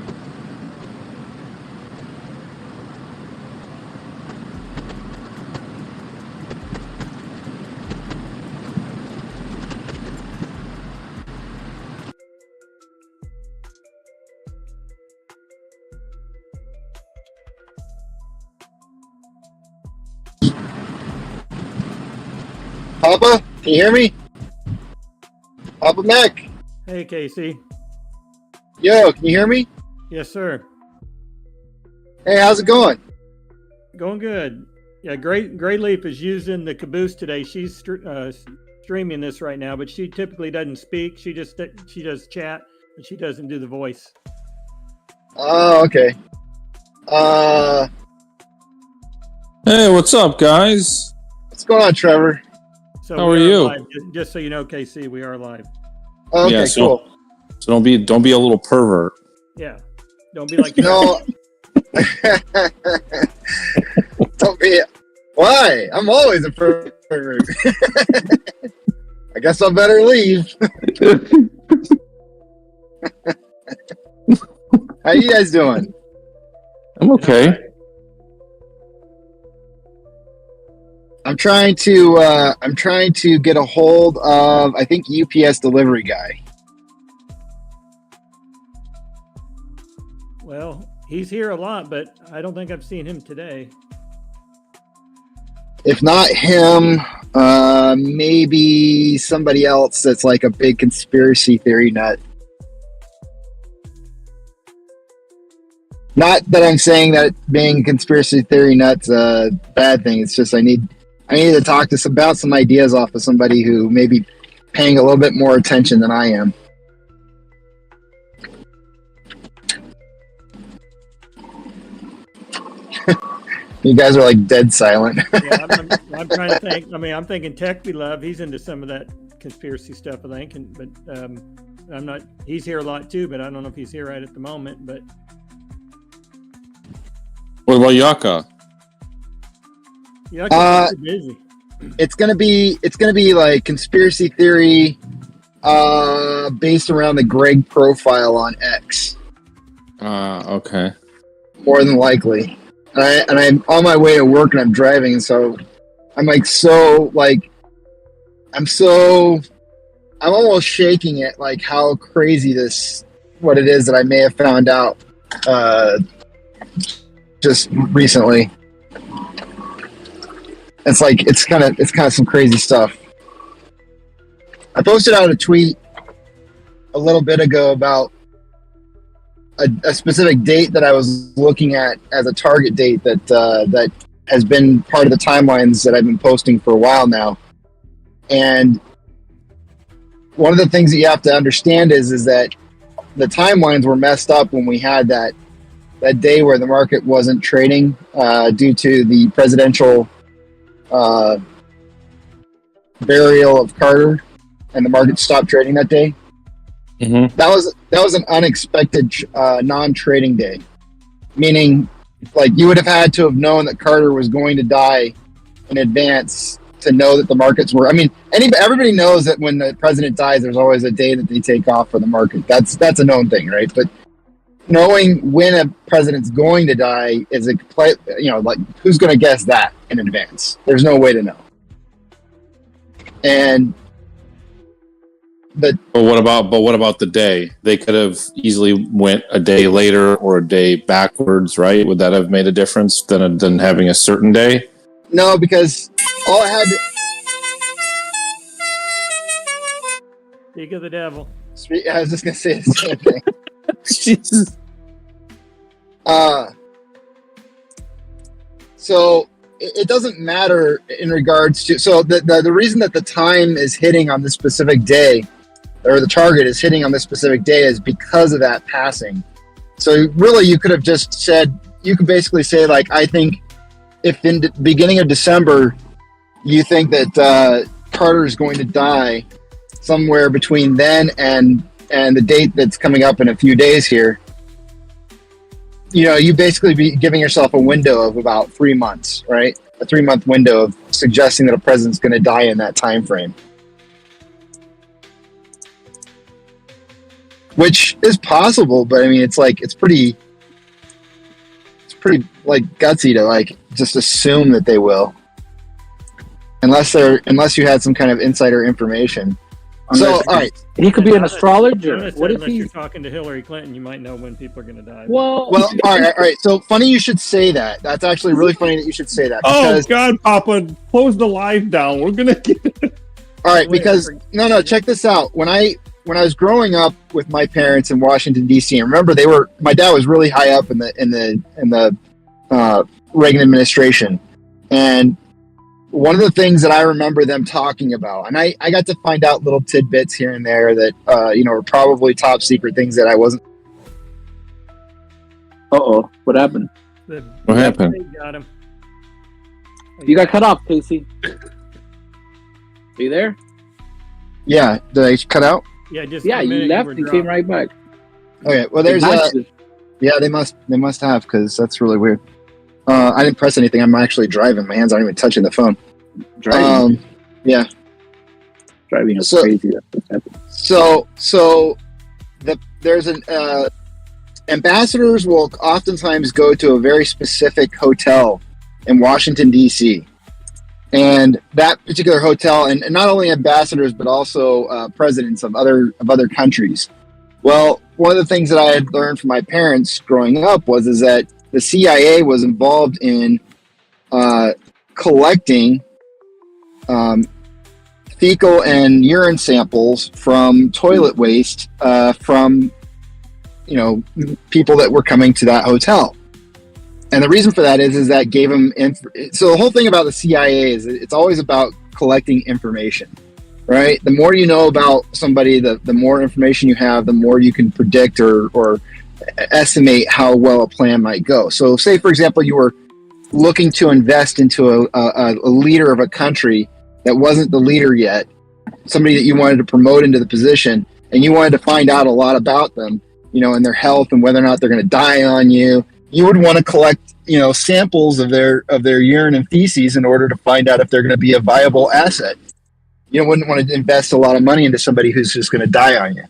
Papa, can you hear me? Papa Mac. Hey, Casey. Yo, can you hear me? Yes, sir. Hey, how's it going? Going good. Yeah, GrayLeaf is using the caboose today. She's streaming this right now, but she typically doesn't speak. She does chat, but she doesn't do the voice. Oh, okay. Hey, what's up, guys? What's going on, Trevor? So How are you? Live. Just so you know, KC, we are live. Oh, okay, Yeah, cool. So don't be a little pervert. Yeah. Don't be like No. Don't be. Why? I'm always a pervert. I guess I better leave. How you guys doing? I'm okay. I'm trying to get a hold of, I think, UPS delivery guy. Well, he's here a lot, but I don't think I've seen him today. If not him, maybe somebody else that's like a big conspiracy theory nut. Not that I'm saying that being a conspiracy theory nut's a bad thing. It's just I need to talk to bounce some ideas off of somebody who may be paying a little bit more attention than I am. You guys are like dead silent. Yeah, I'm trying to think. I mean, I'm thinking Tech We Love. He's into some of that conspiracy stuff, I think. But I'm not. He's here a lot too, but I don't know if he's here right at the moment. But What about Yaka? Yeah, busy. It's gonna be like conspiracy theory, based around the Greg profile on X. Okay. More than likely. And I'm on my way to work and I'm driving, and so I'm almost shaking it, like how crazy what it is that I may have found out just recently. It's kind of some crazy stuff. I posted out a tweet a little bit ago about a specific date that I was looking at as a target date that has been part of the timelines that I've been posting for a while now. And one of the things that you have to understand is that the timelines were messed up when we had that day where the market wasn't trading due to the presidential burial of Carter, and the market stopped trading that day. Mm-hmm. That was an unexpected non-trading day, meaning like you would have had to have known that Carter was going to die in advance to know that the markets were. I mean, everybody knows that when the president dies, there's always a day that they take off for the market. That's a known thing, right? But knowing when a president's going to die is like who's going to guess that in advance? There's no way to know. But what about the day? They could have easily went a day later or a day backwards, right? Would that have made a difference than having a certain day? No, because all I had. Speak of the devil. I was just gonna say the same thing. Jesus. So it doesn't matter in regards to, so the reason that the time is hitting on this specific day, or the target is hitting on this specific day, is because of that passing. So really you could have just said, you could basically say, like, I think if in the beginning of December you think that Carter is going to die somewhere between then and the date that's coming up in a few days here, you basically be giving yourself a window of about 3 months, right? A 3-month window of suggesting that a president's going to die in that time frame, which is possible. But I mean, it's pretty like gutsy to like just assume that they will, unless you had some kind of insider information. So, all right, he could be an astrologer. What if unless you're talking to Hillary Clinton, you might know when people are going to die. Well, all right. So funny you should say that. That's actually really funny that you should say that. Oh God, Papa, close the live down. We're gonna get all right, because no, check this out. When I was growing up with my parents in Washington D.C., and remember my dad was really high up in the Reagan administration, and one of the things that I remember them talking about, and I got to find out little tidbits here and there that were probably top secret things that I wasn't. What happened? What happened? Got him. You got cut off, Casey. Are you there? Yeah, did I cut out? Yeah, you left and came right back. Okay, well there's they must have, because that's really weird. I didn't press anything. I'm actually driving. My hands aren't even touching the phone. Driving? Yeah. Driving is crazy. So there's an ambassadors will oftentimes go to a very specific hotel in Washington D.C. And that particular hotel, and not only ambassadors but also presidents of other countries. Well, one of the things that I had learned from my parents growing up is that the CIA was involved in collecting fecal and urine samples from toilet waste from people that were coming to that hotel. And the reason for that is that gave them so the whole thing about the CIA is it's always about collecting information, right? The more you know about somebody, the more information you have, the more you can predict or estimate how well a plan might go. So say, for example, you were looking to invest into a leader of a country that wasn't the leader yet, somebody that you wanted to promote into the position, and you wanted to find out a lot about them, and their health and whether or not they're going to die on you. You would want to collect, samples of their urine and feces in order to find out if they're going to be a viable asset. You wouldn't want to invest a lot of money into somebody who's just going to die on you,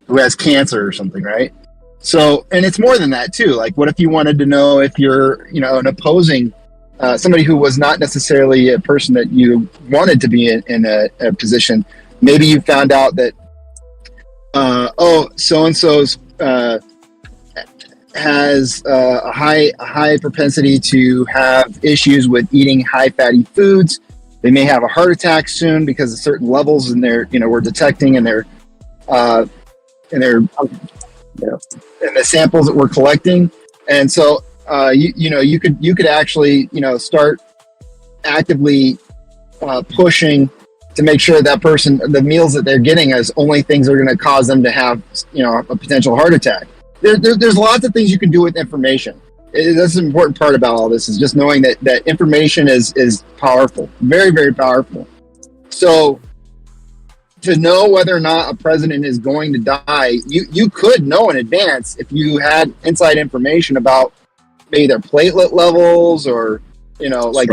who has cancer or something, right? So, and it's more than that too. Like, what if you wanted to know if you're, an opposing, somebody who was not necessarily a person that you wanted to be in a position? Maybe you found out that, so-and-so's has a high propensity to have issues with eating high fatty foods. They may have a heart attack soon because of certain levels in their, we're detecting in their in the samples that we're collecting. And so you could actually start actively pushing to make sure that person, the meals that they're getting, is only things that are going to cause them to have a potential heart attack. There's lots of things you can do with information. That's an important part about all this, is just knowing that information is powerful, very, very powerful. So to know whether or not a president is going to die, you could know in advance if you had inside information about maybe their platelet levels or, like...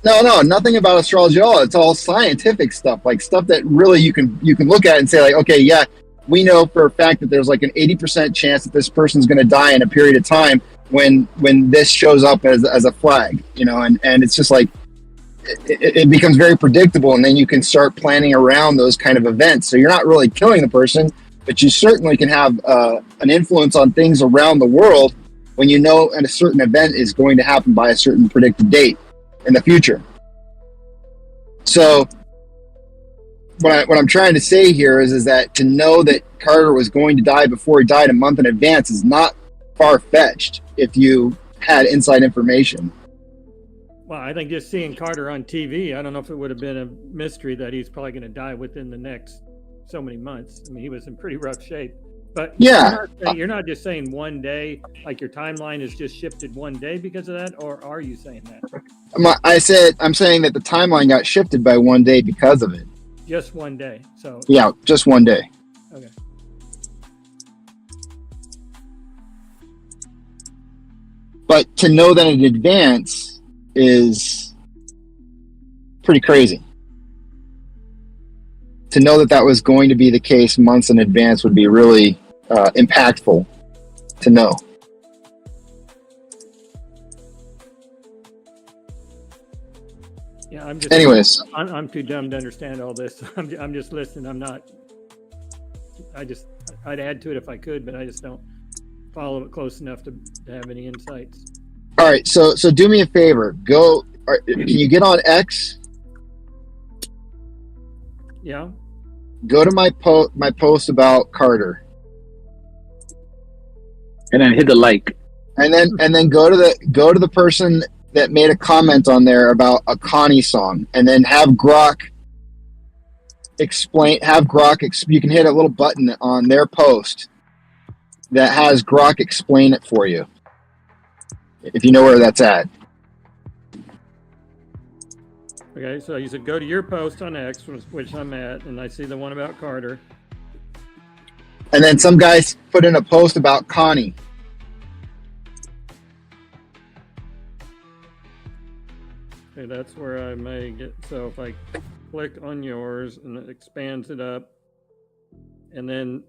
No, nothing about astrology at all. It's all scientific stuff, like stuff that really you can look at and say, like, okay, yeah, we know for a fact that there's like an 80% chance that this person's going to die in a period of time when this shows up as a flag, and it's just like, it becomes very predictable, and then you can start planning around those kind of events. So you're not really killing the person, but you certainly can have an influence on things around the world when you know a certain event is going to happen by a certain predicted date in the future. So what I'm trying to say here is that to know that Carter was going to die before he died a month in advance is not far-fetched if you had inside information. Well, I think just seeing Carter on TV, I don't know if it would have been a mystery that he's probably going to die within the next so many months. I mean, he was in pretty rough shape. But Yeah. you're not just saying one day, like your timeline is just shifted one day because of that, or are you saying that? I'm saying that the timeline got shifted by 1 day because of it. Just one day. So Yeah, just 1 day. okay. But to know that in advance is pretty crazy. To know that that was going to be the case months in advance would be really impactful to know. Yeah, I'm just. Anyways. I'm too dumb to understand all this. I'm just listening. I'm not. I'd add to it if I could, but I just don't follow it close enough to have any insights. All right, so do me a favor. Can you get on X? Yeah. Go to my post about Carter, And then hit the like. and then go to the person that made a comment on there about a Connie song, and then have Grok explain. You can hit a little button on their post that has Grok explain it for you, if you know where that's at. Okay, so you said go to your post on X, which I'm at, and I see the one about Carter. And then some guys put in a post about Connie. Okay, that's where I may get. So if I click on yours and it expands it up, and then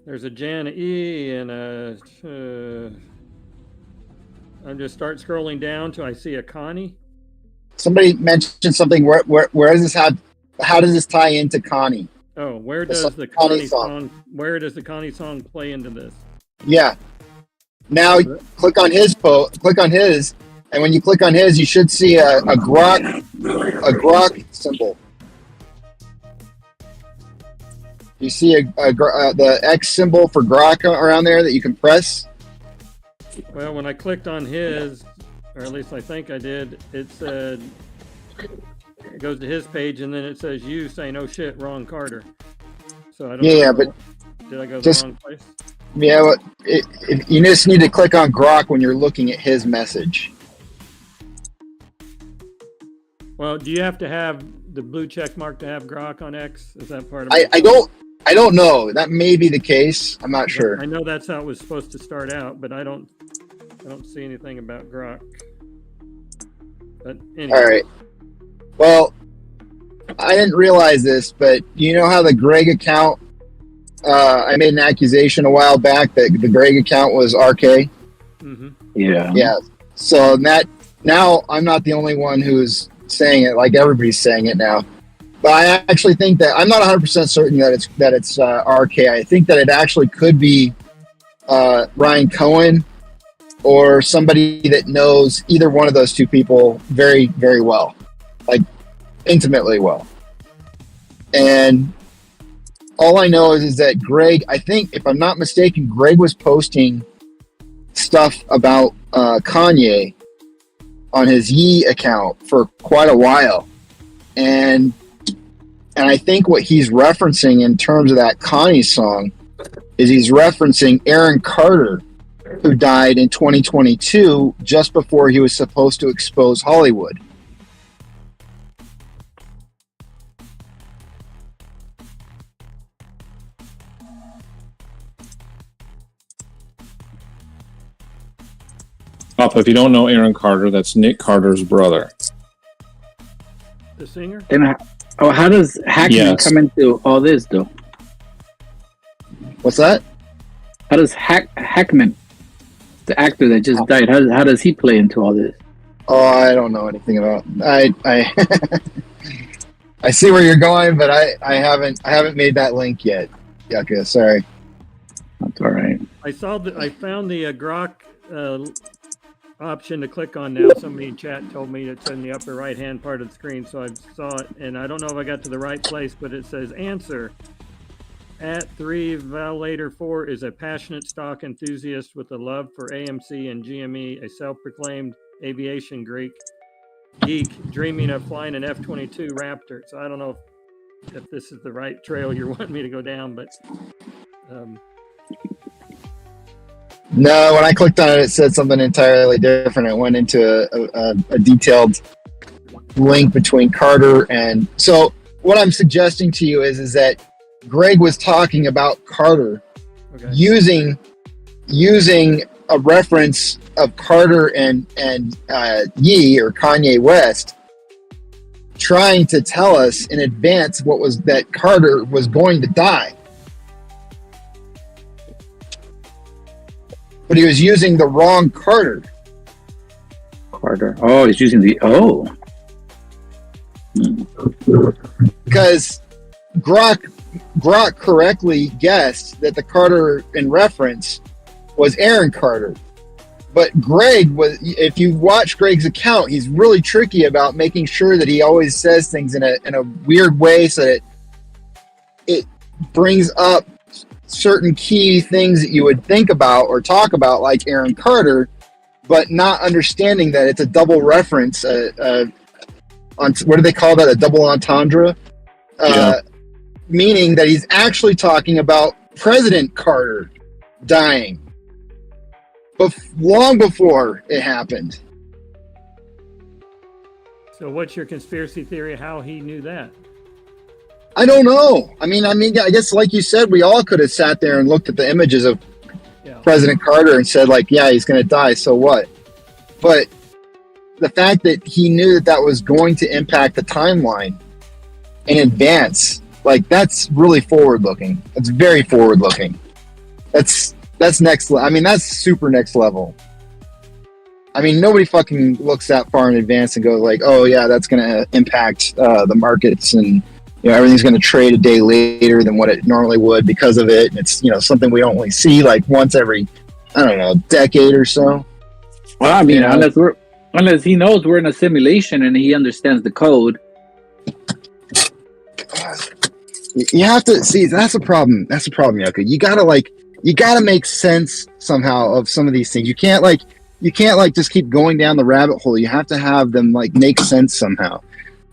there's a Jan E and a. I just start scrolling down till I see a Connie. Somebody mentioned something. Where does this have? How does this tie into Connie? Oh, where does the Connie song? Where does the Connie song play into this? Yeah. Now click on his post. Click on his, and when you click on his, you should see a Grok symbol. You see the X symbol for Grok around there that you can press. Well, when I clicked on his, or at least I think I did, it said, it goes to his page and then it says you saying, "Oh shit, wrong Carter." So I don't know. Yeah, but did I go to just, the wrong place? Yeah, well, you just need to click on Grok when you're looking at his message. Well, do you have to have the blue check mark to have Grok on X? Is that part of it? I don't know. That may be the case. I'm not sure. I know that's how it was supposed to start out, but I don't see anything about Grok. But anyway. All right. Well, I didn't realize this, but you know how the Greg account, I made an accusation a while back that the Greg account was RK? Mm-hmm. Yeah. Yeah. So now I'm not the only one who's saying it, like everybody's saying it now. But I actually think that I'm not 100% certain that it's RK. I think that it actually could be Ryan Cohen or somebody that knows either one of those two people very, very well, like intimately well. And all I know is that Greg, I think, if I'm not mistaken, Greg was posting stuff about Kanye on his Yee account for quite a while. And I think what he's referencing in terms of that Connie song is he's referencing Aaron Carter, who died in 2022 just before he was supposed to expose Hollywood. Papa, if you don't know Aaron Carter, that's Nick Carter's brother. The singer? And how does Hackman come into all this, though? What's that? How does Hackman, the actor that just died, how does he play into all this? Oh, I don't know anything about. I I see where you're going, but I haven't made that link yet. Yucca, sorry. That's all right. I found the Grok option to click on now. Somebody in chat told me it's in the upper right hand part of the screen, so I saw it, and I don't know if I got to the right place, but it says answer. At 3, Valator4 is a passionate stock enthusiast with a love for AMC and GME, a self-proclaimed aviation geek dreaming of flying an F-22 Raptor. So I don't know if this is the right trail you're wanting me to go down, but No, when I clicked on it, it said something entirely different. It went into a detailed link between Carter and. So what I'm suggesting to you is that Greg was talking about Carter using a reference of Carter and Ye or Kanye West, trying to tell us in advance what was that Carter was going to die. But he was using the wrong Carter. Oh, he's using the Because Grok correctly guessed that the Carter in reference was Aaron Carter. But Greg was, if you watch Greg's account, he's really tricky about making sure that he always says things in a weird way so that it brings up certain key things that you would think about or talk about, like Aaron Carter, but not understanding that it's a double reference. On what do they call that? A double entendre, meaning that he's actually talking about President Carter dying, but long before it happened. So what's your conspiracy theory how he knew that? I don't know. I mean, I guess like you said, we all could have sat there and looked at the images of President Carter and said, like, yeah, he's going to die, so what? But the fact that he knew that was going to impact the timeline in advance, like, that's really forward-looking. That's very forward-looking. That's next level. I mean, that's super next level. I mean, nobody fucking looks that far in advance and goes like, oh, yeah, that's going to impact the markets and, you know, everything's going to trade a day later than what it normally would because of it. And it's, you know, something we only see like once every, I don't know, decade or so. Well, I mean, unless he knows we're in a simulation and he understands the code. You have to see, that's a problem. That's a problem, Yoko. You gotta make sense somehow of some of these things. You can't just keep going down the rabbit hole. You have to have them like make sense somehow.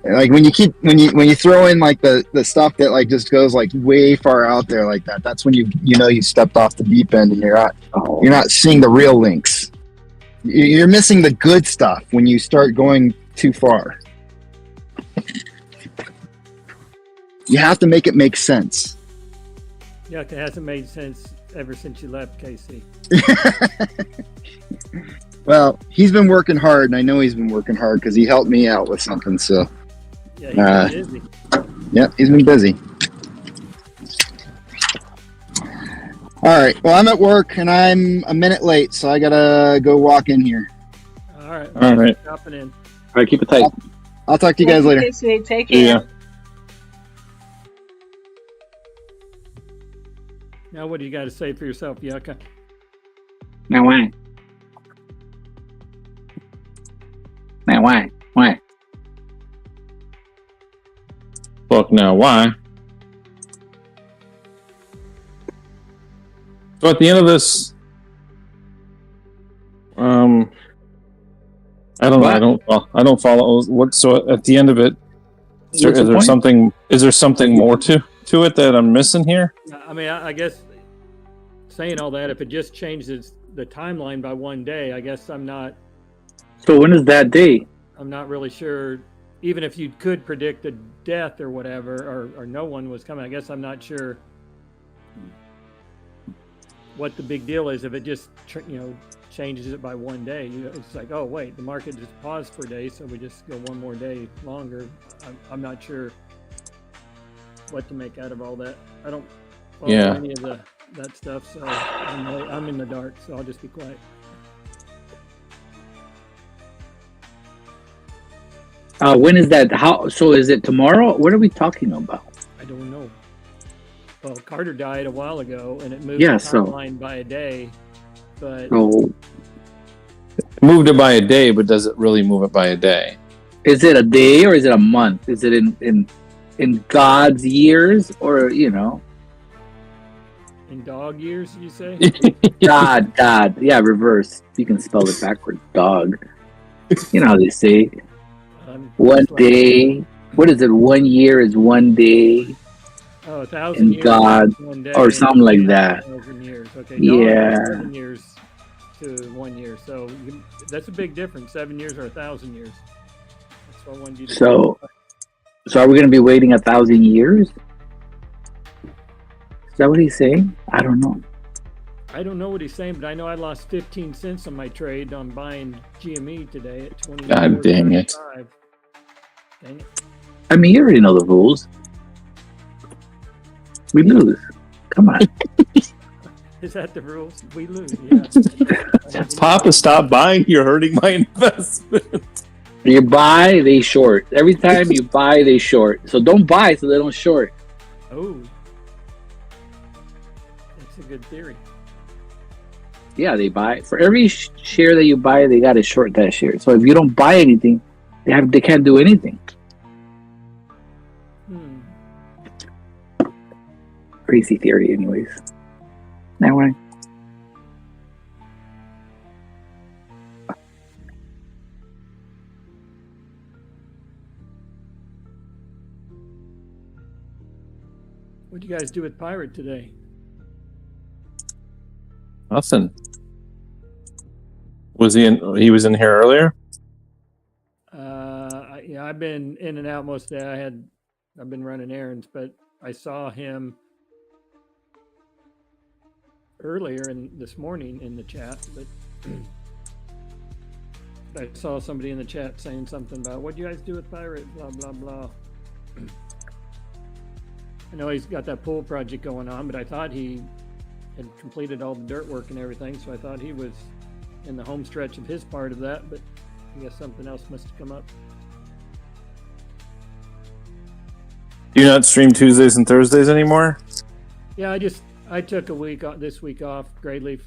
Like when you throw in like the stuff that like just goes like way far out there like that, that's when you know you stepped off the deep end and you're not seeing the real links. You're missing the good stuff when you start going too far. You have to make it make sense. Yeah, it hasn't made sense ever since you left, Casey. Well, he's been working hard, and I know he's been working hard because he helped me out with something. So, yeah, he's been busy. Yep, he's been busy. All right. Well, I'm at work, and I'm a minute late, so I gotta go walk in here. All right. All right. Dropping in. All right, keep it tight. I'll talk to you guys later. Okay, sweet. Take care. Yeah. Now, what do you got to say for yourself, Yucca? Now why? Why? Fuck now, why? So at the end of this, I don't know. I don't follow. What? So at the end of it, is there something? Is there something more to it that I'm missing here? I mean, I guess saying all that, if it just changes the timeline by one day, I guess I'm not. So when is that day? I'm not really sure. Even if you could predict a death or whatever, or no one was coming, I guess I'm not sure what the big deal is if it just changes it by one day. It's like, oh wait, the market just paused for a day, so we just go one more day longer. I'm not sure what to make out of all that. I don't follow any of that stuff, so I'm in the dark. So I'll just be quiet. When is that? How? So is it tomorrow? What are we talking about? I don't know. Well, Carter died a while ago, and it moved the timeline by a day. But it moved it by a day, but does it really move it by a day? Is it a day or is it a month? Is it in God's years, or In dog years, you say? God. Yeah, reverse. You can spell it backwards. Dog. You know how they say. One day. What is it? 1 year is 1 day. Oh, 1,000 And years God, is 1 day. or something like that. 1,000 years. Okay. Yeah. Dog is 7 years to 1 year. So that's a big difference. 7 years or 1,000 years. That's what I wanted you to So are we going to be waiting 1,000 years? Is that what he's saying? I don't know. I don't know what he's saying, but I know I lost 15 cents on my trade on buying GME today at 20. God dang it. Dang it. I mean, you already know the rules. We lose. Come on. Is that the rules? We lose, yeah. Papa, stop buying. You're hurting my investment. You buy, they short. Every time you buy, they short. So don't buy so they don't short. Oh. That's a good theory. Yeah, they buy. For every share that you buy, they got to short that share. So if you don't buy anything, they can't do anything. Crazy theory, anyways. Anyway. What did you guys do with Pirate today? Nothing. Was he in? He was in here earlier. Yeah, I've been in and out most of the day. I've been running errands, but I saw him earlier this morning in the chat, but I saw somebody in the chat saying something about what do you guys do with Pirate, blah blah blah. I know he's got that pool project going on, but I thought he had completed all the dirt work and everything, so I thought he was in the home stretch of his part of that, but I guess something else must have come up. Do you not stream Tuesdays and Thursdays anymore? Yeah, I took this week off. GrayLeaf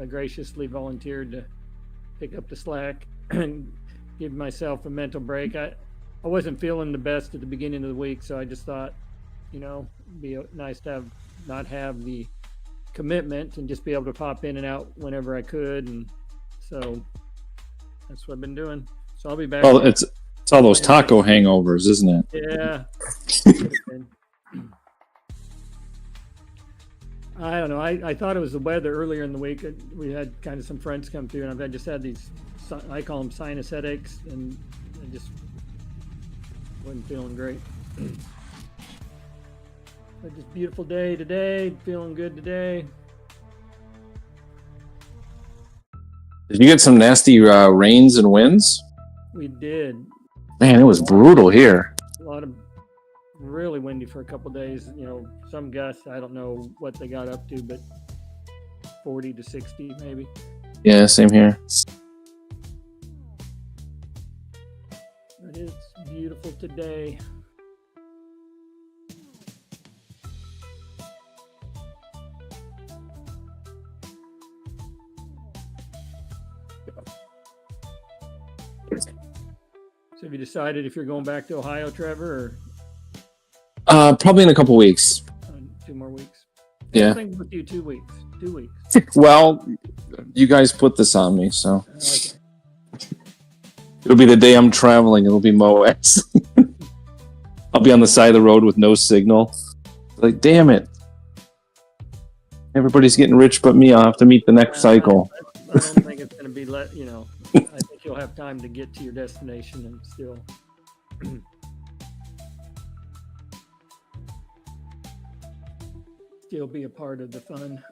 graciously volunteered to pick up the slack and give myself a mental break. I wasn't feeling the best at the beginning of the week, so I just thought, it'd be nice to not have the commitment and just be able to pop in and out whenever I could, and so that's what I've been doing. So I'll be back. Well, it's all those taco hangovers, isn't it? Yeah. I don't know. I thought it was the weather earlier in the week. We had kind of some friends come through, and I just had these, I call them sinus headaches, and I just wasn't feeling great. But just beautiful day today, feeling good today. Did you get some nasty rains and winds? We did. Man, it was brutal here. A lot of really windy for a couple days. Some gusts. I don't know what they got up to, but 40 to 60 maybe. Yeah, same here. But it's beautiful today. So have you decided if you're going back to Ohio, Trevor, or Probably in a couple weeks. 2 more weeks? Yeah. I think with you 2 weeks. 2 weeks. Well, you guys put this on me, so Okay. It'll be the day I'm traveling. It'll be MOS. I'll be on the side of the road with no signal. Like, damn it! Everybody's getting rich, but me. I'll have to meet the next cycle. I don't think it's going to be I think you'll have time to get to your destination and still. Still be a part of the fun.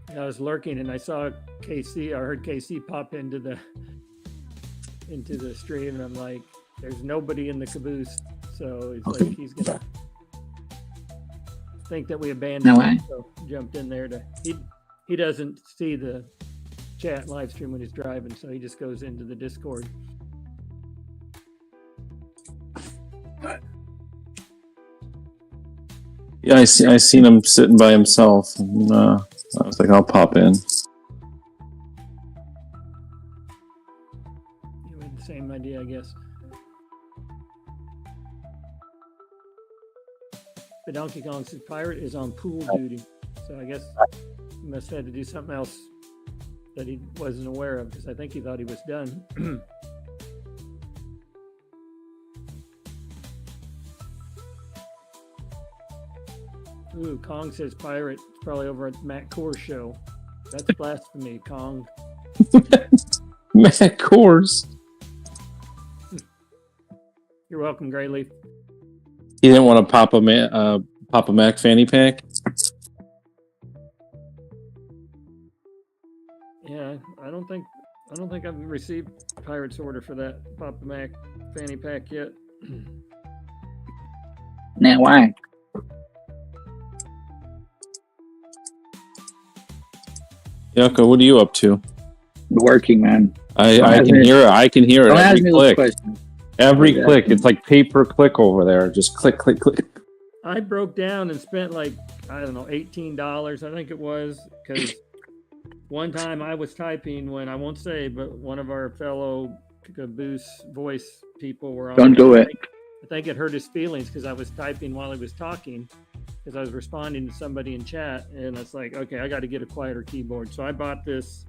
I was lurking and I saw KC. I heard KC pop into the stream, and I'm like, "There's nobody in the caboose," so it's like he's gonna think that we abandoned him. So jumped in there he doesn't see the chat live stream when he's driving, so he just goes into the Discord. Yeah, I seen him sitting by himself. And, I was like, I'll pop in. You had the same idea, I guess. But Donkey Kong says Pirate is on pool duty. So I guess he must have had to do something else that he wasn't aware of, because I think he thought he was done. Ooh, Kong says Pirate is probably over at Matt Core's show. That's blasphemy, Kong. Matt Core's. You're welcome, GrayLeaf. He didn't want to pop a Mac fanny pack. Yeah, I don't think I've received Pirate's order for that Papa Mac fanny pack yet. Now why? Yucca, what are you up to? Working, man. I can hear it. I can hear it. Don't ask Every me click. those questions. Every click. It's like pay per click over there. Just click, click, click. I broke down and spent like, I don't know, $18, I think it was, because one time I was typing when, I won't say, but one of our fellow Caboose voice people were on. Don't do it. I think it hurt his feelings because I was typing while he was talking, because I was responding to somebody in chat, and it's like, okay, I got to get a quieter keyboard. So I bought this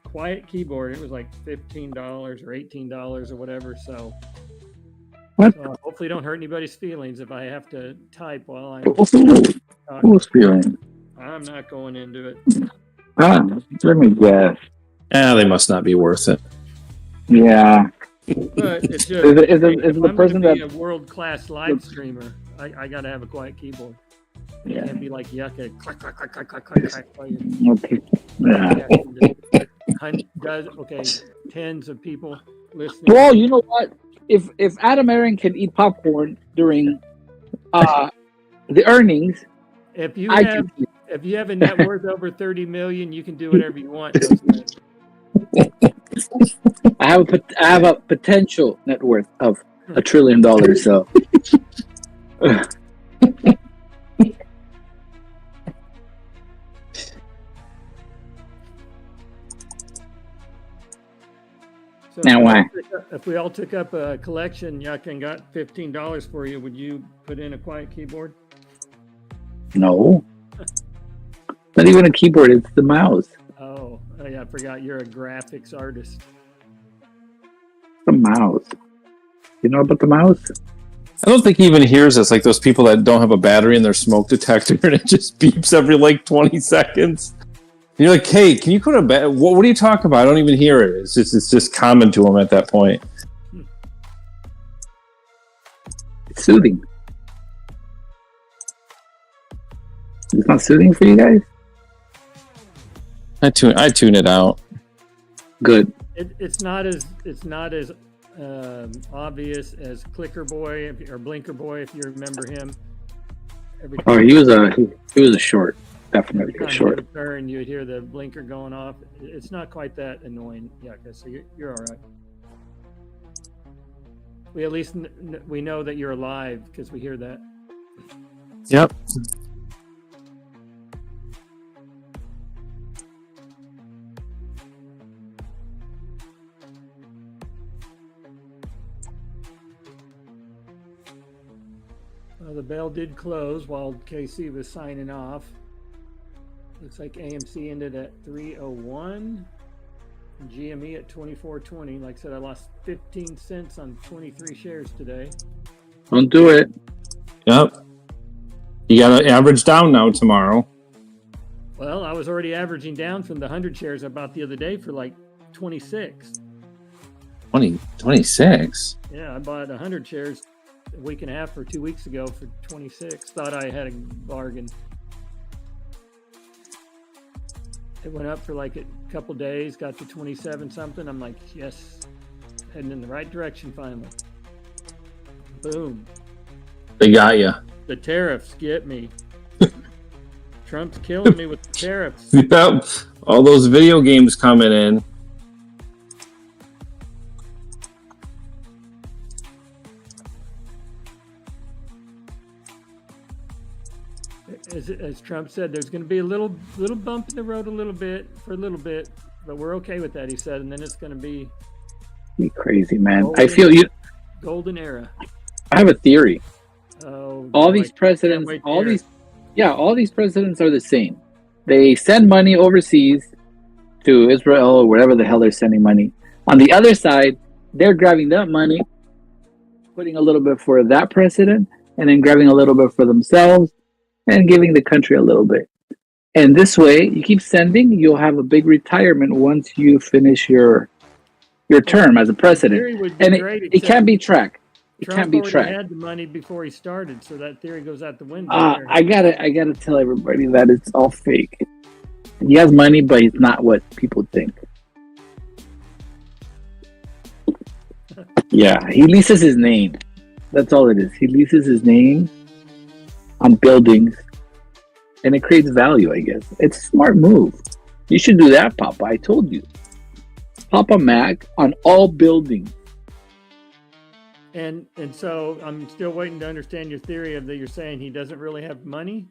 quiet keyboard. It was like $15 or $18 or whatever. So hopefully don't hurt anybody's feelings if I have to type while I'm talking. Who's feeling? I'm not going into it. Let me guess. They must not be worth it. Yeah. But it's just, Is if the I'm person going to that be a world-class live streamer, I got to have a quiet keyboard. Yeah. It can't be like Yucca. Clack, clack, clack, clack, clack, clack, clack, clack. Okay. Yeah. Okay, tens of people listening. Well, you know what? If Adam Aaron can eat popcorn during the earnings, if you have a net worth over 30 million, you can do whatever you want. I have a potential net worth of $1 trillion. So. So now why? If we all took up a collection, Yuck, and got $15 for you, would you put in a quiet keyboard? No. Not even a keyboard, it's the mouse. Oh yeah, I forgot you're a graphics artist. The mouse. You know about the mouse? I don't think he even hears us, like those people that don't have a battery in their smoke detector and it just beeps every like 20 seconds. And you're like, hey, can you put a what are you talking about? I don't even hear it. It's just common to him at that point. It's soothing. It's not soothing for you guys? I tune it out. Good. It's not as obvious as Clicker Boy or Blinker Boy, if you remember him. He was a short. Definitely a short. You turn, you would hear the blinker going off. It's not quite that annoying. Yeah, so you're all right. We at least we know that you're alive because we hear that. Yep. Well, the bell did close while KC was signing off. Looks like AMC ended at 301. GME at 24.20. Like I said, I lost 15 cents on 23 shares today. Don't do it. Yep. You got to average down now tomorrow. Well, I was already averaging down from the 100 shares I bought the other day for like 26. 26? Yeah, I bought 100 shares a week and a half or 2 weeks ago for 26. Thought I had a bargain. It went up for like a couple days, got to 27 something. I'm like, yes, heading in the right direction finally. Boom. They got you. The tariffs get me. Trump's killing me with the tariffs. Yep. All those video games coming in. As Trump said, there's going to be a little bump in the road for a little bit, but we're okay with that, he said, and then it's going to be crazy, man. I feel you. Golden era. I have a theory. Oh, All boy. these presidents, wait to all hear these, yeah, all these presidents are the same. They send money overseas to Israel or wherever the hell they're sending money. On the other side, they're grabbing that money, putting a little bit for that president, and then grabbing a little bit for themselves and giving the country a little bit. And this way, you keep sending, you'll have a big retirement once you finish your term as a president. theory would be And great, it can't be tracked. It Trump can't be already tracked. had the money before he started, so that theory goes out the window. there. I gotta tell everybody that it's all fake. He has money, but he's not what people think. Yeah, he leases his name. That's all it is. He leases his name on buildings, and it creates value, I guess. It's a smart move. You should do that, Papa. I told you. Papa Mac on all buildings. And so I'm still waiting to understand your theory of that you're saying he doesn't really have money.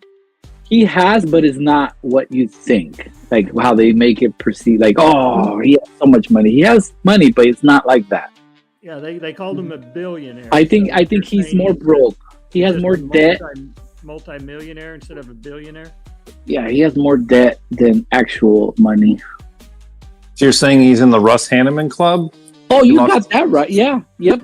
He has, but it's not what you think. Like how they make it perceive. Like, oh, he has so much money. He has money, but it's not like that. Yeah, they called him a billionaire. I think he's more broke. He has more debt. Multi-millionaire instead of a billionaire. Yeah, he has more debt than actual money. So you're saying he's in the Russ Hanneman Club? Oh, you got that right. Yeah. Yep.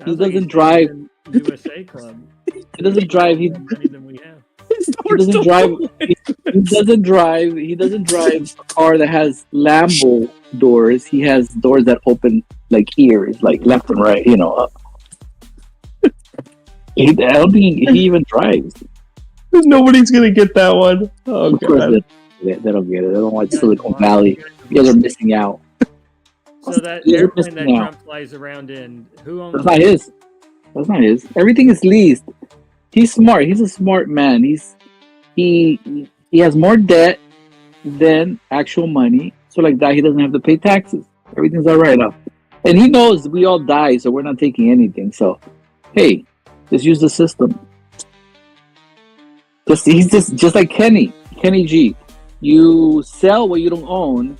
He doesn't drive. USA Club. He doesn't drive. He than we have. He doesn't drive. He doesn't drive. He doesn't drive a car that has Lambo doors. He has doors that open like ears, like left and right. You know. I don't think he even drives. Nobody's gonna get that one. Oh god. They don't get it. They don't watch Silicon Valley. You guys are missing out. So that airplane that Trump flies around in, who owns That's not his. That's not his. Everything is leased. He's smart. He's a smart man. He has more debt than actual money. So like that, he doesn't have to pay taxes. Everything's all right up. And he knows we all die, so we're not taking anything. So, hey, just use the system. He's just like Kenny G. You sell what you don't own.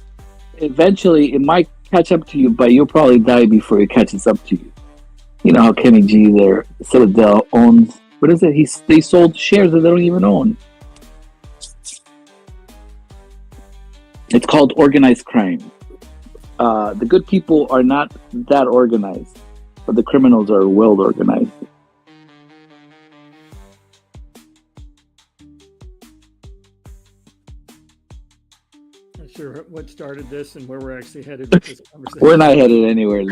Eventually, it might catch up to you, but you'll probably die before it catches up to you. You know how Kenny G there, Citadel owns. What is it? They sold shares that they don't even own. It's called organized crime. The good people are not that organized, but the criminals are well organized. Not sure what started this and where we're actually headed with this conversation. We're not headed anywhere.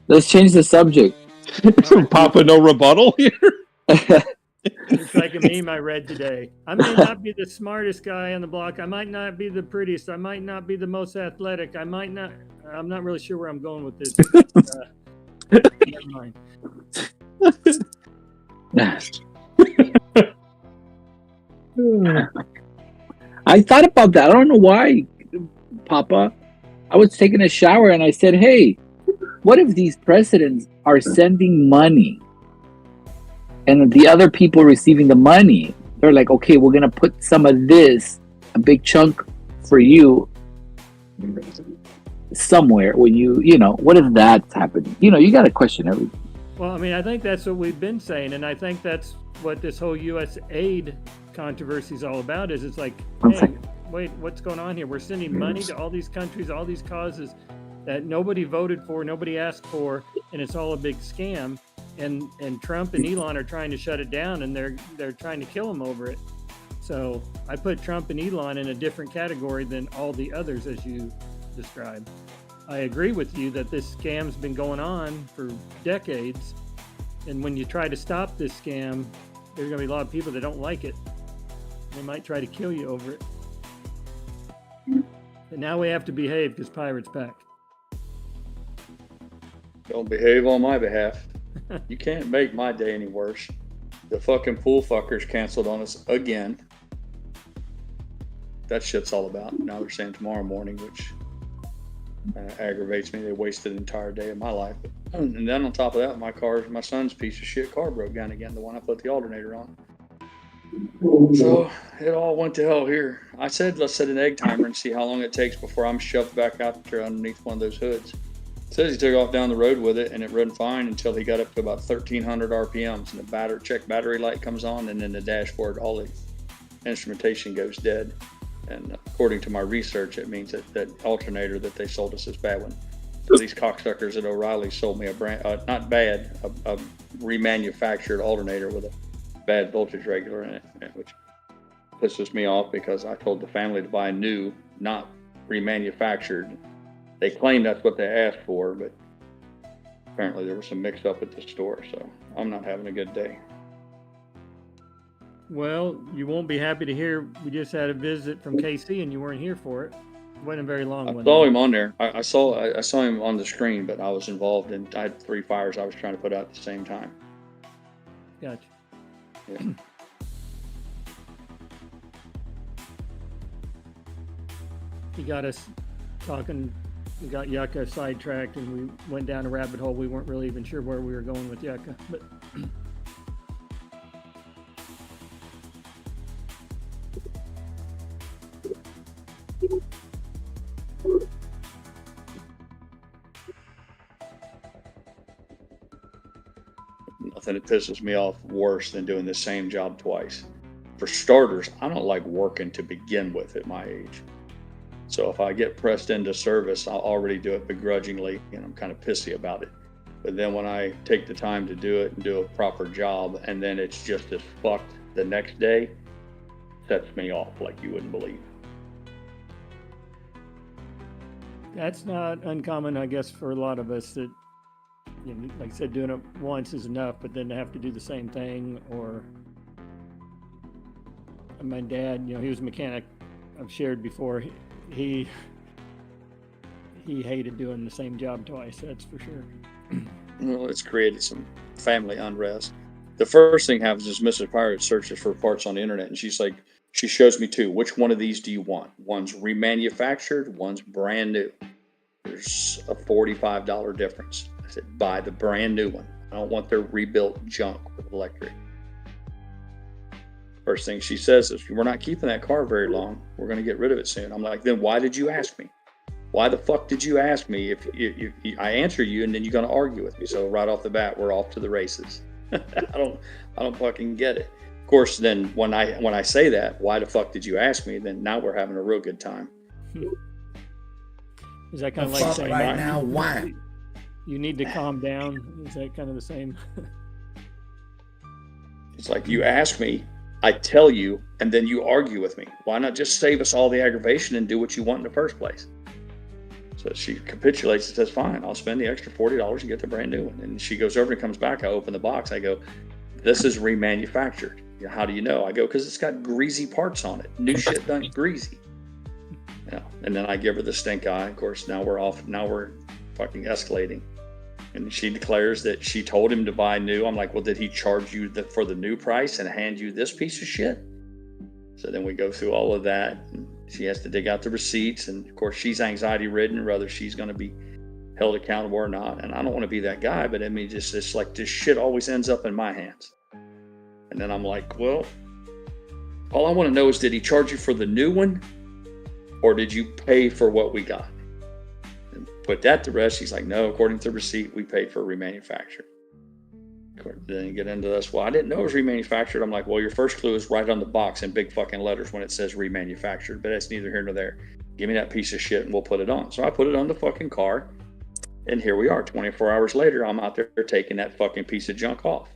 Let's change the subject. Papa, no rebuttal here. It's like a meme I read today. I may not be the smartest guy on the block. I might not be the prettiest. I might not be the most athletic. I'm not really sure where I'm going with this. Never mind. I thought about that. I don't know why, Papa. I was taking a shower and I said, hey, what if these presidents are sending money and the other people receiving the money, they're like, okay, we're going to put some of this, a big chunk for you somewhere when you know, what if that's happening? You know, you got to question everything. Well, I mean, I think that's what we've been saying. And I think that's what this whole U.S. aid controversy is all about is it's like, hey, wait, what's going on here? We're sending money to all these countries, all these causes that nobody voted for, nobody asked for, and it's all a big scam. And Trump and Elon are trying to shut it down, and they're trying to kill him over it. So I put Trump and Elon in a different category than all the others, as you described. I agree with you that this scam's been going on for decades, and when you try to stop this scam, there's going to be a lot of people that don't like it. They might try to kill you over it. And now we have to behave because Pirate's back. Don't behave on my behalf. You can't make my day any worse. The fucking pool fuckers canceled on us again. That shit's all about. Now they're saying tomorrow morning, which aggravates me. They wasted an entire day of my life. And then on top of that, my son's piece of shit car broke down again, the one I put the alternator on. So it all went to hell here. I said, let's set an egg timer and see how long it takes before I'm shoved back out there underneath one of those hoods. Says he took off down the road with it and it ran fine until he got up to about 1,300 RPMs and the battery light comes on, and then the dashboard, all the instrumentation goes dead. And according to my research, it means that alternator that they sold us is bad one. So these cocksuckers at O'Reilly sold me a brand, not bad, a remanufactured alternator with a bad voltage regulator in it, which pisses me off because I told the family to buy new, not remanufactured. They claim that's what they asked for, but apparently there was some mix up at the store, so I'm not having a good day. Well, you won't be happy to hear we just had a visit from KC and you weren't here for it. It wasn't a very long one. I saw him on there. I saw him on the screen, but I was involved in. I had 3 fires I was trying to put out at the same time. Gotcha. Yeah. He got us talking. We got Yucca sidetracked and we went down a rabbit hole. We weren't really even sure where we were going with Yucca, but nothing that pisses me off worse than doing the same job twice. For starters, I don't like working to begin with at my age. So if I get pressed into service, I'll already do it begrudgingly, and I'm kind of pissy about it. But then when I take the time to do it and do a proper job, and then it's just as fucked the next day, sets me off like you wouldn't believe. that's not uncommon, I guess, for a lot of us that, you know, like I said, doing it once is enough, but then to have to do the same thing. Or my dad, you know, he was a mechanic. I've shared before. He hated doing the same job twice. That's for sure. Well, it's created some family unrest. The first thing happens is Mrs. Pirate searches for parts on the internet, and she's like, she shows me 2. Which one of these do you want? One's remanufactured, one's brand new. There's a $45 difference. I said, buy the brand new one. I don't want their rebuilt junk with electric. First thing she says is, we're not keeping that car very long. We're going to get rid of it soon. I'm like, then why did you ask me? Why the fuck did you ask me if I answer you and then you're going to argue with me? So right off the bat, we're off to the races. I don't fucking get it. Of course, then when I say that, why the fuck did you ask me? Then now we're having a real good time. Is that kind of like saying right now, why? You need to calm down? Is that kind of the same? It's like, you ask me, I tell you, and then you argue with me. Why not just save us all the aggravation and do what you want in the first place? So she capitulates and says, fine, I'll spend the extra $40 and get the brand new one. And she goes over and comes back. I open the box. I go, this is remanufactured. How do you know? I go, because it's got greasy parts on it. New shit done greasy. You know, and then I give her the stink eye. Of course, now we're off. Now we're fucking escalating. And she declares that she told him to buy new. I'm like, well, did he charge you for the new price and hand you this piece of shit? So then we go through all of that. And she has to dig out the receipts. And of course, she's anxiety ridden, whether she's going to be held accountable or not. And I don't want to be that guy, but I mean, it's like this shit always ends up in my hands. And then I'm like, well, all I want to know is, did he charge you for the new one? Or did you pay for what we got? And put that to rest. She's like, no, according to the receipt, we paid for remanufactured. Then you get into this. Well, I didn't know it was remanufactured. I'm like, well, your first clue is right on the box in big fucking letters when it says remanufactured, but that's neither here nor there. Give me that piece of shit and we'll put it on. So I put it on the fucking car, and here we are. 24 hours later, I'm out there taking that fucking piece of junk off.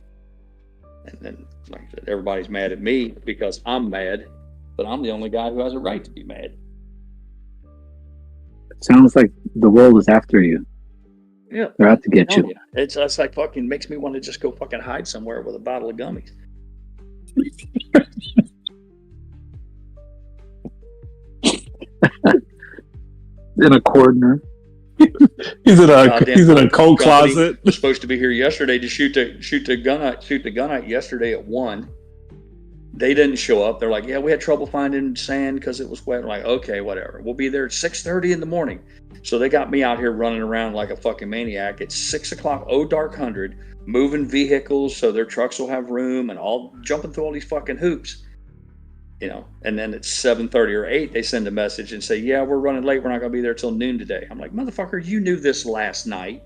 And then, like I said, everybody's mad at me because I'm mad, but I'm the only guy who has a right to be mad. It sounds like the world is after you. Yeah, they're out to get you. It's like fucking makes me want to just go fucking hide somewhere with a bottle of gummies. In a corner. He's in a coat closet. Was supposed to be here yesterday to shoot the gun out yesterday at 1. They didn't show up. They're like, yeah, we had trouble finding sand because it was wet. I'm like, okay, whatever. We'll be there at 6:30 in the morning. So they got me out here running around like a fucking maniac at 6 o'clock, dark 100, moving vehicles so their trucks will have room and all jumping through all these fucking hoops. and then it's 7:30 or 8, they send a message and say, yeah, we're running late. We're not going to be there till noon today. I'm like, motherfucker, you knew this last night.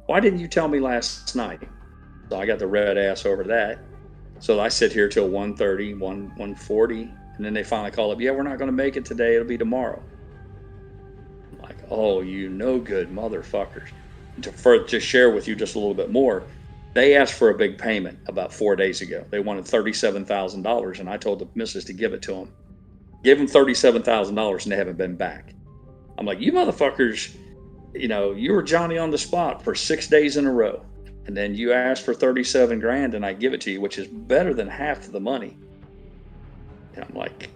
Why didn't you tell me last night? So I got the red ass over that. So I sit here till 1:30, 1:40, and then they finally call up, yeah, we're not going to make it today. It'll be tomorrow. I'm like, oh, you no good motherfuckers. To share with you just a little bit more, they asked for a big payment about 4 days ago. They wanted $37,000, and I told the missus to give it to them. Give them $37,000, and they haven't been back. I'm like, you motherfuckers, you were Johnny on the spot for 6 days in a row, and then you asked for 37 grand, and I give it to you, which is better than half of the money. And I'm like,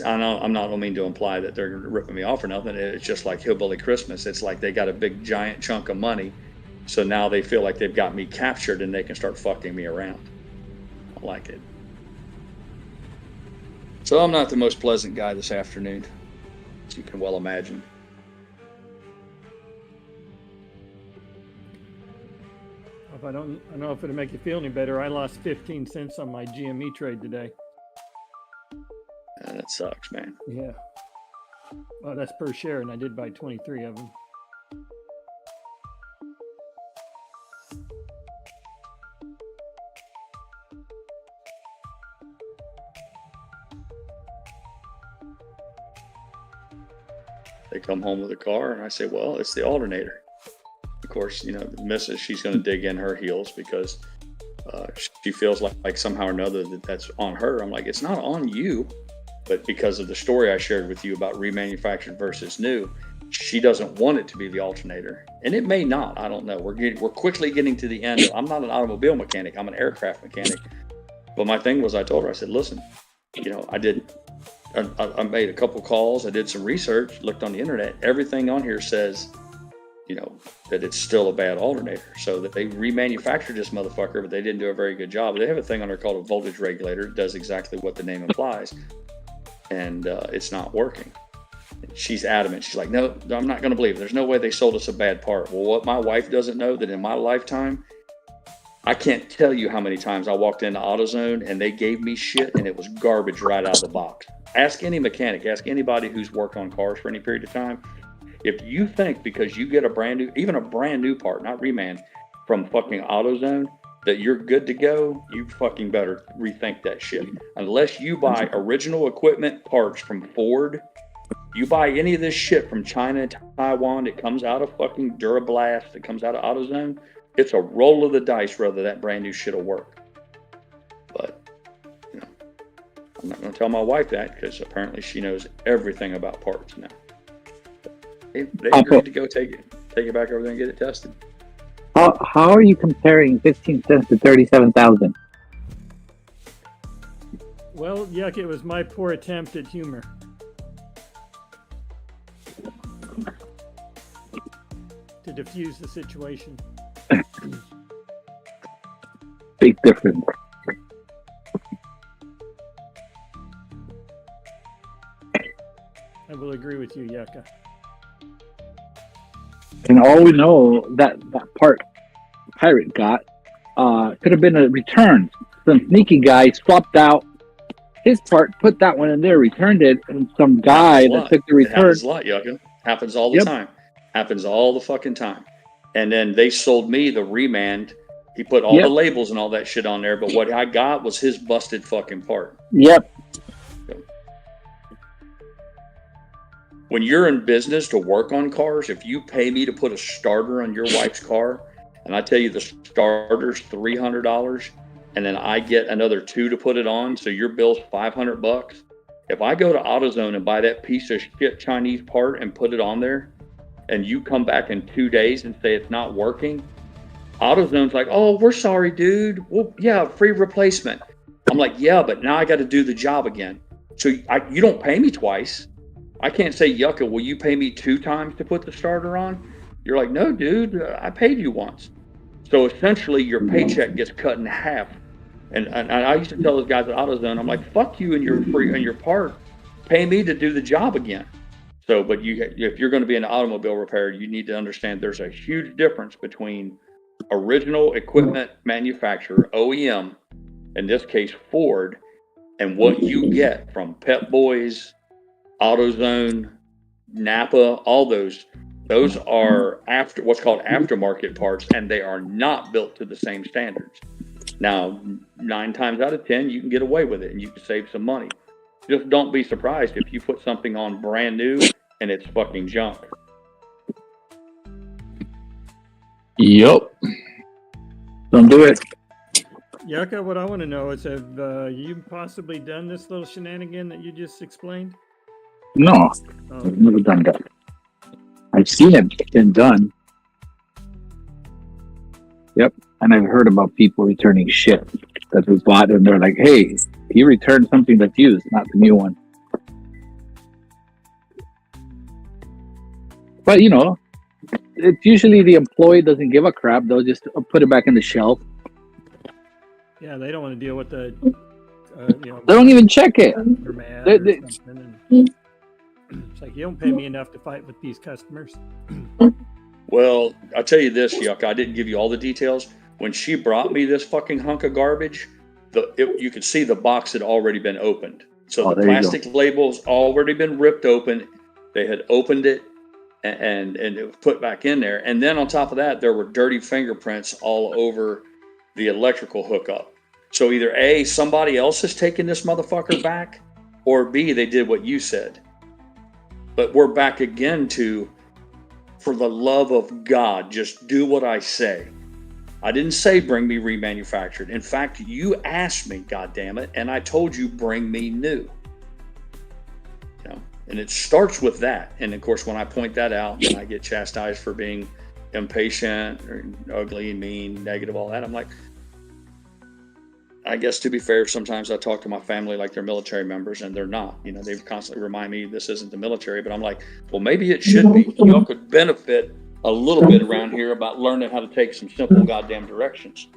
I know I don't mean to imply that they're ripping me off or nothing. It's just like Hillbilly Christmas. It's like they got a big giant chunk of money, so now they feel like they've got me captured and they can start fucking me around. I don't like it. So I'm not the most pleasant guy this afternoon, as you can well imagine. I don't know if it'll make you feel any better. I lost 15 cents on my GME trade today. That sucks, man. Yeah. Well, that's per share, and I did buy 23 of them. They come home with a car, and I say, well, it's the alternator. Of course, the missus, she's going to dig in her heels because she feels like somehow or another that's on her. I'm like, it's not on you. But because of the story I shared with you about remanufactured versus new, she doesn't want it to be the alternator. And it may not. I don't know. We're quickly getting to the end. I'm not an automobile mechanic. I'm an aircraft mechanic. But my thing was, I told her, I said, listen, I made a couple calls. I did some research, looked on the internet. Everything on here says, that it's still a bad alternator. So that they remanufactured this motherfucker, but they didn't do a very good job. They have a thing on there called a voltage regulator. It does exactly what the name implies. And it's not working. She's adamant. She's like, no, I'm not going to believe it. There's no way they sold us a bad part. Well, what my wife doesn't know, that in my lifetime, I can't tell you how many times I walked into AutoZone and they gave me shit and it was garbage right out of the box. Ask any mechanic, ask anybody who's worked on cars for any period of time. If you think because you get even a brand new part, not reman, from fucking AutoZone, that you're good to go, you fucking better rethink that shit. Unless you buy original equipment parts from Ford, you buy any of this shit from China, Taiwan, it comes out of fucking Durablast, it comes out of AutoZone, it's a roll of the dice whether that brand new shit will work. But, I'm not going to tell my wife that because apparently she knows everything about parts now. They agreed to go take it back over there and get it tested. How are you comparing 15 cents to 37,000? Well, yuck, it was my poor attempt at humor. To diffuse the situation. Big difference. I will agree with you, Yucca. And all we know that part Pirate got could have been a return. Some sneaky guy swapped out his part, put that one in there, returned it, and some guy that took the return. It happens a lot, Yucca. Happens all the time. Happens all the fucking time. And then they sold me the remand. He put all the labels and all that shit on there, but what I got was his busted fucking part. Yep. When you're in business to work on cars, if you pay me to put a starter on your wife's car, and I tell you the starter's $300, and then I get another $2 to put it on, so your bill's $500. If I go to AutoZone and buy that piece of shit Chinese part and put it on there, and you come back in 2 days and say it's not working, AutoZone's like, oh, we're sorry, dude. Well, yeah, free replacement. I'm like, yeah, but now I got to do the job again. So you don't pay me twice. I can't say, Yucca, will you pay me 2 times to put the starter on? You're like, no, dude, I paid you once. So essentially your paycheck gets cut in half. And I used to tell those guys at AutoZone, I'm like, fuck you and your part. Pay me to do the job again. So, but if you're going to be an automobile repair, you need to understand there's a huge difference between original equipment manufacturer, OEM, in this case Ford, and what you get from Pep Boys, AutoZone, Napa, all those are what's called aftermarket parts, and they are not built to the same standards. Now, 9 times out of 10, you can get away with it and you can save some money. Just don't be surprised if you put something on brand new and it's fucking junk. Yup. Don't do it. Yucca, what I want to know is, have you possibly done this little shenanigan that you just explained? No, I've never done that. I've seen it been done. Yep. And I've heard about people returning shit that was bought, and they're like, hey, you returned something that's used, not the new one. But, you know, it's usually the employee doesn't give a crap. They'll just put it back in the shelf. Yeah, they don't want to deal with the, they don't even check it. They're mad or something, and it's like, you don't pay me enough to fight with these customers. Well, I'll tell you this, Yuck, I didn't give you all the details. When she brought me this fucking hunk of garbage, you could see the box had already been opened. So the plastic label's already been ripped open. They had opened it and it was put back in there. And then on top of that, there were dirty fingerprints all over the electrical hookup. So either A, somebody else has taken this motherfucker back, or B, they did what you said. But we're back again to, for the love of God, just do what I say. I didn't say bring me remanufactured. In fact, you asked me, goddammit, and I told you bring me new. You know, and it starts with that. And of course, when I point that out and I get chastised for being impatient or ugly, mean, negative, all that, I'm like, I guess to be fair, sometimes I talk to my family like they're military members, and they're not. You know, they constantly remind me this isn't the military, but I'm like, well, maybe it should be. Y'all could benefit a little bit around here about learning how to take some simple goddamn directions.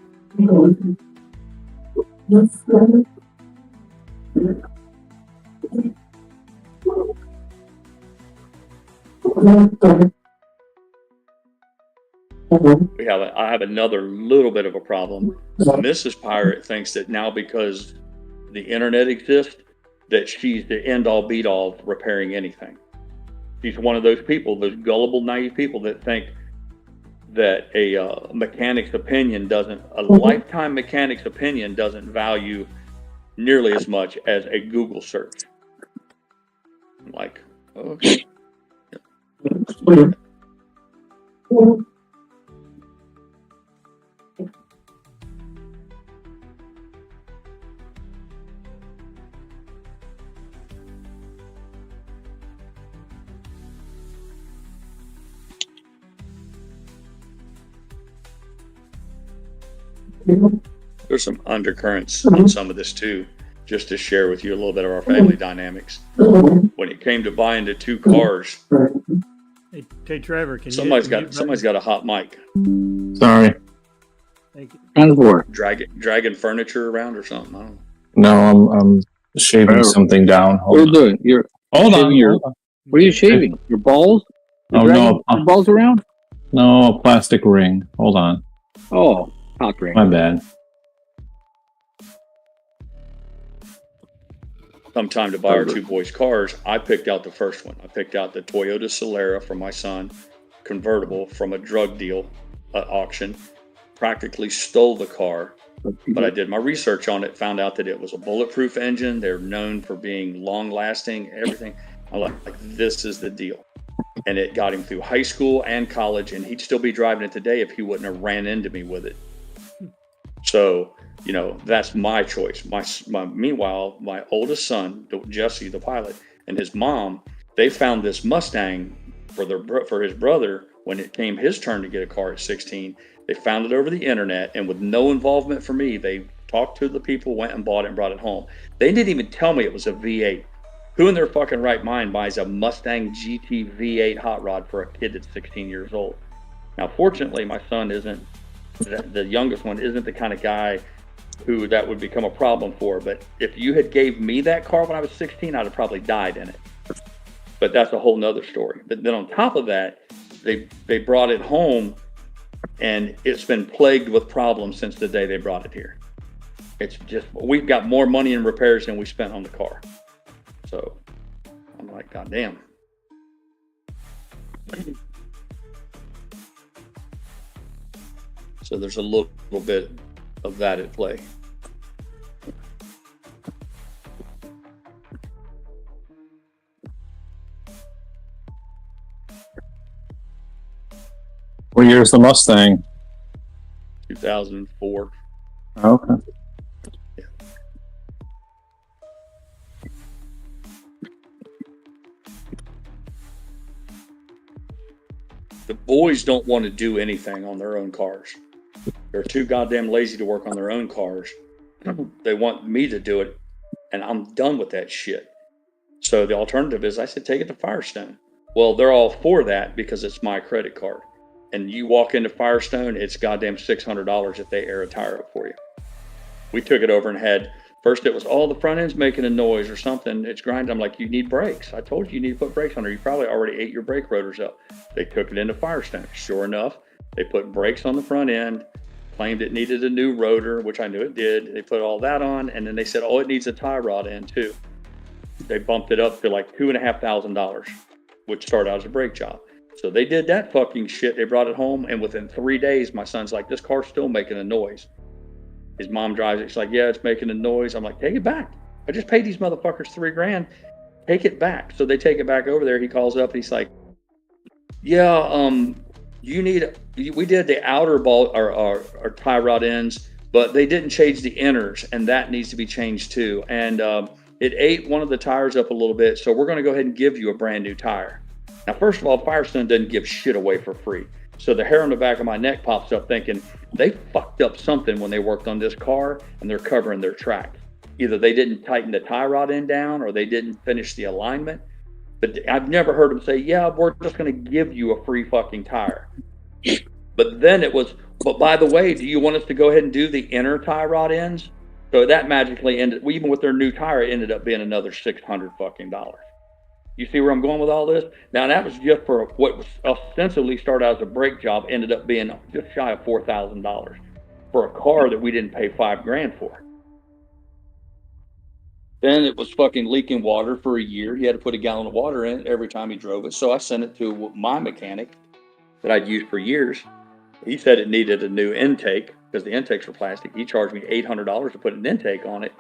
I have another little bit of a problem. Mrs. Pirate thinks that now because the internet exists, that she's the end all beat all of repairing anything. She's one of those people, those gullible, naive people that think that a lifetime mechanic's opinion doesn't value nearly as much as a Google search. I'm like, okay. There's some undercurrents in some of this too, just to share with you a little bit of our family dynamics. When it came to buying the 2 cars, hey Trevor, somebody's got a hot mic. Sorry. Thank you. Dragging furniture around or something. I don't know. No, I'm shaving something down. What are you doing? Hold on. What are you shaving? Your balls? Oh no, your balls around? No, a plastic ring. Hold on. Oh, cock ring. My bad. Sometime to buy our 2 boys' cars, I picked out the first one. I picked out the Toyota Solera for my son, convertible from a drug deal auction. Practically stole the car, but I did my research on it, found out that it was a bulletproof engine. They're known for being long-lasting, everything. I'm like, this is the deal. And it got him through high school and college, and he'd still be driving it today if he wouldn't have ran into me with it. So, you know, that's my choice. Meanwhile, my oldest son, Jesse, the pilot, and his mom, they found this Mustang for his brother when it came his turn to get a car at 16. They found it over the internet, and with no involvement from me, they talked to the people, went and bought it and brought it home. They didn't even tell me it was a V8. Who in their fucking right mind buys a Mustang GT V8 hot rod for a kid that's 16 years old? Now, fortunately, my son isn't, the youngest one isn't the kind of guy who that would become a problem for. But if you had gave me that car when I was 16, I'd have probably died in it. But that's a whole nother story. But then on top of that, they brought it home, and it's been plagued with problems since the day they brought it here. It's just, we've got more money in repairs than we spent on the car. So I'm like, God damn. So there's a little bit of that at play. What year is the Mustang? 2004. Okay. The boys don't want to do anything on their own cars. They're too goddamn lazy to work on their own cars. They want me to do it, and I'm done with that shit. So the alternative is, I said, take it to Firestone. Well, they're all for that because it's my credit card. And you walk into Firestone, it's goddamn $600 if they air a tire up for you. We took it over and had, first it was, the front end's making a noise or something. It's grinding. I'm like, you need brakes. I told you need to put brakes on there. You probably already ate your brake rotors up. They took it into Firestone. Sure enough, they put brakes on the front end, claimed it needed a new rotor, which I knew it did. They put all that on, and then they said, it needs a tie rod in too. They bumped it up to like $2,500, which started out as a brake job. So they did that fucking shit. They brought it home, and within 3 days, my son's like, this car's still making a noise. His mom drives it. She's like, yeah, it's making a noise. I'm like, take it back. I just paid these motherfuckers $3,000. Take it back. So they take it back over there. He calls up and he's like, yeah, we did the outer ball or tie rod ends, but they didn't change the inners, and that needs to be changed too. And it ate one of the tires up a little bit, so we're going to go ahead and give you a brand new tire. Now, first of all, Firestone doesn't give shit away for free. So the hair on the back of my neck pops up thinking they fucked up something when they worked on this car and they're covering their track. Either they didn't tighten the tie rod end down or they didn't finish the alignment. But I've never heard them say, yeah, we're just going to give you a free fucking tire. But then it was, but by the way, do you want us to go ahead and do the inner tie rod ends? So that magically ended, even with their new tire, it ended up being another $600 fucking dollars. You see where I'm going with all this? Now that was just for what was ostensibly started out as a brake job, ended up being just shy of $4,000 for a car that we didn't pay $5,000 for. Then it was fucking leaking water for a year. He had to put a gallon of water in it every time he drove it. So I sent it to my mechanic that I'd used for years. He said it needed a new intake because the intakes were plastic. He charged me $800 to put an intake on it.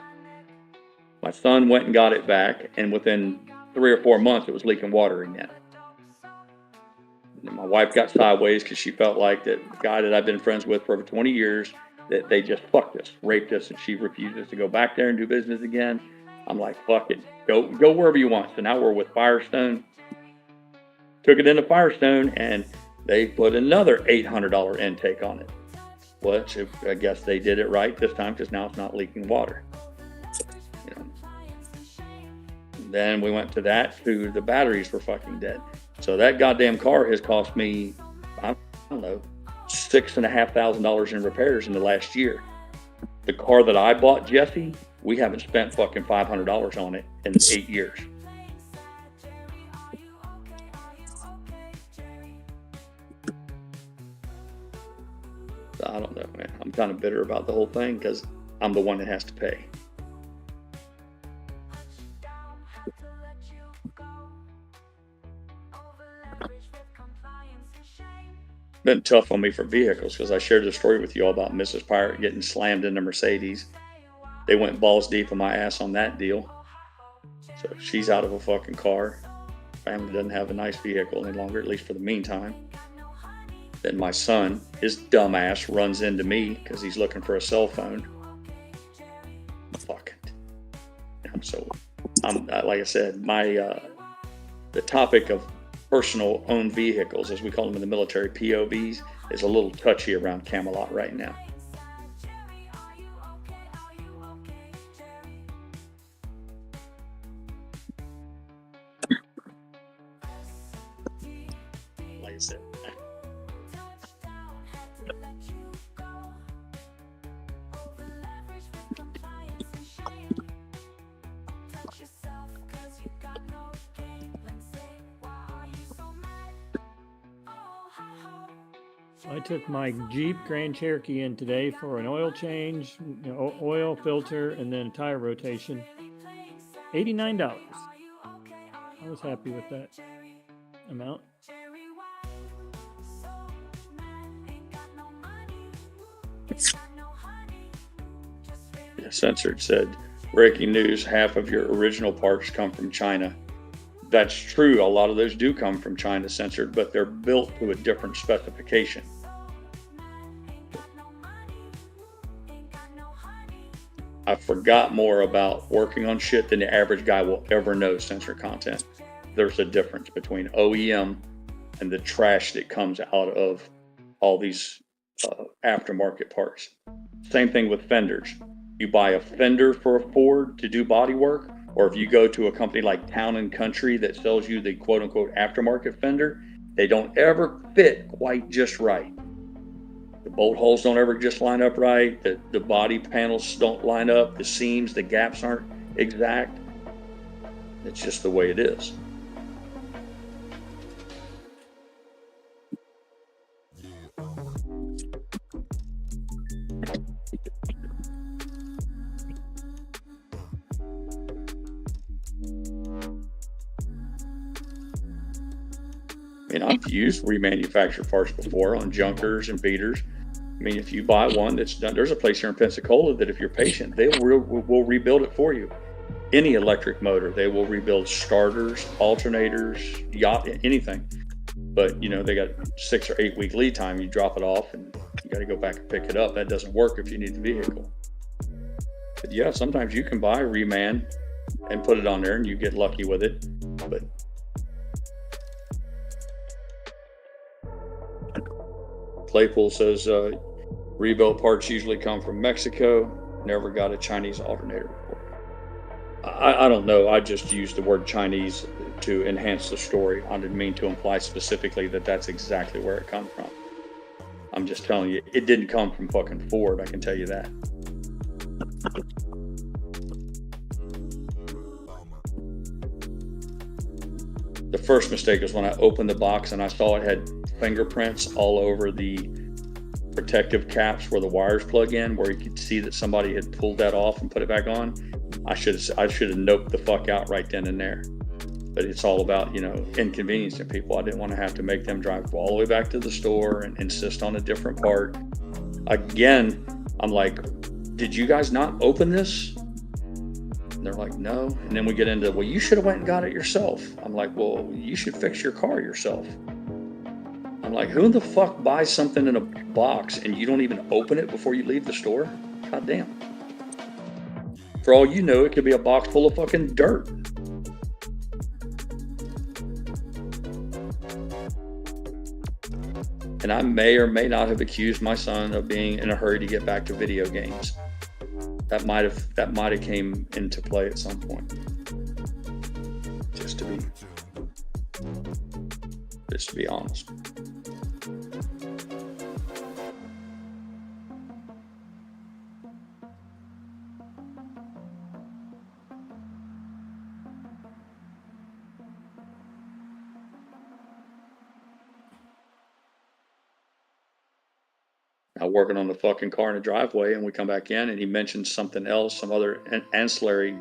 My son went and got it back, and within 3 or 4 months, it was leaking water again. And my wife got sideways because she felt like that guy that I've been friends with for over 20 years, that they just fucked us, raped us, and she refuses to go back there and do business again. I'm like, fuck it, go wherever you want. So now we're with Firestone. Took it into Firestone, and they put another $800 intake on it. Well, I guess they did it right this time because now it's not leaking water. Then we went to that, to the batteries were fucking dead. So that goddamn car has cost me, I don't know, $6,500 in repairs in the last year. The car that I bought, Jesse, we haven't spent fucking $500 on it in 8 years. I don't know, man. I'm kind of bitter about the whole thing because I'm the one that has to pay. Been tough on me for vehicles because I shared the story with you all about Mrs. Pirate getting slammed into Mercedes. They went balls deep in my ass on that deal. So she's out of a fucking car. Family doesn't have a nice vehicle any longer, at least for the meantime. Then my son, his dumb ass, runs into me because he's looking for a cell phone. Fuck it. So, like I said, the topic of personal owned vehicles, as we call them in the military, POVs, is a little touchy around Camelot right now. Like I said. I took my Jeep Grand Cherokee in today for an oil change, oil filter, and then tire rotation. $89. I was happy with that amount. Yeah, Censored said, breaking news, half of your original parts come from China. That's true. A lot of those do come from China, Censored, but they're built to a different specification. I forgot more about working on shit than the average guy will ever know, Censored Content. There's a difference between OEM and the trash that comes out of all these aftermarket parts. Same thing with fenders. You buy a fender for a Ford to do body work, or if you go to a company like Town and Country that sells you the quote unquote aftermarket fender, they don't ever fit quite just right. The bolt holes don't ever just line up right. The body panels don't line up. The seams, the gaps aren't exact. It's just the way it is. I mean, I've used remanufactured parts before on junkers and beaters. I mean, if you buy one that's done, there's a place here in Pensacola that if you're patient, they will rebuild it for you. Any electric motor, they will rebuild starters, alternators, yacht, anything. But, they got 6 or 8 week lead time. You drop it off and you got to go back and pick it up. That doesn't work if you need the vehicle. But yeah, sometimes you can buy a reman and put it on there and you get lucky with it. But Claypool says rebuilt parts usually come from Mexico. Never got a Chinese alternator before. I don't know. I just used the word Chinese to enhance the story. I didn't mean to imply specifically that that's exactly where it comes from. I'm just telling you, it didn't come from fucking Ford. I can tell you that. The first mistake was when I opened the box and I saw it had fingerprints all over the protective caps where the wires plug in, where you could see that somebody had pulled that off and put it back on. I should have noped the fuck out right then and there. But it's all about, inconveniencing people. I didn't want to have to make them drive all the way back to the store and insist on a different part. Again, I'm like, did you guys not open this? And they're like, no. And then we get into, well, you should have went and got it yourself. I'm like, well, you should fix your car yourself. I'm like, who the fuck buys something in a box and you don't even open it before you leave the store? God damn. For all you know, it could be a box full of fucking dirt. And I may or may not have accused my son of being in a hurry to get back to video games. That might have came into play at some point. Just to be honest. Now working on the fucking car in the driveway, and we come back in and he mentions something else, some other ancillary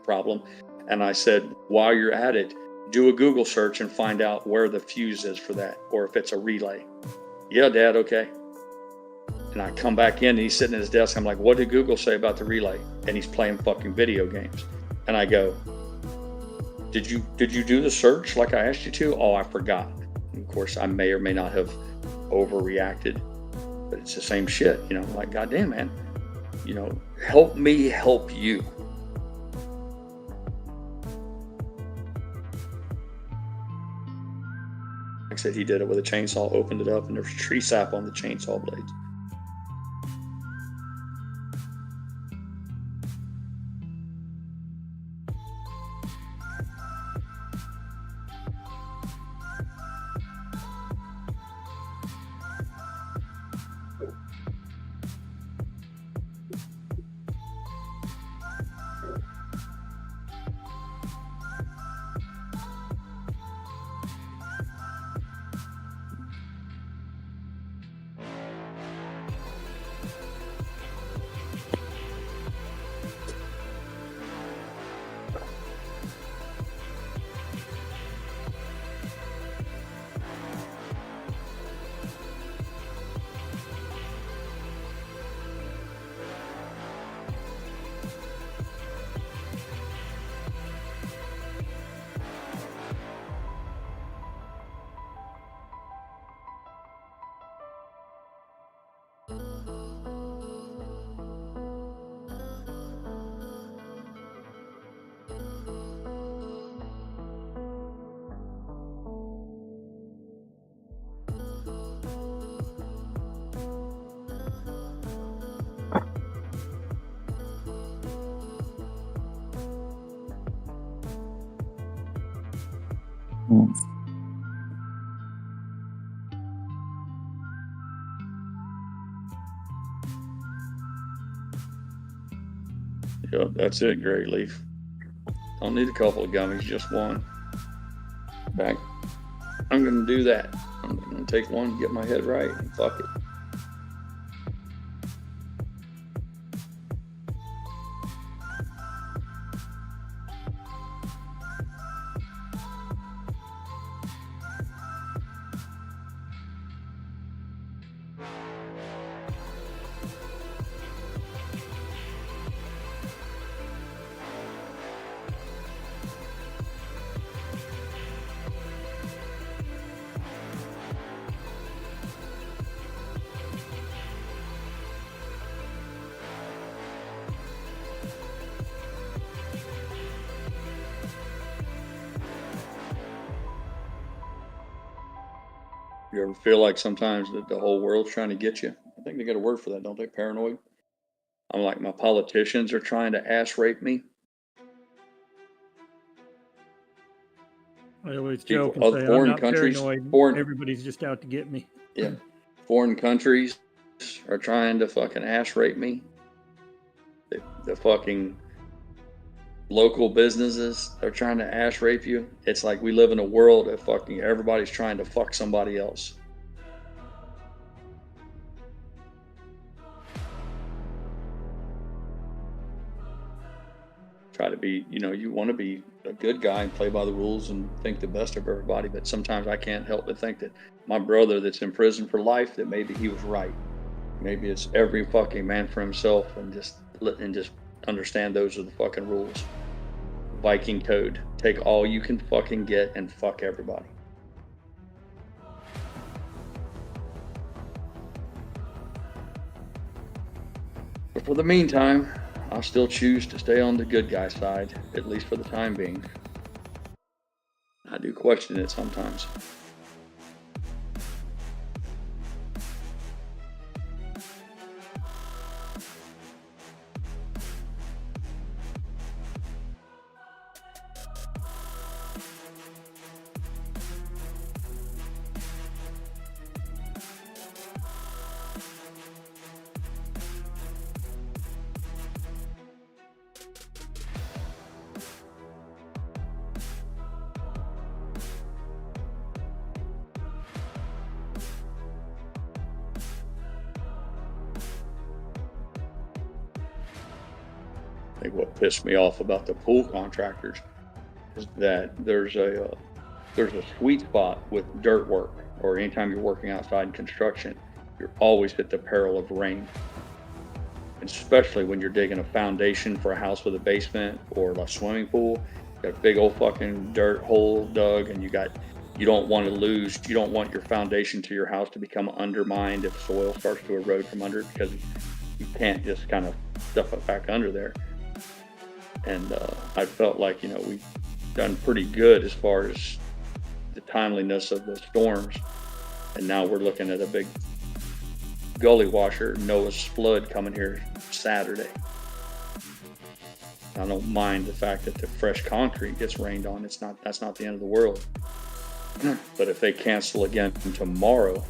problem. And I said, while you're at it, do a Google search and find out where the fuse is for that, or if it's a relay. Yeah, Dad, okay. And I come back in and he's sitting at his desk. I'm like, what did Google say about the relay? And he's playing fucking video games. And I go, did you do the search like I asked you to? Oh, I forgot. And of course, I may or may not have overreacted. But it's the same shit, like, goddamn, man, help me help you. Like I said, he did it with a chainsaw, opened it up, and there's tree sap on the chainsaw blades. Yep, that's it, Gray Leaf. Don't need a couple of gummies, just one. In fact, I'm going to do that. I'm going to take one, get my head right, and fuck it. You ever feel like sometimes that the whole world's trying to get you? I think they got a word for that, don't they? Paranoid. I'm like, my politicians are trying to ass rape me. I always People joke and of say I'm foreign not countries, paranoid. Everybody's just out to get me. Yeah, foreign countries are trying to fucking ass rape me. The fucking local businesses are trying to ass rape you. It's like we live in a world of fucking everybody's trying to fuck somebody else. Try to be, you want to be a good guy and play by the rules and think the best of everybody, but sometimes I can't help but think that my brother that's in prison for life, that maybe he was right. Maybe it's every fucking man for himself, and just understand those are the fucking rules. Viking code. Take all you can fucking get and fuck everybody. But for the meantime, I'll still choose to stay on the good guy side, at least for the time being. I do question it sometimes. I think what pissed me off about the pool contractors is that there's a sweet spot with dirt work, or anytime you're working outside in construction, you're always at the peril of rain. Especially when you're digging a foundation for a house with a basement or a swimming pool. You got a big old fucking dirt hole dug, and you don't want your foundation to your house to become undermined if soil starts to erode from under it, because you can't just kind of stuff it back under there. And I felt like, we've done pretty good as far as the timeliness of the storms. And now we're looking at a big gully washer, Noah's flood, coming here Saturday. I don't mind the fact that the fresh concrete gets rained on. That's not the end of the world. But if they cancel again tomorrow,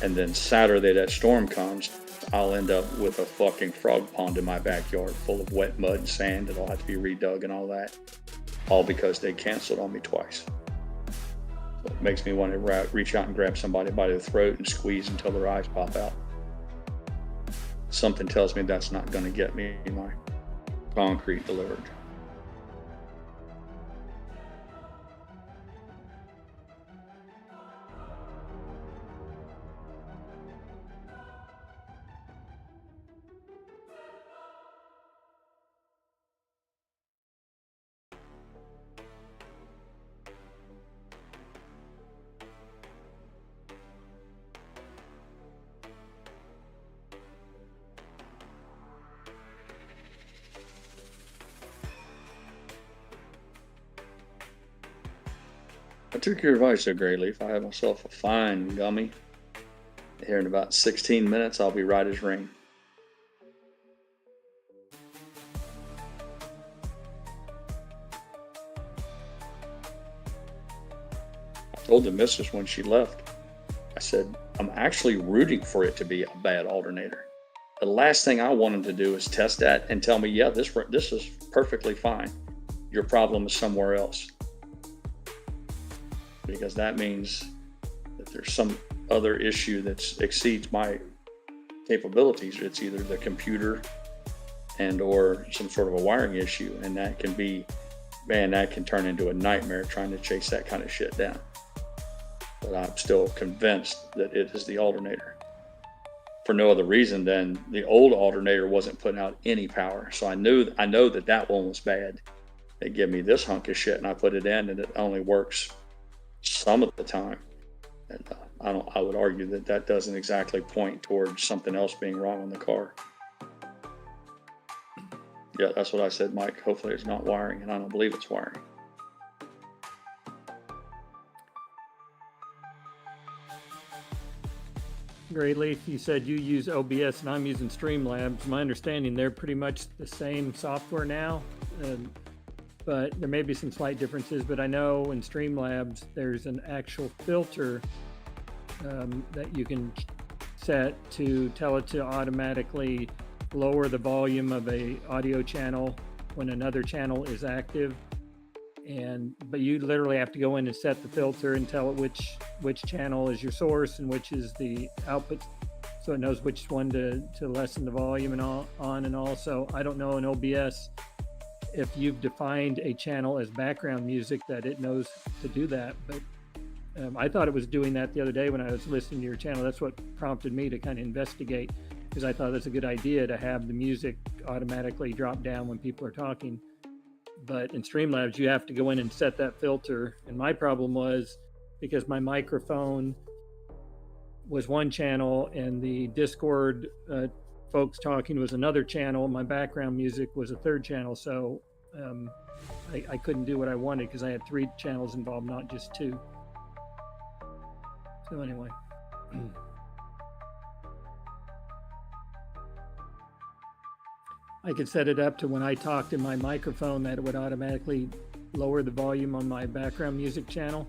and then Saturday that storm comes, I'll end up with a fucking frog pond in my backyard full of wet mud and sand that'll have to be redug and all that. All because they canceled on me twice. So it makes me want to reach out and grab somebody by the throat and squeeze until their eyes pop out. Something tells me that's not going to get me my concrete delivered. I took your advice there, GrayLeaf. I have myself a fine gummy. Here in about 16 minutes, I'll be right as rain. I told the missus when she left, I said, I'm actually rooting for it to be a bad alternator. the last thing I want them to do is test that and tell me, yeah, this is perfectly fine. Your problem is somewhere else. Because that means that there's some other issue that exceeds my capabilities. It's either the computer and or some sort of a wiring issue, and that can be, man, that can turn into a nightmare trying to chase that kind of shit down. But I'm still convinced that it is the alternator. For no other reason than the old alternator wasn't putting out any power. So I know that one was bad. They give me this hunk of shit and I put it in and it only works some of the time. And I would argue that doesn't exactly point towards something else being wrong on the car. Yeah, that's what I said, Mike. Hopefully it's not wiring, and I don't believe it's wiring. GrayLeaf, you said you use OBS and I'm using Streamlabs. My understanding, they're pretty much the same software now, but there may be some slight differences. But I know in Streamlabs, there's an actual filter that you can set to tell it to automatically lower the volume of a audio channel when another channel is active. But you literally have to go in and set the filter and tell it which channel is your source and which is the output, so it knows which one to lessen the volume and all on and all. So I don't know in OBS if you've defined a channel as background music that it knows to do that, but I thought it was doing that the other day when I was listening to your channel. That's what prompted me to kind of investigate, because I thought that's a good idea to have the music automatically drop down when people are talking. But in Streamlabs, you have to go in and set that filter. And my problem was because my microphone was one channel and the Discord folks talking was another channel. My background music was a third channel. So I couldn't do what I wanted because I had 3 channels involved, not just 2. So anyway. I could set it up to when I talked in my microphone that it would automatically lower the volume on my background music channel.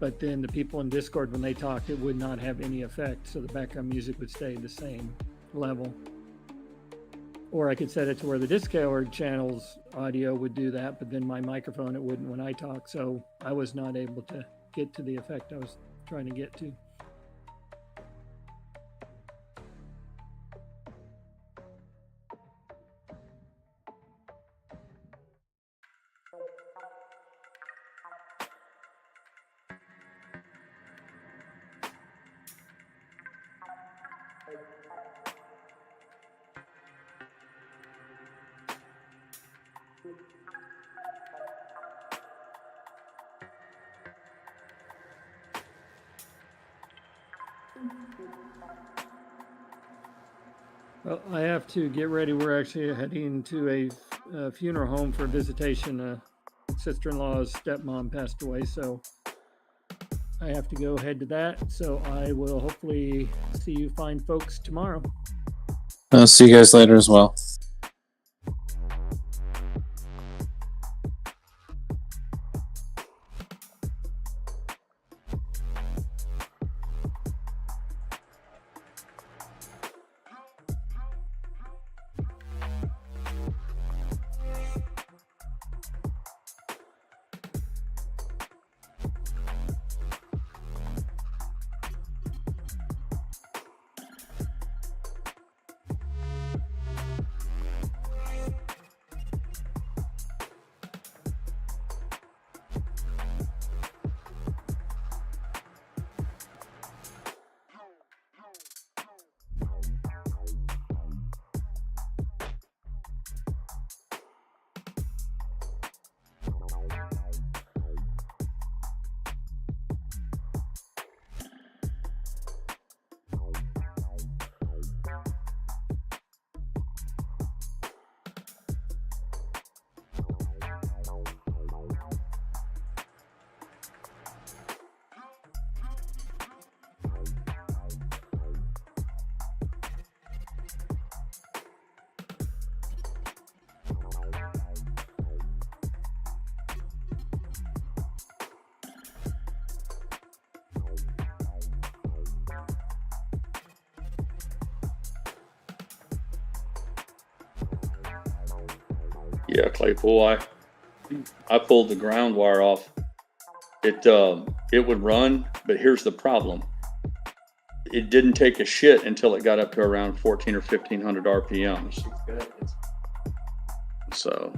But then the people in Discord, when they talked, it would not have any effect. So the background music would stay the same level. Or I could set it to where the Discord channel's audio would do that, but then my microphone, it wouldn't when I talk. So I was not able to get to the effect I was trying to get to. Well, I have to get ready. We're actually heading to a funeral home for a visitation. Sister-in-law's stepmom passed away, so I have to go head to that. So I will hopefully see you fine folks tomorrow. I'll see you guys later as well. Yeah, Claypool. I pulled the ground wire off. It would run, but here's the problem. It didn't take a shit until it got up to around 14 or 1500 RPMs. So.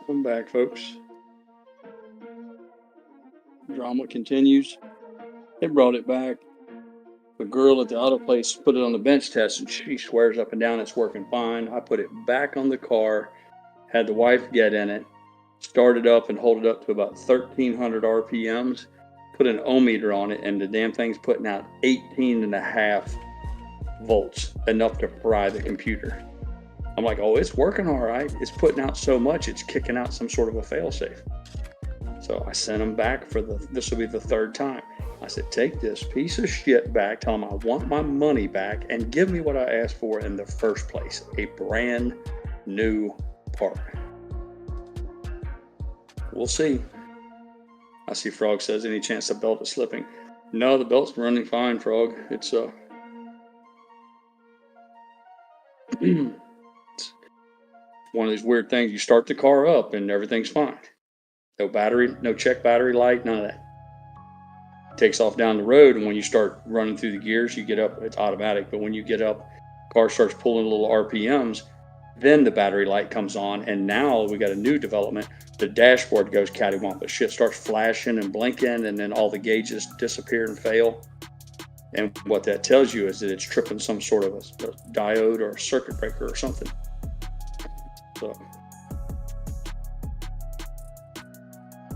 Welcome back, folks. Drama continues. They brought it back. The girl at the auto place put it on the bench test, and she swears up and down it's working fine. I put it back on the car, had the wife get in it, started up and hold it up to about 1,300 RPMs, put an ohmmeter on it, and the damn thing's putting out 18.5 volts, enough to fry the computer. I'm like, oh, it's working all right. It's putting out so much, it's kicking out some sort of a failsafe. So I sent them back for this will be the third time. I said, take this piece of shit back, tell them I want my money back, and give me what I asked for in the first place, a brand new part. We'll see. I see Frog says, any chance the belt is slipping? No, the belt's running fine, Frog. It's one of these weird things. You start the car up and everything's fine. No battery, no check battery light, none of that. It takes off down the road, and when you start running through the gears, you get up, it's automatic, but when you get up, car starts pulling a little RPMs, then the battery light comes on, and now we got a new development. The dashboard goes cattywampus. Shit starts flashing and blinking, and then all the gauges disappear and fail. And what that tells you is that it's tripping some sort of a diode or a circuit breaker or something. So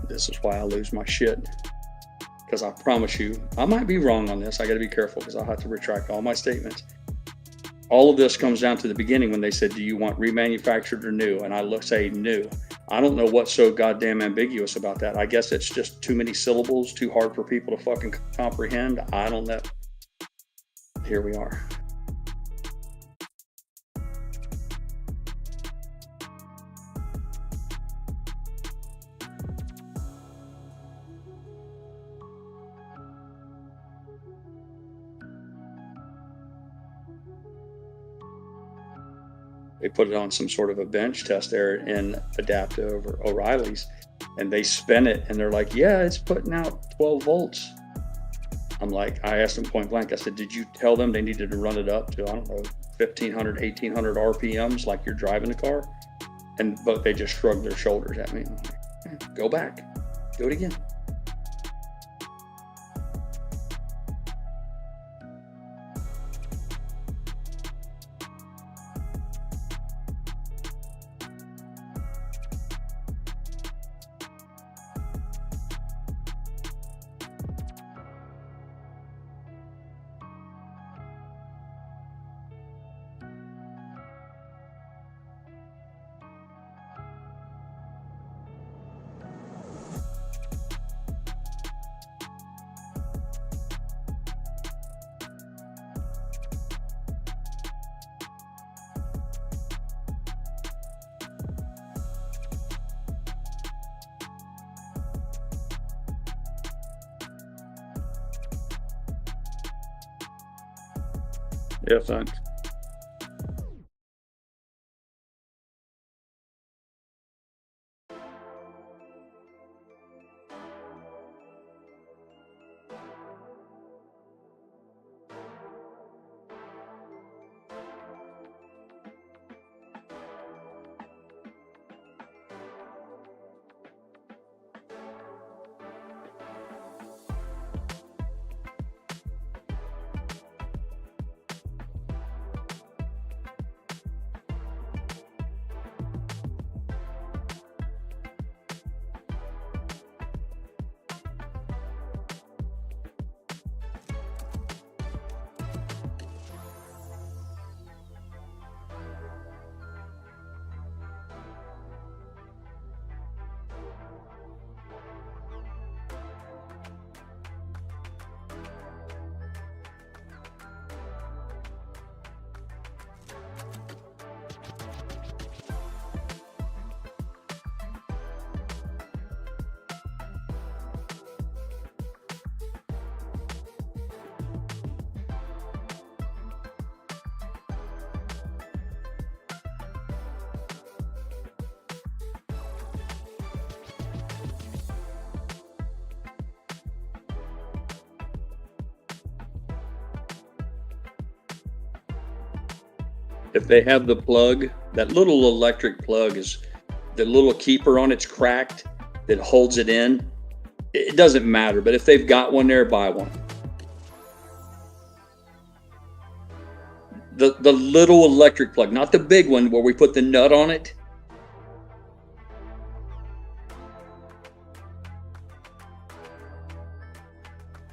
this is why I lose my shit. Because I promise you, I might be wrong on this. I got to be careful because I'll have to retract all my statements. All of this comes down to the beginning when they said, do you want remanufactured or new? And I say new. I don't know what's so goddamn ambiguous about that. I guess it's just too many syllables, too hard for people to fucking comprehend. I don't know. Here we are. They put it on some sort of a bench test there in Adaptive or O'Reilly's, and they spin it, and they're like, yeah, it's putting out 12 volts. I'm like, I asked them point blank, I said, did you tell them they needed to run it up to, I don't know, 1,500, 1,800 RPMs like you're driving the car? But they just shrugged their shoulders at me. I'm like, go back, do it again. Yeah, son. If they have the plug, that little electric plug is the little keeper on it's cracked that holds it in. It doesn't matter, but if they've got one there, buy one. The little electric plug, not the big one where we put the nut on it.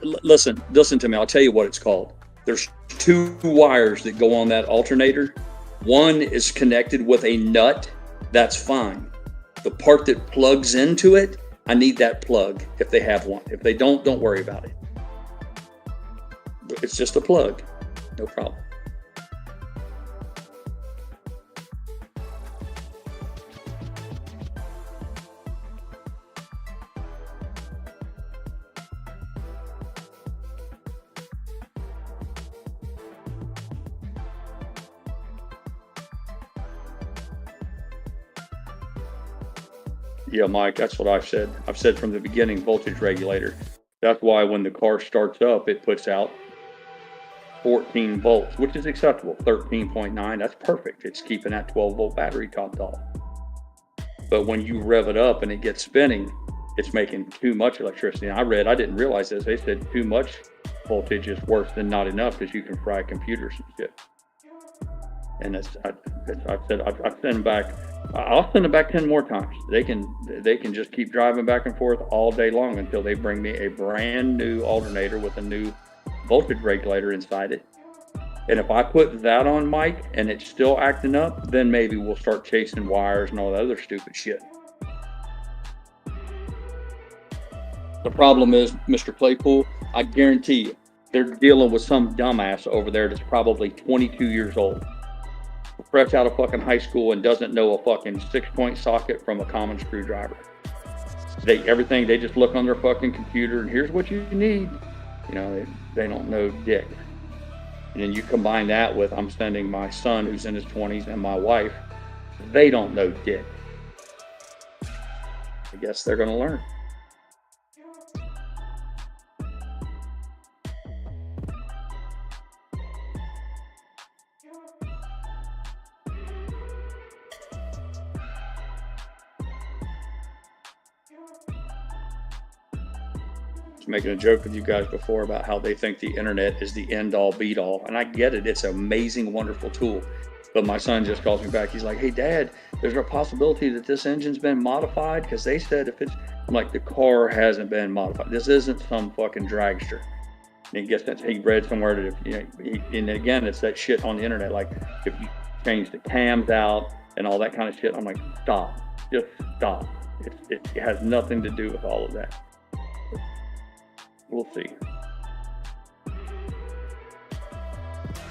Listen to me. I'll tell you what it's called. There's 2 wires that go on that alternator. One is connected with a nut. That's fine. The part that plugs into it, I need that plug if they have one. If they don't worry about it. It's just a plug. No problem. Yeah, Mike, that's what I've said. I've said from the beginning, voltage regulator. That's why when the car starts up, it puts out 14 volts, which is acceptable. 13.9, that's perfect. It's keeping that 12-volt battery topped off. But when you rev it up and it gets spinning, it's making too much electricity. And I didn't realize this. They said too much voltage is worse than not enough because you can fry computers and shit. And I've sent back. I'll send them back 10 more times. They can just keep driving back and forth all day long until they bring me a brand new alternator with a new voltage regulator inside it. And if I put that on, Mike, and it's still acting up, then maybe we'll start chasing wires and all that other stupid shit. The problem is, Mr. Claypool, I guarantee you, they're dealing with some dumbass over there that's probably 22 years old. Fresh out of fucking high school and doesn't know a fucking 6-point socket from a common screwdriver. They just look on their fucking computer and here's what you need. You know, they don't know dick. And then you combine that with I'm sending my son who's in his 20s and my wife, they don't know dick. I guess they're gonna learn. Making a joke with you guys before about how they think the internet is the end all beat all, and I get it. It's an amazing, wonderful tool. But my son just calls me back. He's like, "Hey, Dad, there's a possibility that this engine's been modified because they said if it's." I'm like, the car hasn't been modified. This isn't some fucking dragster. And he gets that. He read somewhere that and again, it's that shit on the internet. Like if you change the cams out and all that kind of shit, I'm like, stop, just stop. It has nothing to do with all of that. We'll see.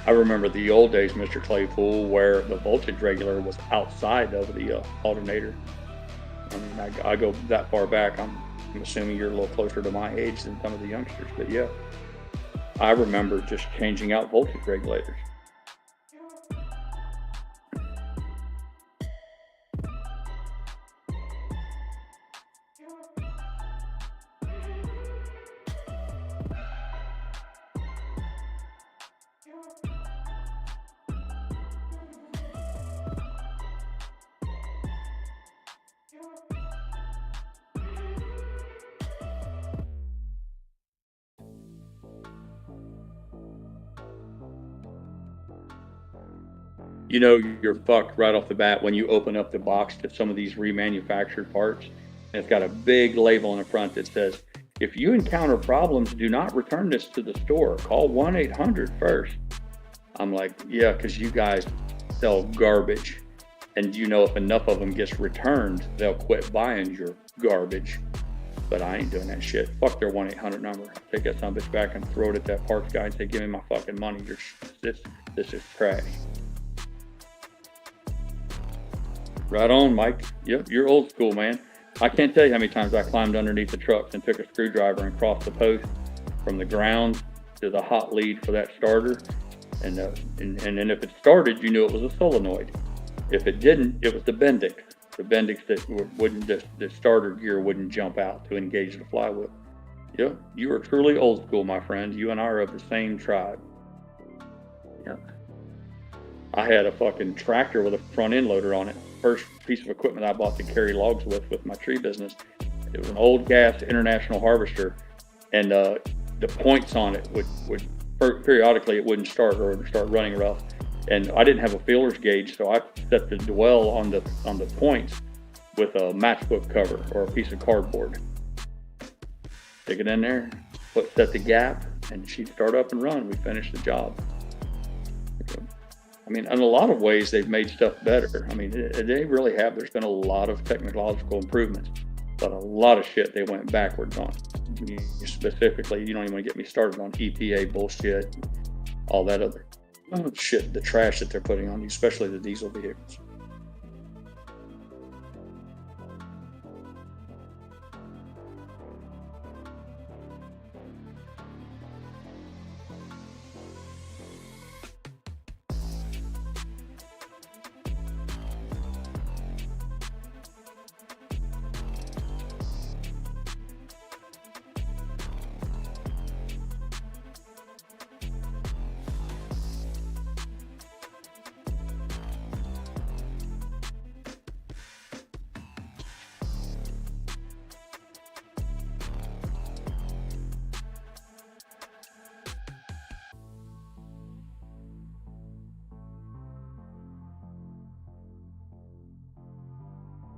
I remember the old days, Mr. Claypool, where the voltage regulator was outside of the alternator. I mean, I go that far back. I'm assuming you're a little closer to my age than some of the youngsters, but yeah. I remember just changing out voltage regulators. you know you're fucked right off the bat when you open up the box to some of these remanufactured parts. And it's got a big label on the front that says, if you encounter problems, do not return this to the store. Call 1-800 first. I'm like, yeah, because you guys sell garbage. And you know if enough of them gets returned, they'll quit buying your garbage. But I ain't doing that shit. Fuck their 1-800 number. I'll take that son of a bitch back and throw it at that parts guy and say, give me my fucking money. This is trash. Right on, Mike. Yep, you're old school, man. I can't tell you how many times I climbed underneath the trucks and took a screwdriver and crossed the post from the ground to the hot lead for that starter. And then if it started, you knew it was a solenoid. If it didn't, it was the Bendix. The Bendix that wouldn't, the starter gear wouldn't jump out to engage the flywheel. Yep, you are truly old school, my friend. You and I are of the same tribe. Yep. I had a fucking tractor with a front end loader on it. First piece of equipment I bought to carry logs with my tree business. It was an old gas International Harvester, and the points on it would periodically it wouldn't start or it would start running rough. And I didn't have a feelers gauge, so I set the dwell on the points with a matchbook cover or a piece of cardboard. Stick it in there, set the gap, and she'd start up and run. We finished the job. I mean, in a lot of ways, they've made stuff better. I mean, they really have. There's been a lot of technological improvements, but a lot of shit they went backwards on. Specifically, you don't even want to get me started on EPA bullshit, all that other shit, the trash that they're putting on you, especially the diesel vehicles.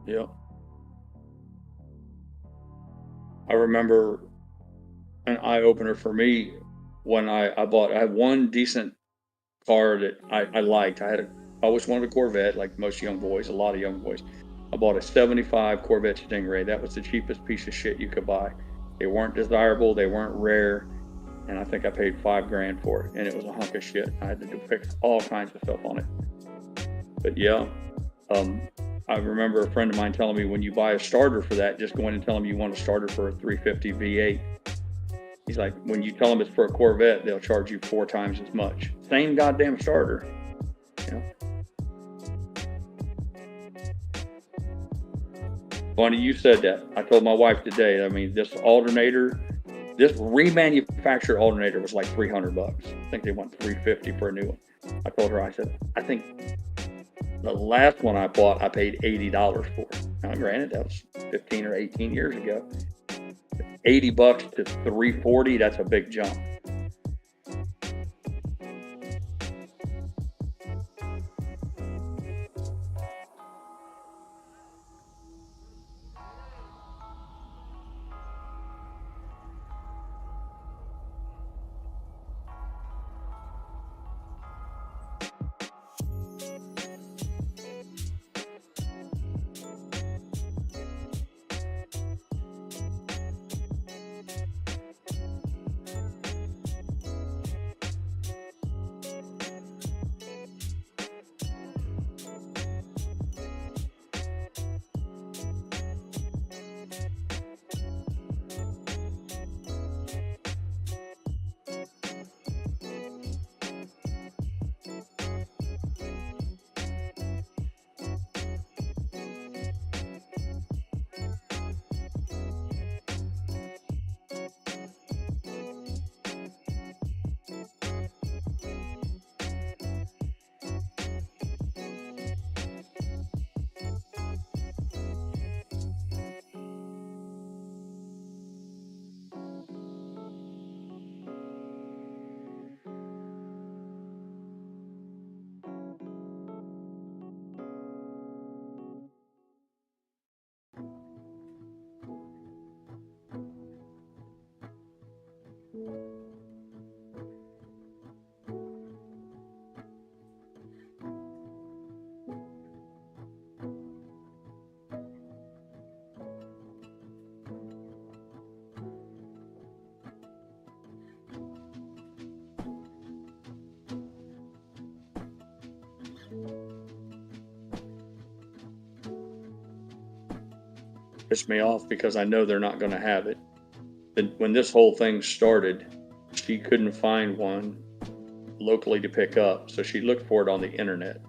Yeah. I remember an eye-opener for me when I had one decent car that I liked. I always wanted a Corvette, like most young boys, a lot of young boys. I bought a 75 Corvette Stingray. That was the cheapest piece of shit you could buy. They weren't desirable, they weren't rare, and I think I paid $5,000 for it, and it was a hunk of shit. I had to fix all kinds of stuff on it. But yeah, I remember a friend of mine telling me when you buy a starter for that, just go in and tell them you want a starter for a 350 V8. He's like, when you tell them it's for a Corvette, they'll charge you 4 times as much. Same goddamn starter. You know? Funny you said that. I told my wife today, I mean, this remanufactured alternator was like $300. I think they want $350 for a new one. I told her, I said, I think the last one I bought, I paid $80 for. Now, granted, that was 15 or 18 years ago. $80 to $340, that's a big jump. Pissed me off because I know they're not going to have it. But when this whole thing started, she couldn't find one locally to pick up, so she looked for it on the internet,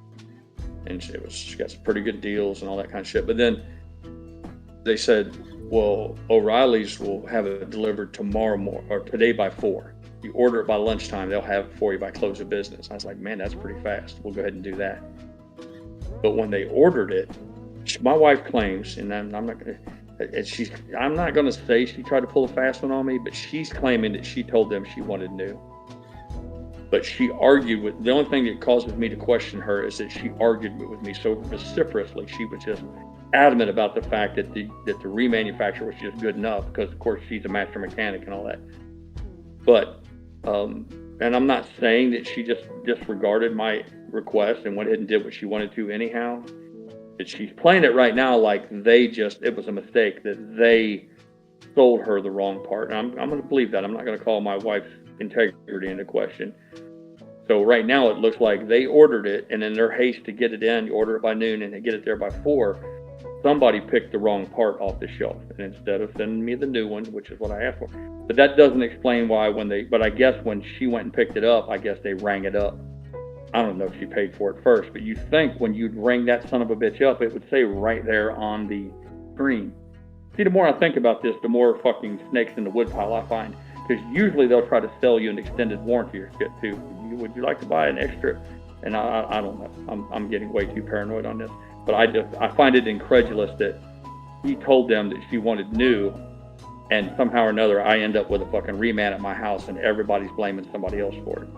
and she got some pretty good deals and all that kind of shit. But then they said, well, O'Reilly's will have it delivered tomorrow or today by 4. You order it by lunchtime, they'll have it for you by close of business. I was like, man, that's pretty fast. We'll go ahead and do that. But when they ordered it, my wife claims, and I'm not going to say she tried to pull a fast one on me, but she's claiming that she told them she wanted new. But she argued with, the only thing that causes me to question her is that she argued with me so vociferously. She was just adamant about the fact that the remanufacturer was just good enough, because of course she's a master mechanic and all that. But and I'm not saying that she just disregarded my request and went ahead and did what she wanted to anyhow. But she's playing it right now like it was a mistake, that they sold her the wrong part. And I'm going to believe that. I'm not going to call my wife's integrity into question. So right now it looks like they ordered it, and in their haste to get it in, you order it by noon and they get it there by 4. Somebody picked the wrong part off the shelf, and instead of sending me the new one, which is what I asked for. But that doesn't explain why but I guess when she went and picked it up, I guess they rang it up. I don't know if she paid for it first, but you'd think when you'd ring that son of a bitch up, it would say right there on the screen. See, the more I think about this, the more fucking snakes in the woodpile I find. Because usually they'll try to sell you an extended warranty or shit too. Would you like to buy an extra? And I don't know. I'm getting way too paranoid on this. But I find it incredulous that he told them that she wanted new, and somehow or another I end up with a fucking reman at my house and everybody's blaming somebody else for it.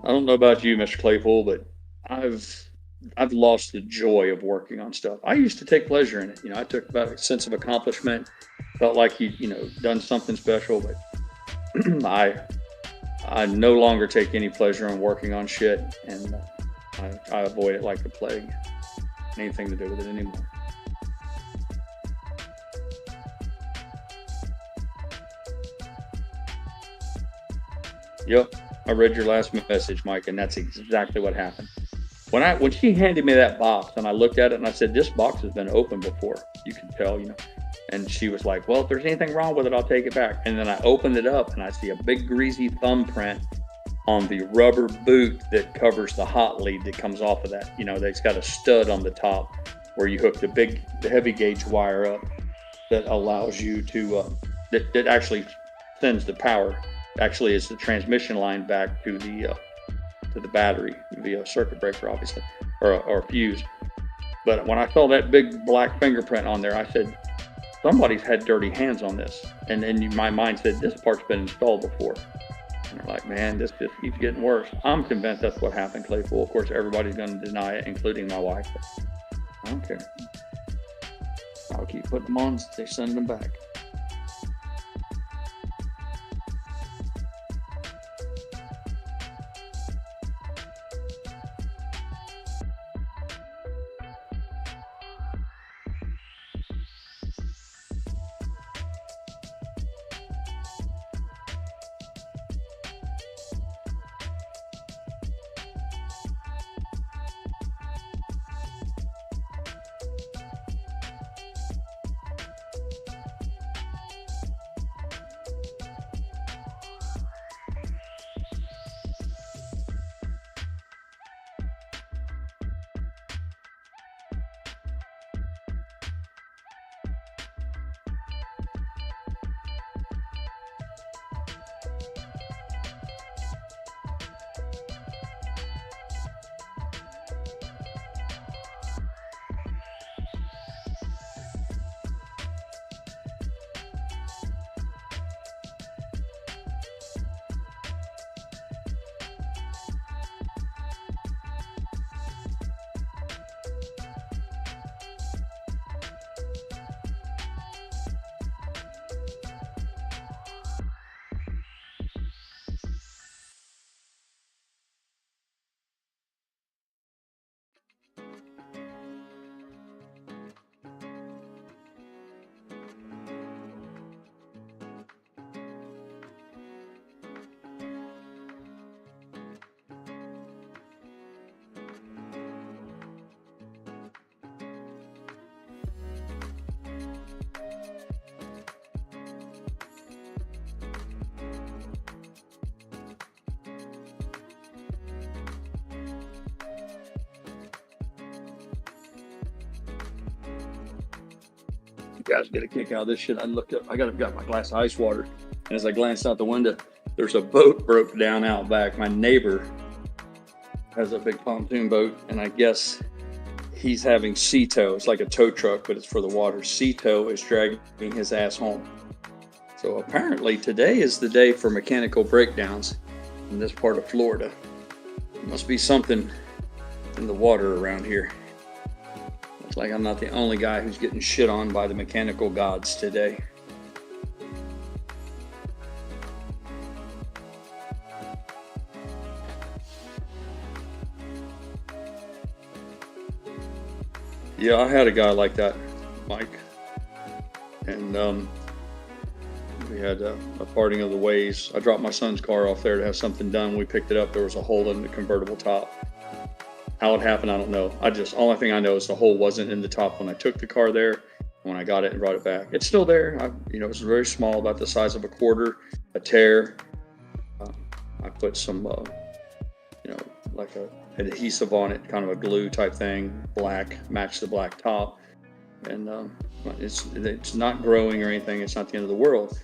I don't know about you, Mr. Claypool, but I've lost the joy of working on stuff. I used to take pleasure in it. I took about a sense of accomplishment, felt like you done something special, but I no longer take any pleasure in working on shit, and I avoid it like the plague. Anything to do with it anymore. Yep. I read your last message, Mike, and that's exactly what happened. When she handed me that box and I looked at it and I said, this box has been opened before, you can tell, and she was like, well, if there's anything wrong with it, I'll take it back. And then I opened it up and I see a big greasy thumbprint on the rubber boot that covers the hot lead that comes off of that. That's got a stud on the top where you hook the heavy gauge wire up that allows you to, that actually sends the power. Actually, it's the transmission line back to the battery via circuit breaker, obviously, or a fuse. But when I saw that big black fingerprint on there, I said, somebody's had dirty hands on this. And then my mind said, this part's been installed before. And they're like, man, this just keeps getting worse. I'm convinced that's what happened, Claypool. Of course, everybody's going to deny it, including my wife. But I don't care. I'll keep putting them on. They send them back. You guys get a kick out of this shit. I looked up. I got my glass of ice water, and as I glanced out the window, there's a boat broke down out back. My neighbor has a big pontoon boat, and I guess he's having sea tow. It's like a tow truck, but it's for the water. Sea tow is dragging his ass home. So apparently today is the day for mechanical breakdowns in this part of Florida. There must be something in the water around here. Looks like I'm not the only guy who's getting shit on by the mechanical gods today. Yeah, I had a guy like that, Mike. And we had a parting of the ways. I dropped my son's car off there to have something done. We picked it up. There was a hole in the convertible top. How it happened, I don't know. Only thing I know is the hole wasn't in the top when I took the car there. When I got it and brought it back, it's still there. It's very small, about the size of a quarter, a tear. I put some, like an adhesive on it, kind of a glue type thing, black, match the black top. And it's not growing or anything. It's not the end of the world.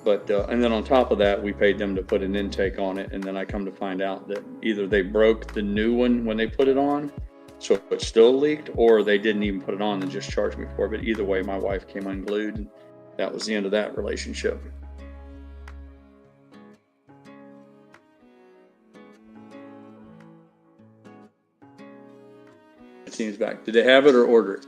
But and then on top of that, we paid them to put an intake on it, and then I come to find out that either they broke the new one when they put it on, so it still leaked, or they didn't even put it on and just charged me for it. But either way, my wife came unglued, and that was the end of that relationship. The team's back. Did they have it or order it?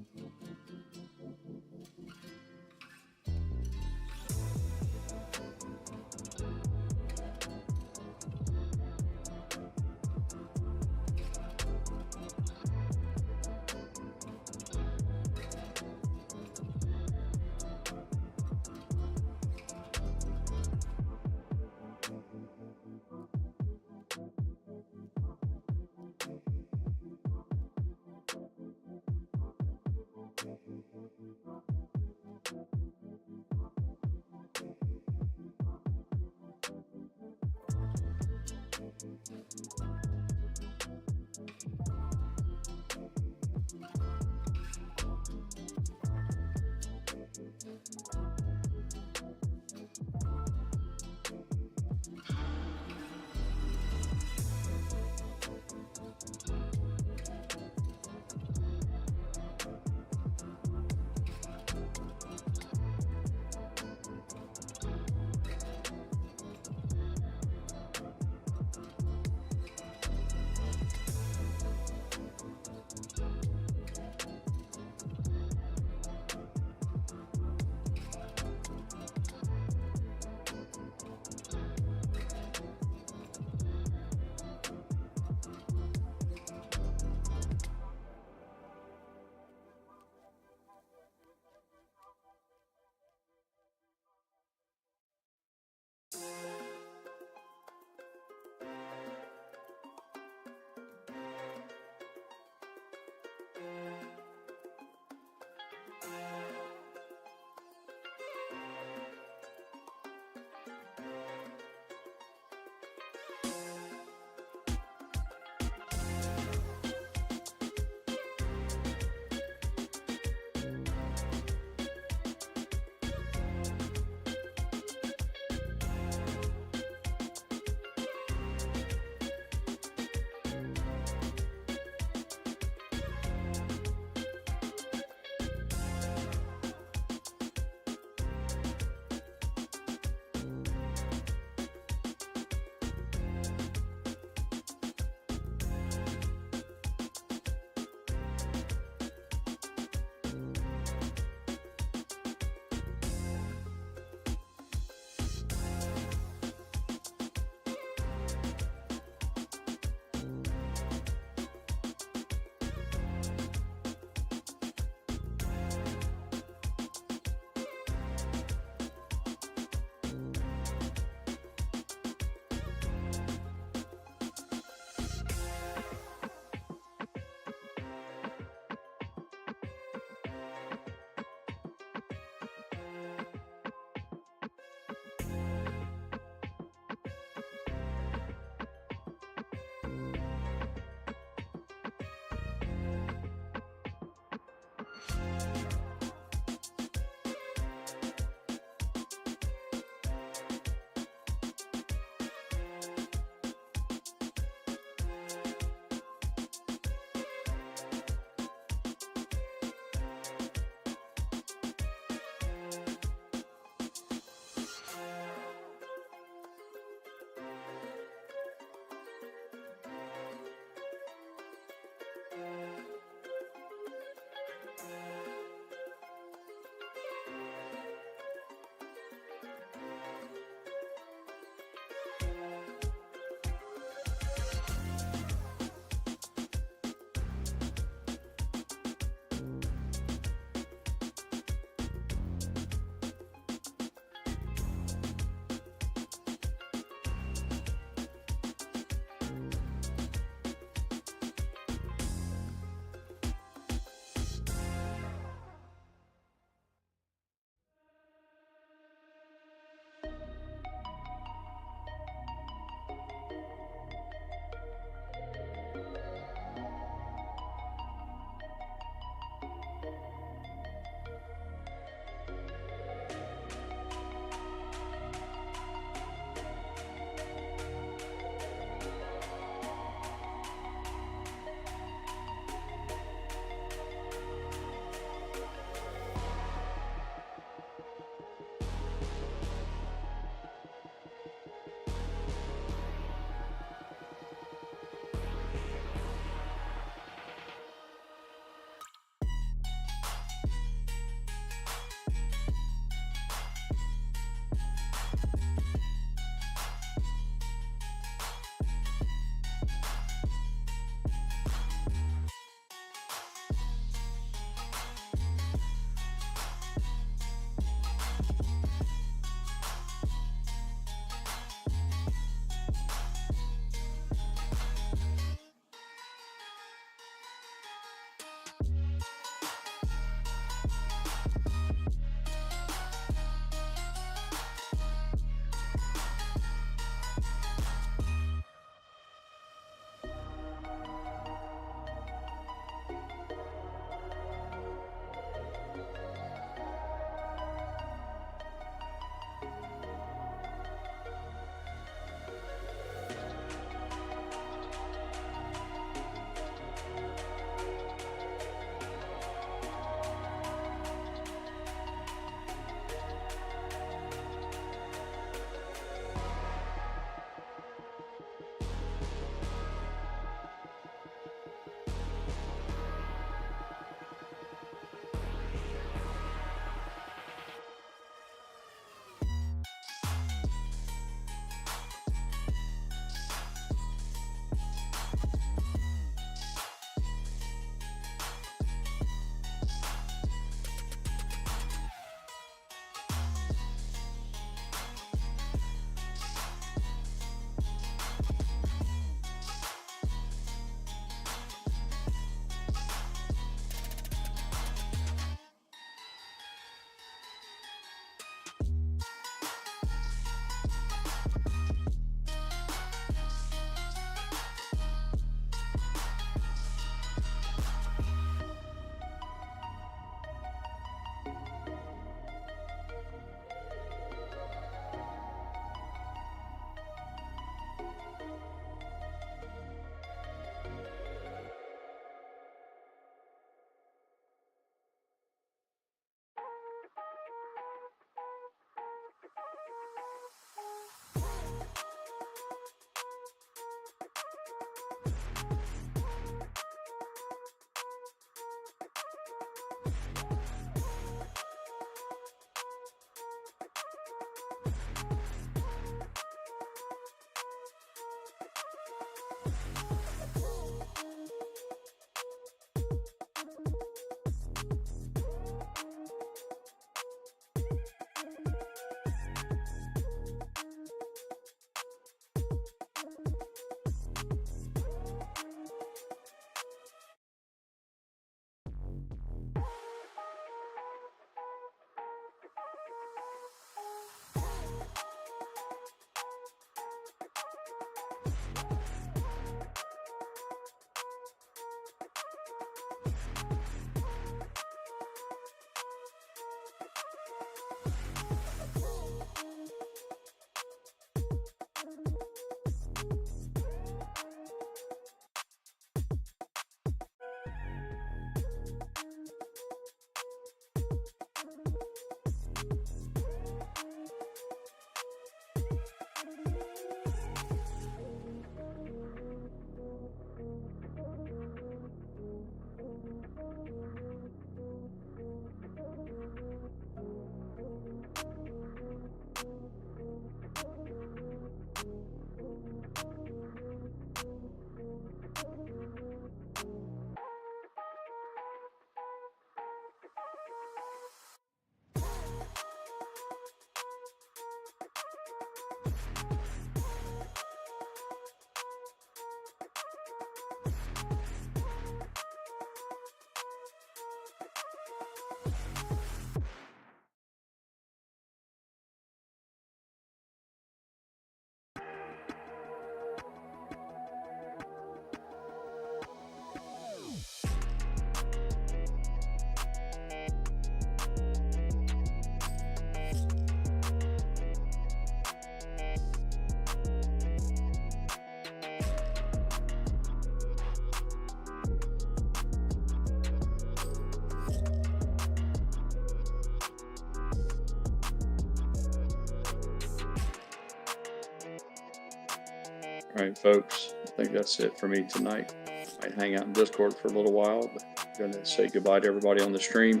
All right, folks, I think that's it for me tonight. I might hang out in Discord for a little while, but I'm going to say goodbye to everybody on the stream.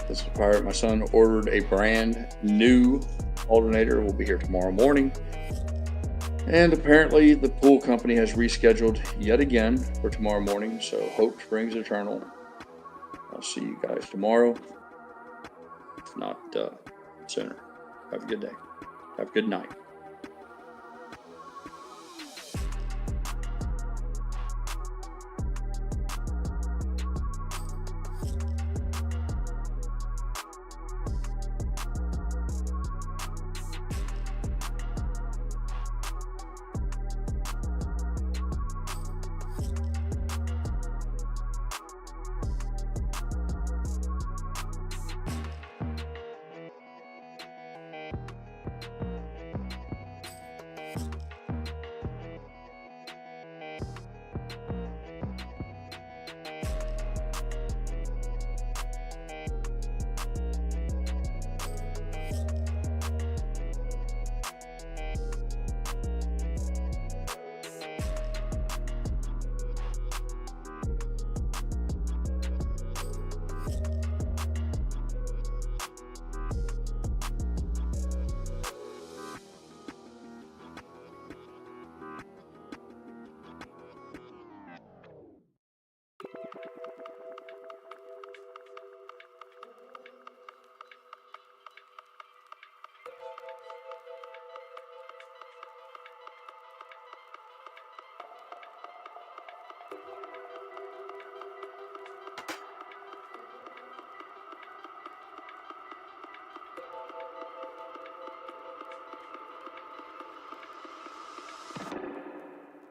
This is Pirate. My son ordered a brand new alternator. We'll be here tomorrow morning. And apparently the pool company has rescheduled yet again for tomorrow morning. So hope springs eternal. I'll see you guys tomorrow, if not sooner. Have a good day. Have a good night.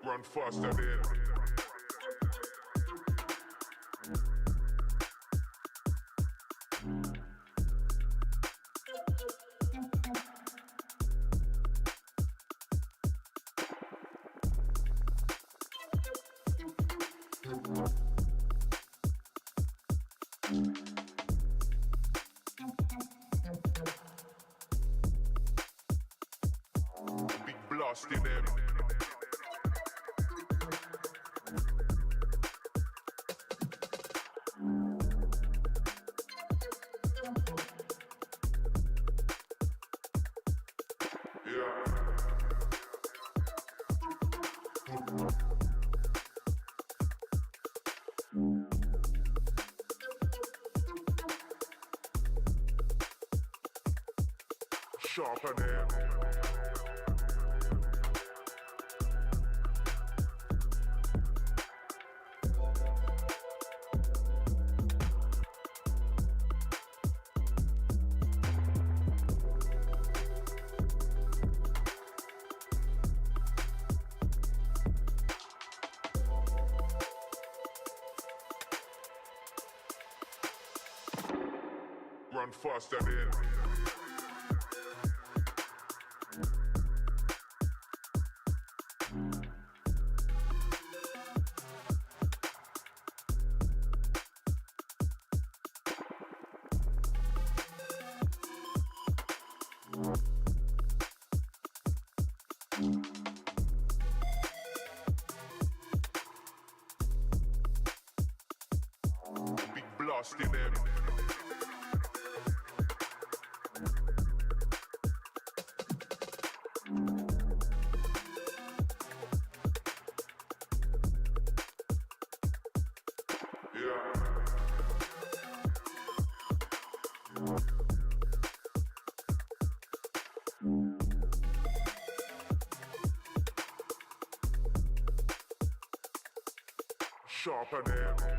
Run faster than big blast in them. Sharper them. Run faster than. dusty them. Sharper them.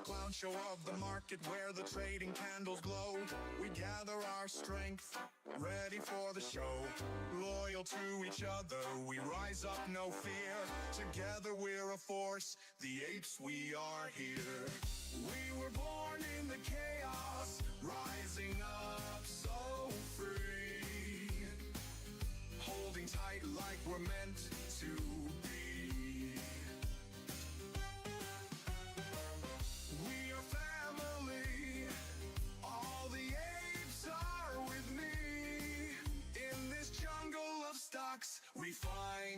clown show of the market where the trading candles glow. We gather our strength, ready for the show. Loyal to each other, we rise up, no fear. Together we're a force, the apes, we are here. We were born in the chaos, rising up so free. Holding tight like we're meant to be.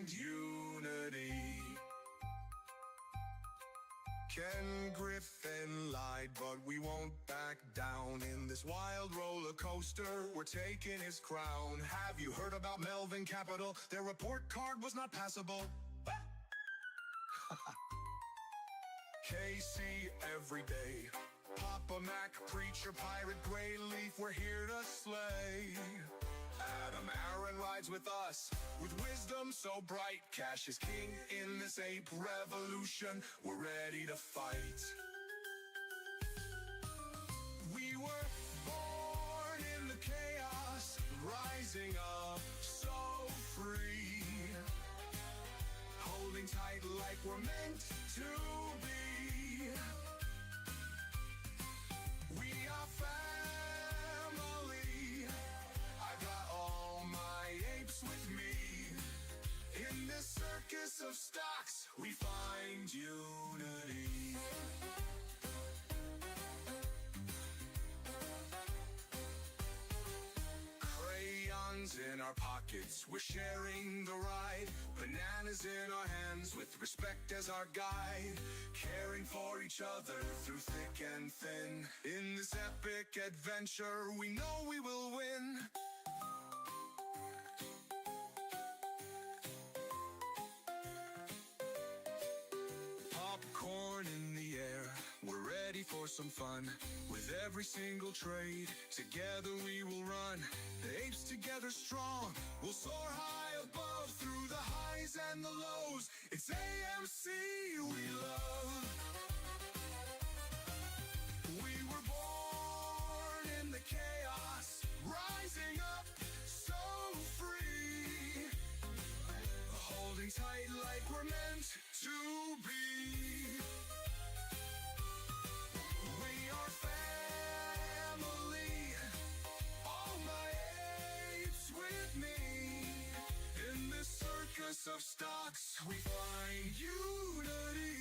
find unity. Ken Griffin lied, but we won't back down. In this wild roller coaster, we're taking his crown. Have you heard about Melvin Capital? Their report card was not passable. KC every day. Papa Mac, preacher, pirate, GrayLeaf, we're here to slay. Adam Aaron rides with us, with wisdom so bright. Cash is king in this ape revolution, we're ready to fight. We were born in the chaos, rising up so free. Holding tight like we're meant to be. We are family. I got all my apes with me. In this circus of stocks, we find unity. Crayons in our pockets, we're sharing the ride. Bananas in our hands with respect as our guide. Caring for each other through thick and thin. In this epic adventure, we know we will win. Popcorn in the air, we're ready for some fun. With every single trade, together we will run. The apes together strong, we'll soar high above. Through the highs and the lows, it's AMC we love. We were born in the chaos, rising up so free. Holding tight like we're meant to be. We are family, all my apes with me. In this circus of stocks, we find unity.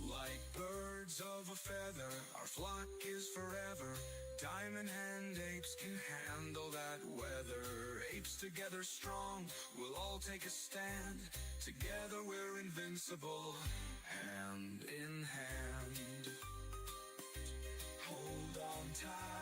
Like birds of a feather, our flock is forever. Diamond Hand Apes can handle that weather. Apes together strong, we'll all take a stand. Together we're invincible, hand in hand. Hold on tight.